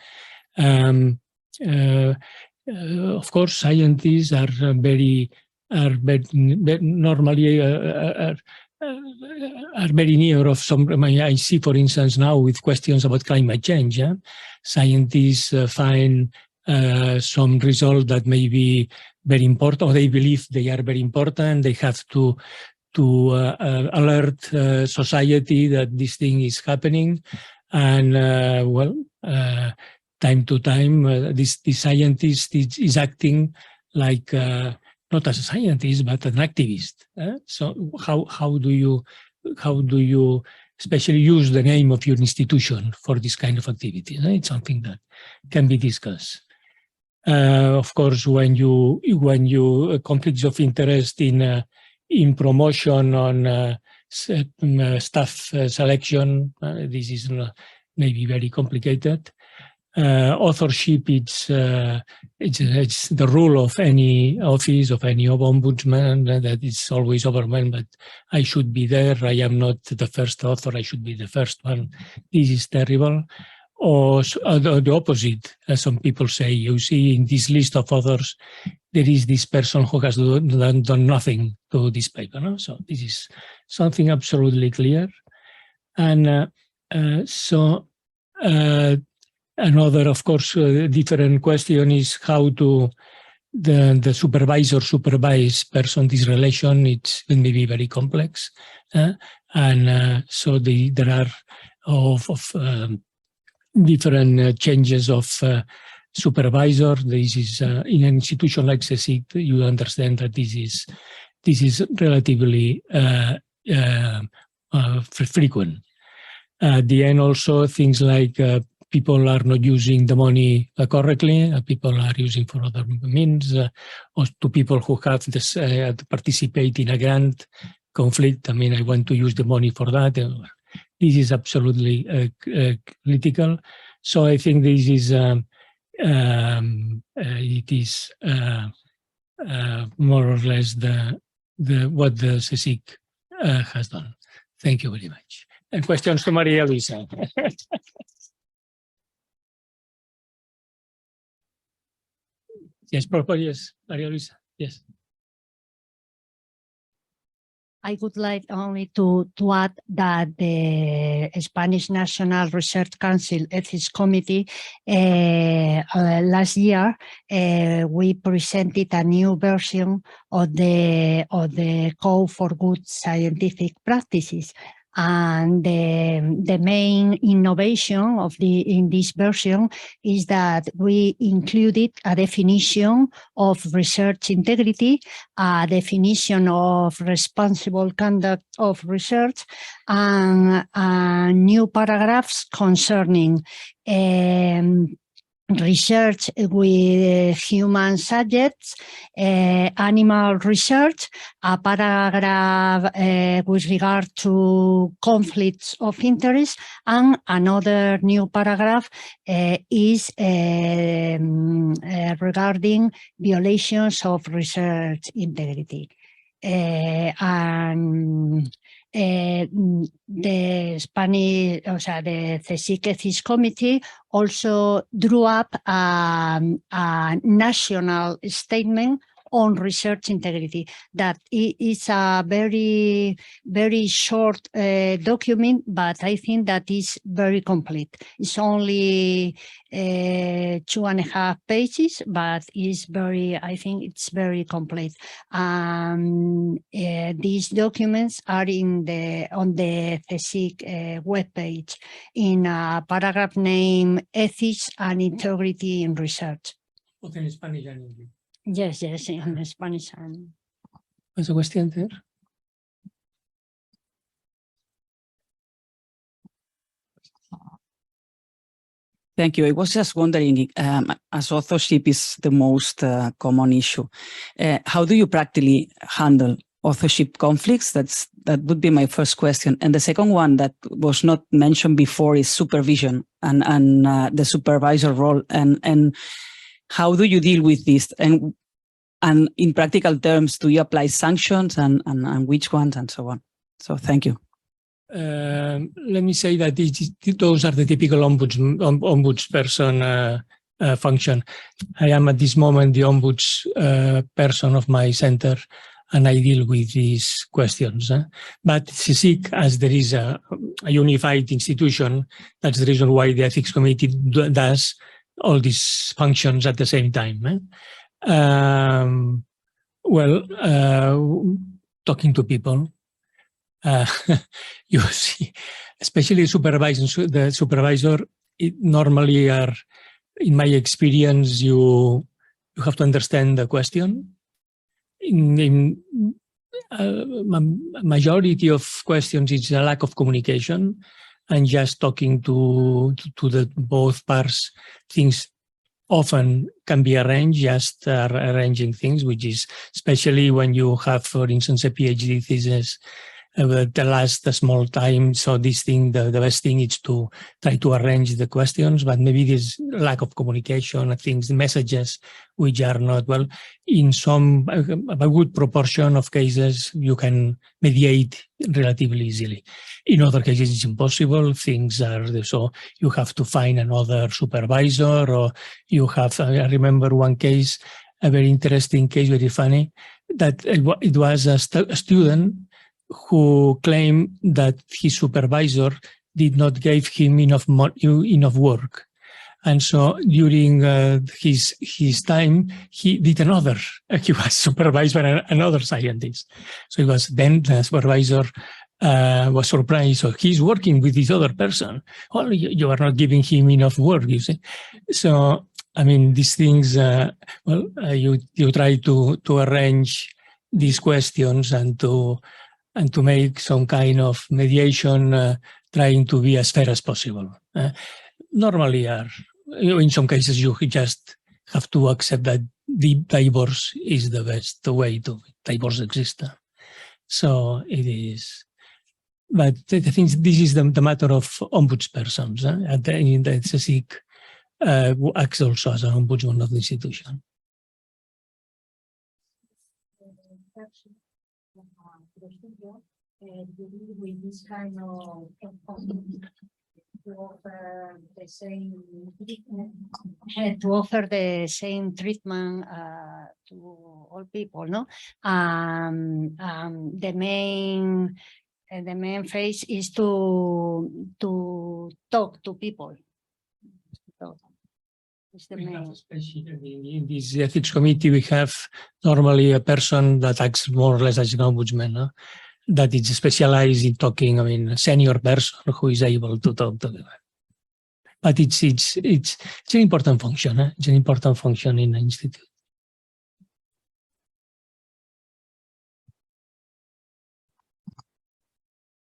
Of course, scientists are normally very near of some. I see, for instance, now with questions about climate change, scientists find some results that may be very important, or they believe they are very important. They have to alert society that this thing is happening, and time to time, this scientist is acting like not as a scientist but an activist. So how do you especially use the name of your institution for this kind of activity? It's something that can be discussed. Of course, when you conflicts of interest in promotion on staff selection, this is maybe very complicated. Authorship, it's the rule of any office, of any ombudsman, that it's always overwhelmed, but I should be there. I am not the first author. I should be the first one. This is terrible. Or the opposite, as some people say. You see in this list of authors, there is this person who has done nothing to this paper. No? So this is something absolutely clear. And another, of course, different question is how to the supervisor supervise person. This relation, it may be very complex, and so there are different changes of supervisor. This is in an institution like CSIC, you understand that this is relatively frequent. At the end, also things like people are not using the money correctly. People are using for other means, or to people who have this participate in a grant conflict. I mean, I want to use the money for that. This is absolutely critical. So I think this is it is more or less what the CSIC has done. Thank you very much. And questions to Maria Luisa. Yes, yes, Maria Luisa. Yes. I would like only to add that the Spanish National Research Council Ethics Committee last year we presented a new version of the Code for Good Scientific Practices, And the main innovation in this version is that we included a definition of research integrity, a definition of responsible conduct of research, and new paragraphs concerning research with human subjects, animal research, a paragraph with regard to conflicts of interest, and another new paragraph is regarding violations of research integrity. The Spanish, the CSIC Ethics Committee also drew up a national statement on research integrity. That is a very, very short document, but I think that is very complete. It's only 2.5 pages, but it's very, I think it's very complete. These documents are on the CSIC webpage in a paragraph named Ethics and Integrity in Research. Both in Spanish and English. Yes, in Spanish. ¿What's the question there? Thank you. I was just wondering, as authorship is the most common issue, how do you practically handle authorship conflicts? That would be my first question. And the second one that was not mentioned before is supervision and the supervisor role. And how do you deal with this? And in practical terms, do you apply sanctions and which ones and so on? So thank you. Let me say that those are the typical ombudsperson function. I am at this moment the ombudsperson of my center, and I deal with these questions. But CSIC, as there is a unified institution, that's the reason why the Ethics Committee does all these functions at the same time. Talking to people, you see, especially the supervisor, it normally are, in my experience, you have to understand the question. In majority of questions, it's a lack of communication and just talking to the both parts. Things often can be arranged, just arranging things, which is especially when you have, for instance, a PhD thesis that lasts a small time. So this thing, the best thing is to try to arrange the questions, but maybe there's lack of communication, things, messages which are not well. In some, a good proportion of cases, you can mediate relatively easily. In other cases, it's impossible. Things are, so you have to find another supervisor, or you have, I remember one case, a very interesting case, very funny, that it was a student who claimed that his supervisor did not give him enough work. And so during his time, he did another. He was supervised by another scientist. So then the supervisor was surprised. So he's working with this other person. Well, you are not giving him enough work, you see. So, I mean, these things, you try to arrange these questions and to make some kind of mediation, trying to be as fair as possible. Normally, in some cases, you just have to accept that the divorce is the best way to divorce exist. So it is. But I think this is the matter of ombudspersons. And the CSIC acts also as an ombudsman of the institution. With this kind of to offer the same treatment to all people, no? The main phase is to talk to people. In this ethics committee, we have normally a person that acts more or less as an ombudsman. No? that is specialized in talking, I mean, a senior person who is able to talk to them. But it's an important function. It's an important function in the institute.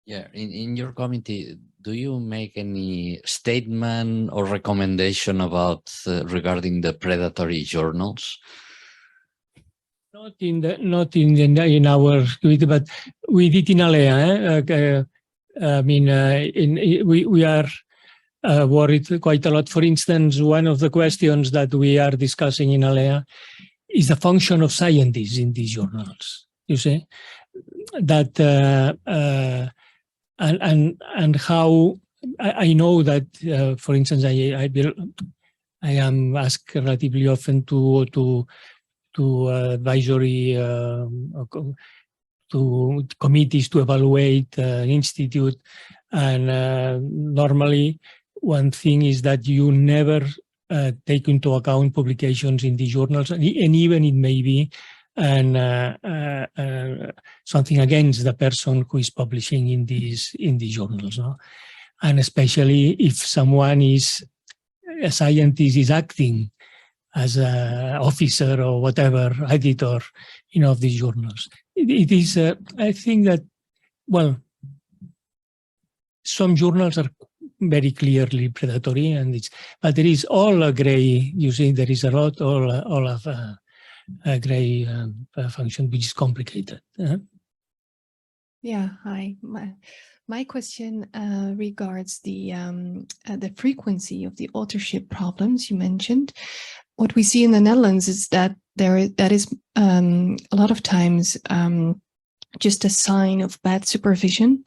Yeah, in your committee, do you make any statement or recommendation about regarding the predatory journals? Not in our committee, but we did in ALEA. I mean, we are worried quite a lot. For instance, one of the questions that we are discussing in ALEA is the function of scientists in these journals. You see that. And how I know that, for instance, I am asked relatively often to advisory to committees to evaluate an institute, and normally one thing is that you never take into account publications in the journals, and even it may be something against the person who is publishing in these journals, no? And especially if someone a scientist is acting as an officer or whatever, editor, of these journals. It is, I think that, well, some journals are very clearly predatory, but there is all a gray. You see, there is a lot all of a gray function, which is complicated. Yeah, hi. My question regards the frequency of the authorship problems you mentioned. What we see in the Netherlands is that that is a lot of times just a sign of bad supervision.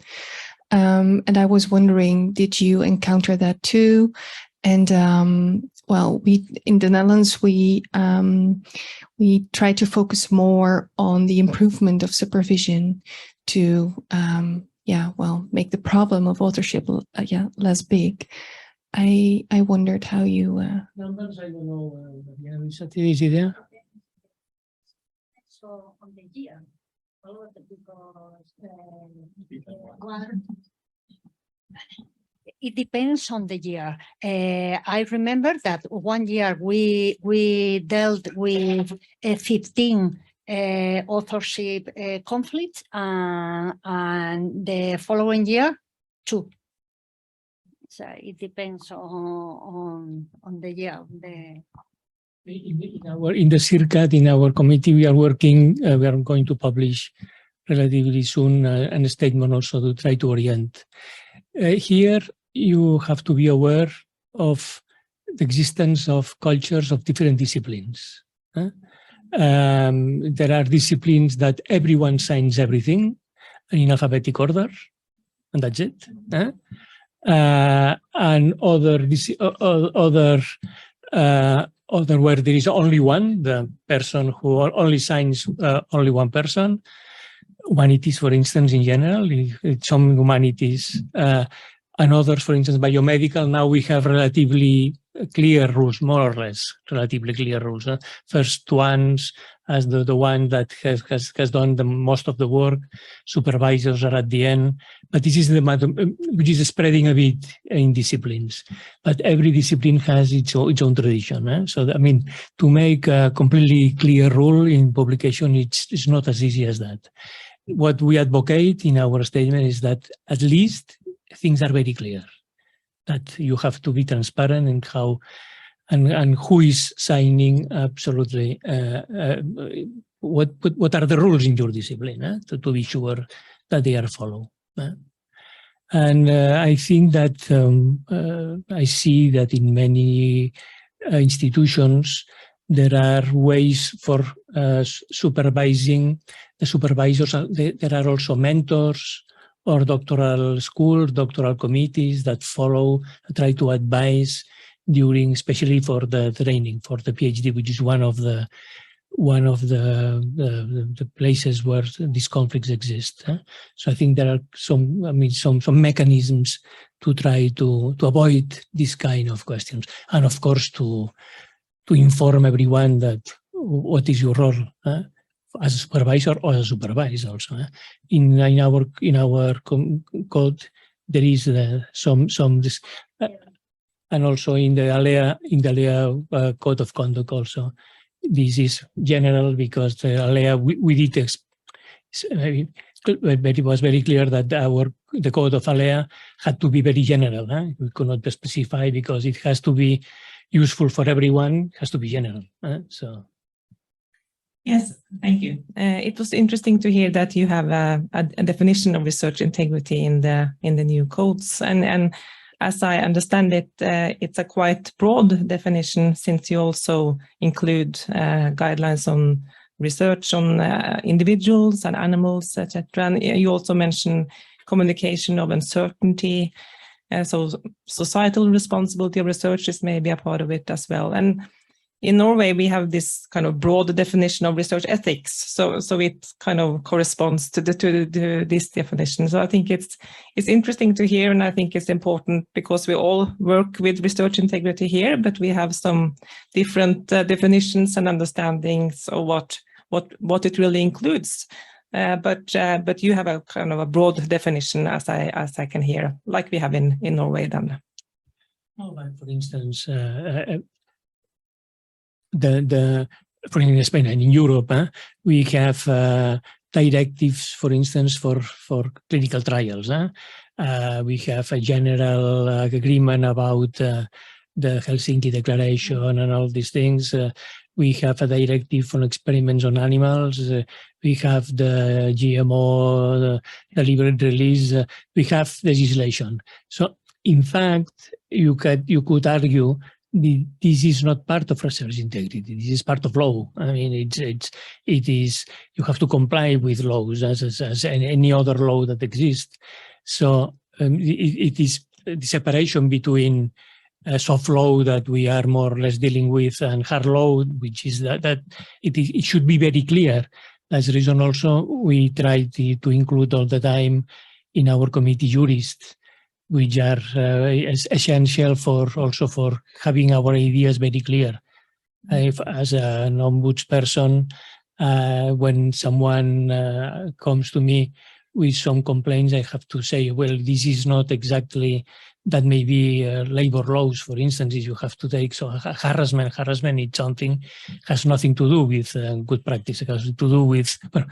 And I was wondering, did you encounter that too? And well, in the Netherlands, we try to focus more on the improvement of supervision to, make the problem of authorship, less big. I wondered how you. Numbers, I don't know. Is it there? So on the year, it depends on the year. I remember that one year we dealt with 15 authorship conflicts, and the following year 2. So it depends on the year. In the CIR-CAT, in our committee, we are working. We are going to publish relatively soon a statement also to try to orient. Here, you have to be aware of the existence of cultures of different disciplines. There are disciplines that everyone signs everything in alphabetic order, and that's it. And other where there is only one, the person who only signs only one person. Humanities, for instance, in general, some humanities, and others, for instance, biomedical. Now we have relatively clear rules, more or less, relatively clear rules. First ones as the one that has done the most of the work. Supervisors are at the end. But this is the matter, which is spreading a bit in disciplines. But every discipline has its own tradition. So, I mean, to make a completely clear rule in publication, it's not as easy as that. What we advocate in our statement is that at least things are very clear, that you have to be transparent in how and who is signing absolutely what are the rules in your discipline to be sure that they are followed. And I think that I see that in many institutions there are ways for supervising the supervisors. There are also mentors or doctoral schools, doctoral committees that follow, try to advise during, especially for the training, for the PhD, which is one of the places where these conflicts exist. So I think there are some mechanisms to try to avoid this kind of questions, and of course to inform everyone that what is your role. as a supervisor or as a supervisor also. In our code, there is some and also in the ALEA code of conduct also. This is general because the ALEA we did but it was very clear that the code of ALEA had to be very general. We could not specify because it has to be useful for everyone. It has to be general. So. Yes, thank you. It was interesting to hear that you have a definition of research integrity in the new codes, and as I understand it, it's a quite broad definition since you also include guidelines on research on individuals and animals, etc. And you also mention communication of uncertainty. So societal responsibility of research is maybe a part of it as well. And in Norway, we have this kind of broad definition of research ethics. So it kind of corresponds to this definition. So I think it's interesting to hear, and I think it's important because we all work with research integrity here, but we have some different definitions and understandings of what it really includes. But you have a kind of a broad definition, as I can hear, like we have in Norway then. For instance, for in Spain and in Europe, we have directives, for instance, for clinical trials. We have a general agreement about the Helsinki Declaration and all these things. We have a directive on experiments on animals. We have the GMO, the deliberate release. We have legislation. So, in fact, you could argue this is not part of research integrity. This is part of law. I mean, it is. You have to comply with laws as any other law that exists. So it is the separation between soft law that we are more or less dealing with and hard law, which is that it should be very clear. That's the reason also we try to include all the time in our committee jurists, which are essential for having our ideas very clear. As an ombudsperson, when someone comes to me with some complaints, I have to say, well, this is not exactly, that may be labor laws, for instance, you have to take, so harassment is something, has nothing to do with good practice, it has to do with, well,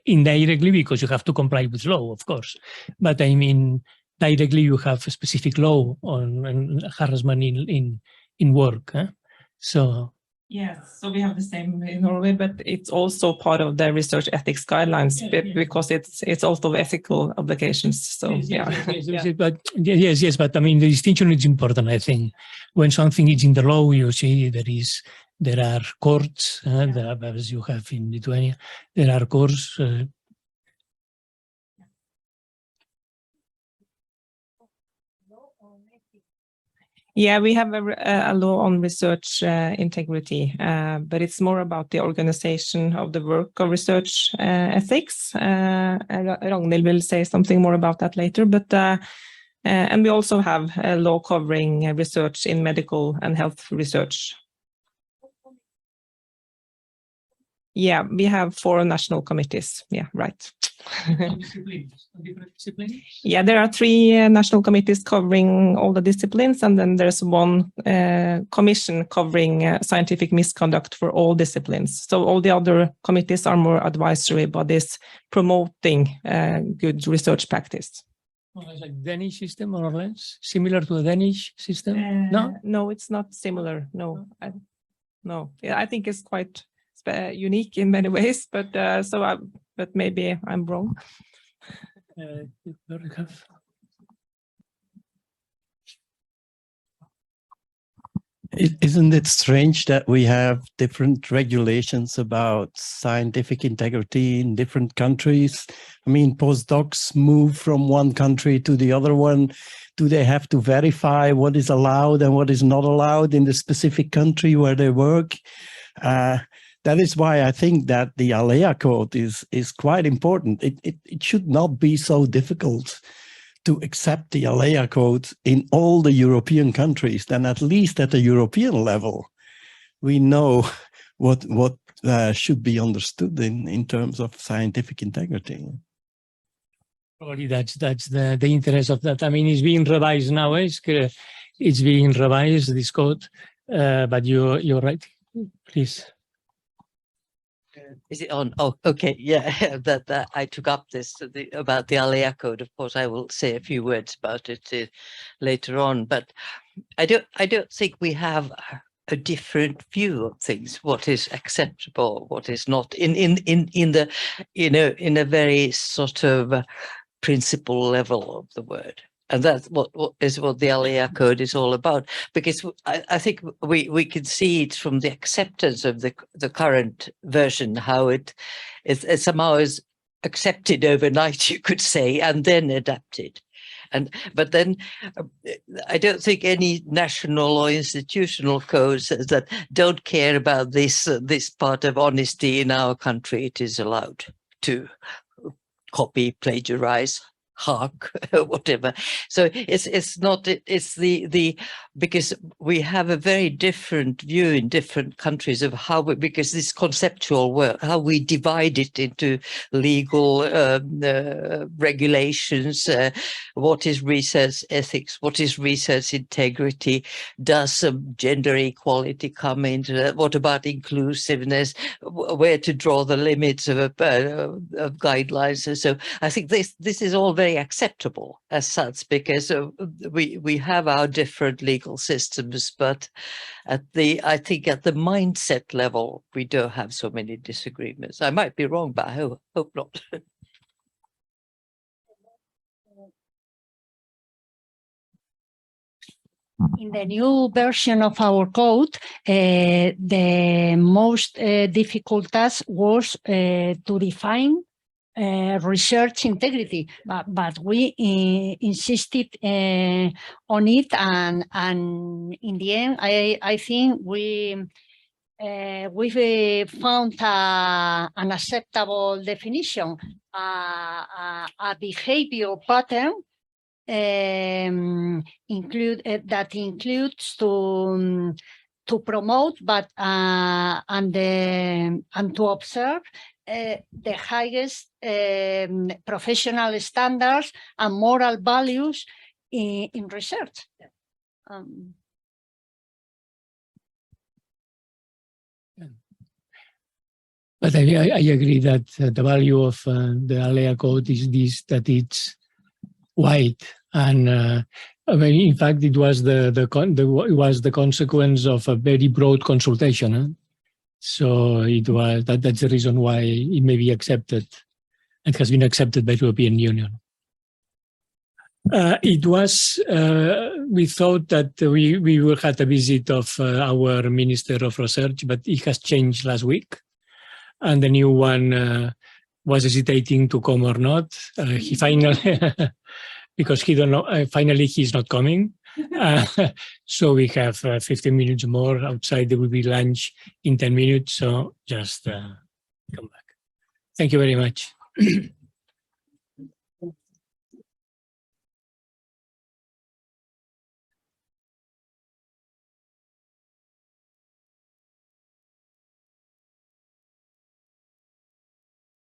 indirectly, because you have to comply with law, of course. But I mean, directly you have a specific law on harassment in work. So yes, so we have the same in Norway, but it's also part of the research ethics guidelines because it's also ethical obligations. So yes, but I mean the distinction is important. I think when something is in the law, you see there are courts, as you have in Lithuania, there are courts. Yeah, we have a law on research integrity, but it's more about the organization of the work of research ethics. Ragnhild will say something more about that later, but and we also have a law covering research in medical and health research. Yeah, we have 4 national committees. Yeah, right. Yeah, there are 3 national committees covering all the disciplines, and then there's 1 commission covering scientific misconduct for all disciplines. So all the other committees are more advisory bodies promoting good research practice. Well, it's like Danish system, more or less, similar to the Danish system. No, it's not similar. No, I think it's quite unique in many ways, but but maybe I'm wrong. Isn't it strange that we have different regulations about scientific integrity in different countries? I mean, postdocs move from one country to the other one. Do they have to verify what is allowed and what is not allowed in the specific country where they work? That is why I think that the ALEA code is quite important. It should not be so difficult to accept the ALEA code in all the European countries. Then at least at the European level, we know what should be understood in terms of scientific integrity. Probably that's the interest of that. I mean, it's being revised now. It's being revised, this code, but you're right. Please. Is it on? Oh, okay. Yeah, that I took up this about the ALEA code. Of course, I will say a few words about it later on. But I don't think we have a different view of things. What is acceptable, what is not, in a very sort of principle level of the word. And that's what the ALEA code is all about, because I think we can see it from the acceptance of the current version, how it somehow is accepted overnight, you could say, and then adapted. But then I don't think any national or institutional code says that don't care about this part of honesty in our country. It is allowed to copy, plagiarize, hark, whatever. So it's not, it's the because we have a very different view in different countries of how because this conceptual work, how we divide it into legal regulations, what is research ethics, what is research integrity, does some gender equality come into that, what about inclusiveness, where to draw the limits of guidelines. And so I think this is all very acceptable as such, because we have our different legal systems, but I think at the mindset level we don't have so many disagreements. I might be wrong, but I hope not. In the new version of our code, the most difficult task was to define research integrity, but we insisted on it, and in the end, I think we've found an acceptable definition, a behavior pattern that includes to promote, but and to observe the highest professional standards and moral values in research. But I agree that the value of the ALEA code is this, that it's wide, and I mean, in fact, it was the consequence of a very broad consultation. Huh? So it was that's the reason why it may be accepted. It has been accepted by the European Union. It was, we thought that we will have a visit of our Minister of Research, but it has changed last week. And the new one was hesitating to come or not. He finally, because he don't know, finally he's not coming. So we have 15 minutes more outside. There will be lunch in 10 minutes. So just come back. Thank you very much.